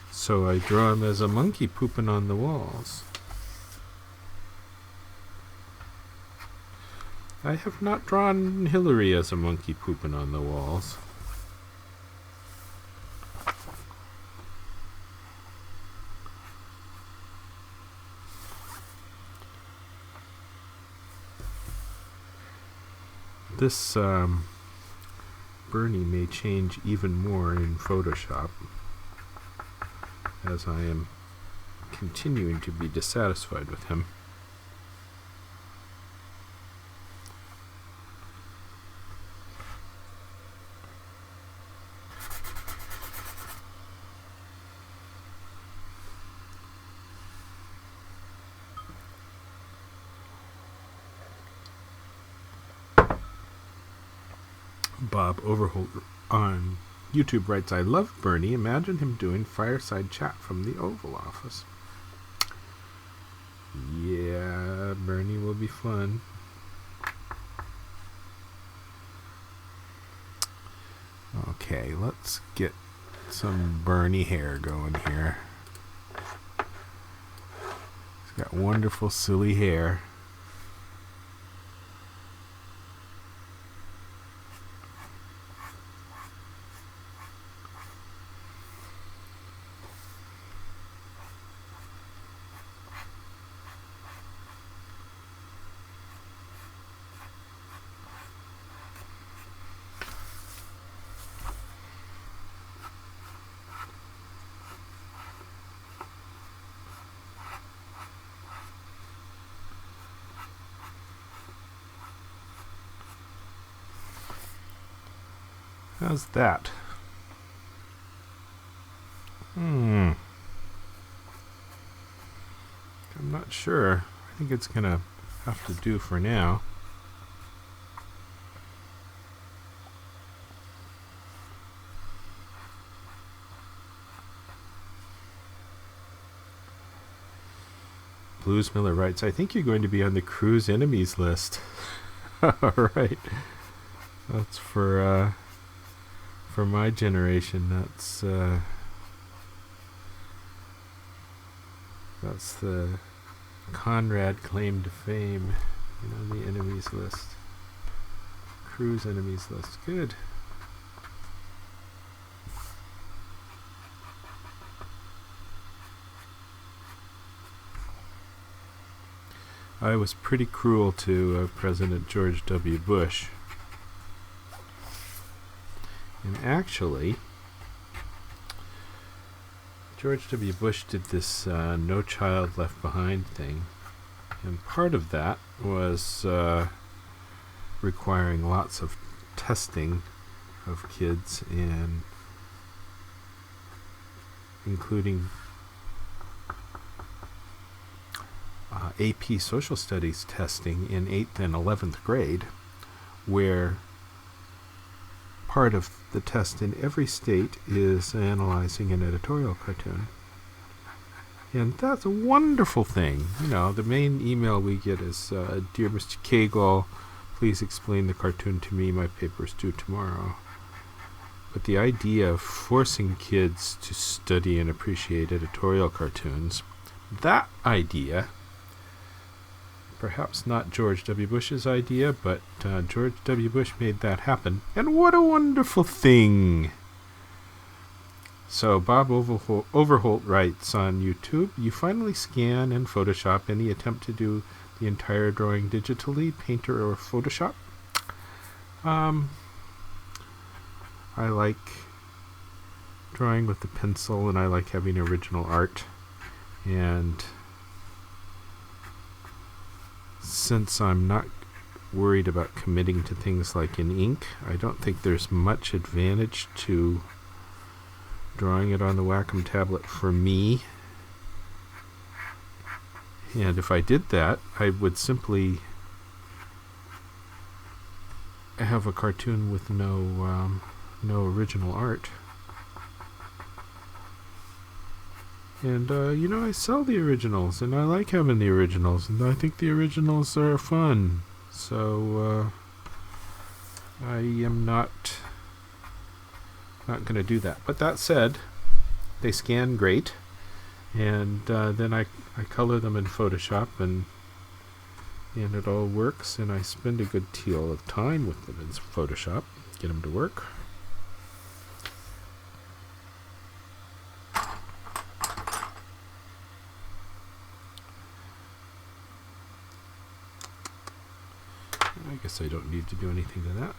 A: So I draw him as a monkey pooping on the walls. I have not drawn Hillary as a monkey pooping on the walls. This Bernie may change even more in Photoshop, as I am continuing to be dissatisfied with him. Bob Overholt on YouTube writes, I love Bernie. Imagine him doing fireside chat from the Oval Office. Yeah, Bernie will be fun. Okay, let's get some Bernie hair going here. He's got wonderful silly hair. How's that? I'm not sure. I think it's gonna have to do for now. Blues Miller writes, I think you're going to be on the Cruz enemies list. Alright. That's for my generation. That's the Conrad claim to fame, the enemies list. Cruz enemies list. Good. I was pretty cruel to President George W. Bush. And actually, George W. Bush did this No Child Left Behind thing. And part of that was requiring lots of testing of kids, and including AP Social Studies testing in 8th and 11th grade, where part of the test in every state is analyzing an editorial cartoon. And that's a wonderful thing. The main email we get is, Dear Mr. Cagle, please explain the cartoon to me. My paper's due tomorrow. But the idea of forcing kids to study and appreciate editorial cartoons, that idea, perhaps not George W. Bush's idea, but George W. Bush made that happen. And what a wonderful thing! So Bob Overholt writes on YouTube, you finally scan and Photoshop any attempt to do the entire drawing digitally, Painter or Photoshop? I like drawing with the pencil, and I like having original art. And since I'm not worried about committing to things like in ink, I don't think there's much advantage to drawing it on the Wacom tablet for me. And if I did that, I would simply have a cartoon with no original art. And I sell the originals, and I like having the originals, and I think the originals are fun. So I am not going to do that. But that said, they scan great, and then I color them in Photoshop, and it all works, and I spend a good deal of time with them in Photoshop, get them to work. I guess I don't need to do anything to that.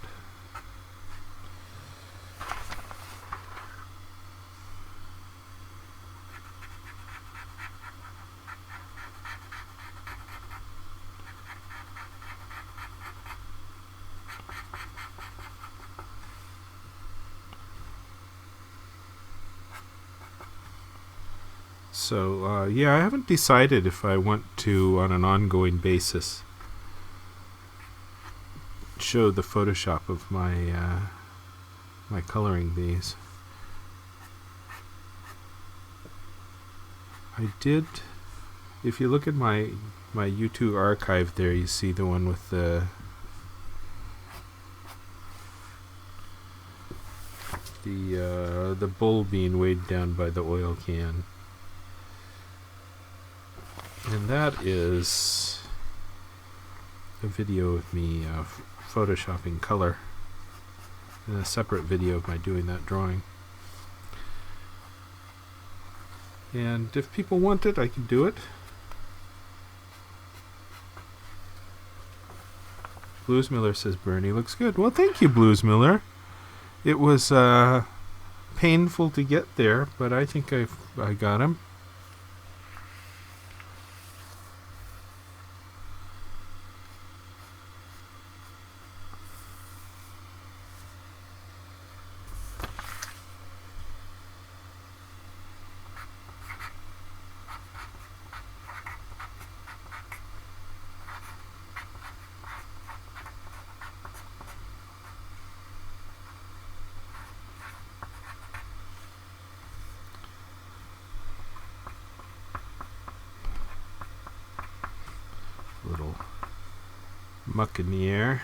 A: So, yeah, I haven't decided if I want to, on an ongoing basis, show the Photoshop of my my coloring these. I did, if you look at my YouTube archive there, you see the one with the bull being weighed down by the oil can. And that is a video of me photoshopping color, and a separate video of my doing that drawing. And if people want it, I can do it. Blues Miller says Bernie looks good. Well, thank you, Blues Miller. It was painful to get there, but I think I got him. Little muck in the air.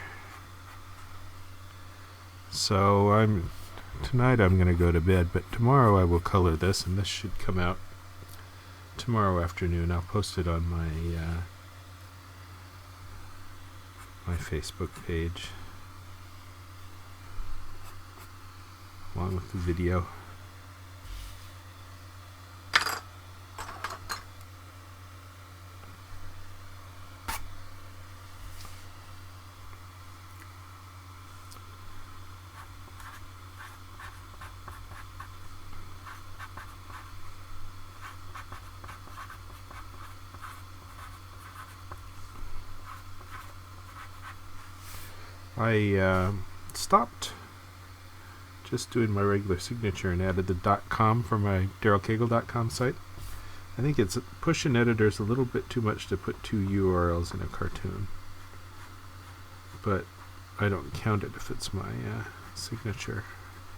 A: So tonight I'm going to go to bed, but tomorrow I will color this, and this should come out tomorrow afternoon. I'll post it on my Facebook page along with the video. I stopped just doing my regular signature and added the .com for my DarylCagle.com site. I think it's pushing editors a little bit too much to put two URLs in a cartoon, but I don't count it if it's my signature.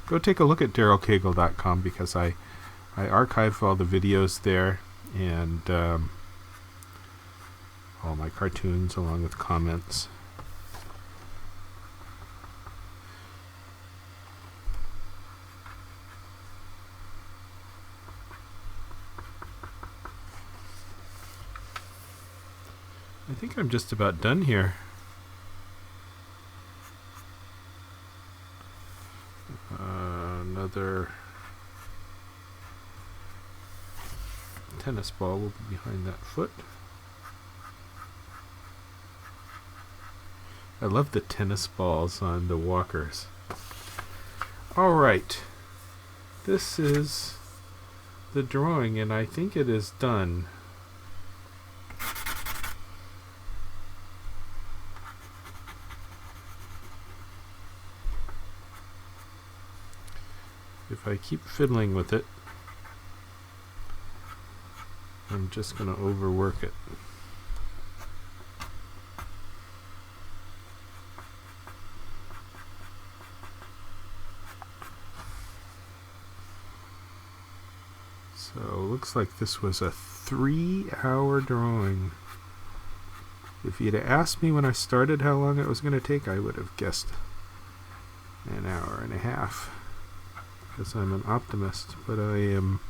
A: Go take a look at DarylCagle.com because I archive all the videos there, and all my cartoons along with comments. I think I'm just about done here. Another tennis ball will be behind that foot. I love the tennis balls on the walkers. All right, this is the drawing, and I think it is done. If I keep fiddling with it, I'm just going to overwork it. So looks like this was a 3-hour drawing. If you'd have asked me when I started how long it was going to take, I would have guessed an hour and a half, because I'm an optimist, but I am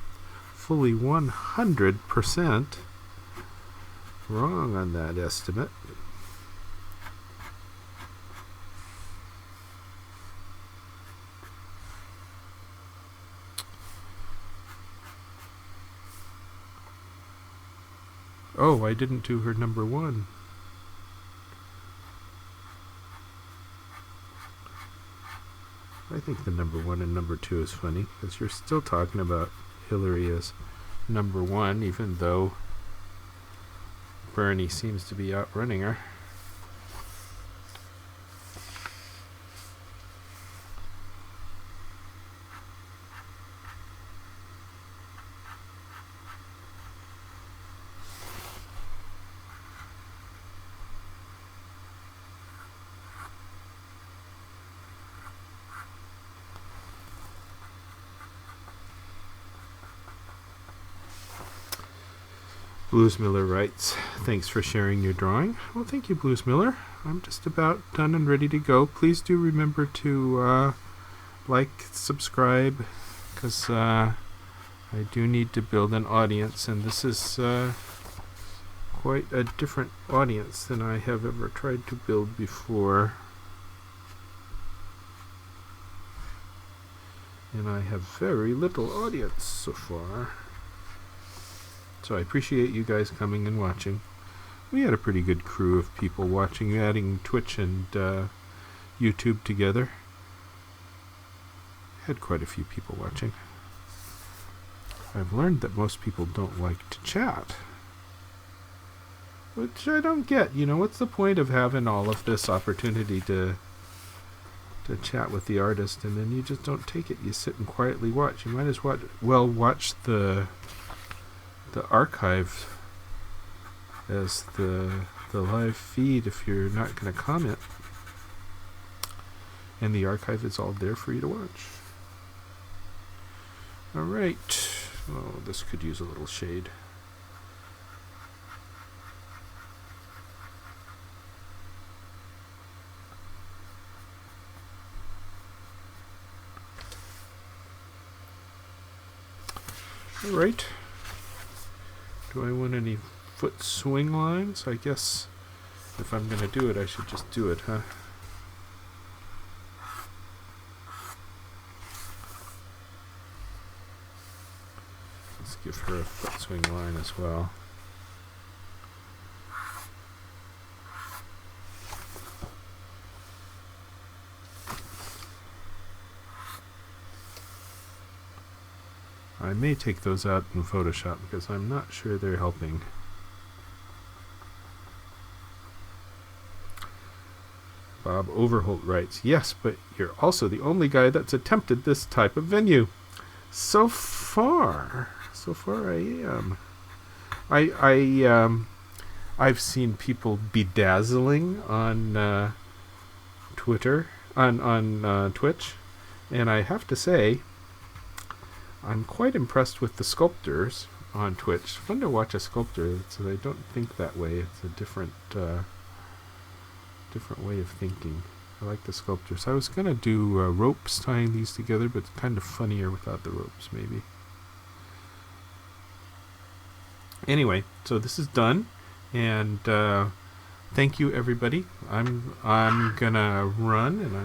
A: fully 100% wrong on that estimate. Oh, I didn't do her number 1. I think the number 1 and number 2 is funny, because you're still talking about Hillary as number 1, even though Bernie seems to be outrunning her. Blues Miller writes, thanks for sharing your drawing. Well, thank you, Blues Miller. I'm just about done and ready to go. Please do remember to like, subscribe, because I do need to build an audience, and this is quite a different audience than I have ever tried to build before. And I have very little audience so far. So I appreciate you guys coming and watching. We had a pretty good crew of people watching, adding Twitch and YouTube together. Had quite a few people watching. I've learned that most people don't like to chat, which I don't get. You know, what's the point of having all of this opportunity to chat with the artist, and then you just don't take it? You sit and quietly watch. You might as well watch the archive as the live feed if you're not going to comment, and the archive is all there for you to watch. All right. Oh, this could use a little shade. All right. Do I want any foot swing lines? I guess if I'm going to do it, I should just do it, huh? Let's give her a foot swing line as well. I may take those out in Photoshop because I'm not sure they're helping. Bob Overholt writes, yes, but you're also the only guy that's attempted this type of venue. So far I am. I've seen people bedazzling on Twitter, on Twitch, and I have to say, I'm quite impressed with the sculptors on Twitch. Fun to watch a sculptor, so I don't think that way. It's a different way of thinking. I like the sculptors. I was going to do ropes tying these together, but it's kind of funnier without the ropes, maybe. Anyway, so this is done, and thank you, everybody. I'm gonna run, and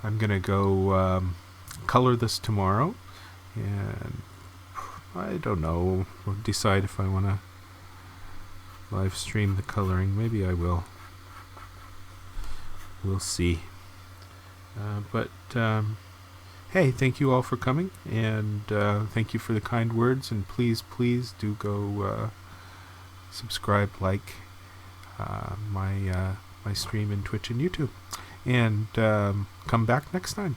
A: I'm gonna go color this tomorrow, and I don't know. We'll decide if I want to live stream the coloring. Maybe I will. We'll see. But hey, thank you all for coming, and thank you for the kind words. And please do go subscribe, like my stream in Twitch and YouTube, and come back next time.